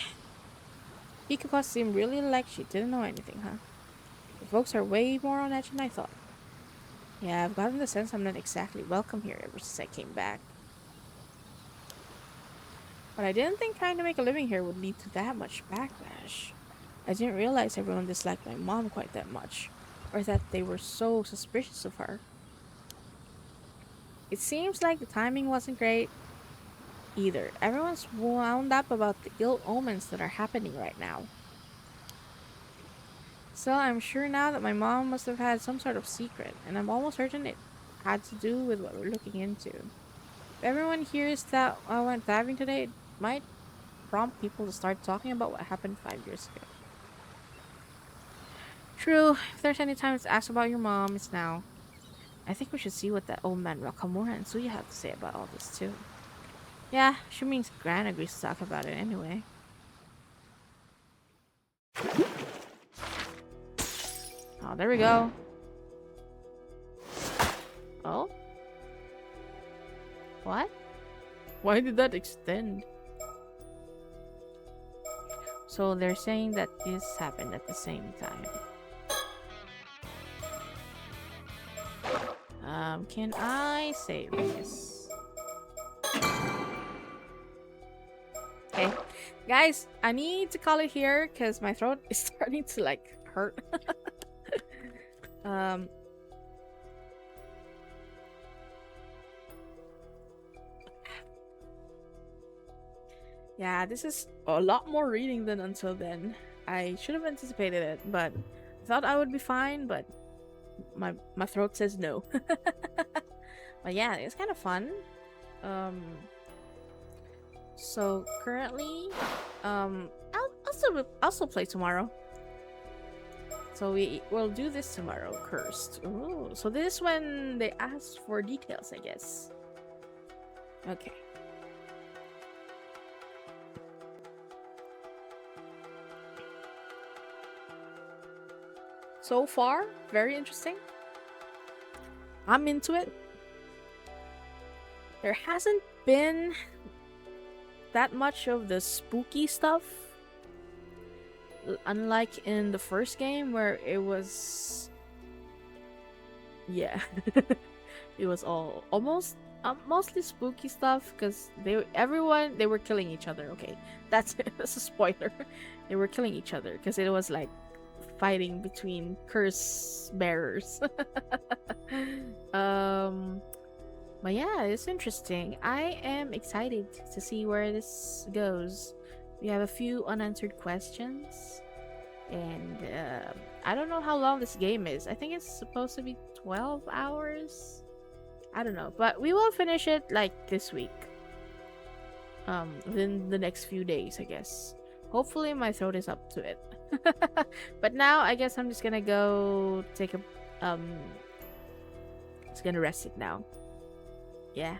Pikachu seemed really like she didn't know anything, huh? The folks are way more on edge than I thought. Yeah, I've gotten the sense I'm not exactly welcome here ever since I came back. But I didn't think trying to make a living here would lead to that much backlash. I didn't realize everyone disliked my mom quite that much, or that they were so suspicious of her. It seems like the timing wasn't great either. Everyone's wound up about the ill omens that are happening right now. So I'm sure now that my mom must have had some sort of secret, and I'm almost certain it had to do with what we're looking into. If everyone hears that I went diving today, it might prompt people to start talking about what happened 5 years ago. True, if there's any time to ask about your mom, it's now. I think we should see what that old man Rakamura and Suya have to say about all this too. Yeah, she means Gran agrees to talk about it anyway. Oh, there we go. Oh? What? Why did that extend? So they're saying that this happened at the same time. Can I save this? Okay. Guys, I need to call it here because my throat is starting to like hurt. um Yeah, this is a lot more reading than until then. I should have anticipated it, but I thought I would be fine, but my throat says no. But yeah, it's kind of fun. Um so currently I'll still play tomorrow. So we'll do this tomorrow, cursed. Ooh, so this is when they ask for details, I guess. Okay. So far, very interesting. I'm into it. There hasn't been that much of the spooky stuff. Unlike in the first game where it was... Yeah. It was all almost mostly spooky stuff because they were killing each other. Okay, that's that's a spoiler. They were killing each other because it was like fighting between curse bearers. But yeah, it's interesting. I am excited to see where this goes. We have a few unanswered questions, and I don't know how long this game is. I think it's supposed to be 12 hours. I don't know, but we will finish it like this week. Within the next few days, I guess. Hopefully my throat is up to it. But now I guess I'm just gonna go take a just gonna rest it now. Yeah.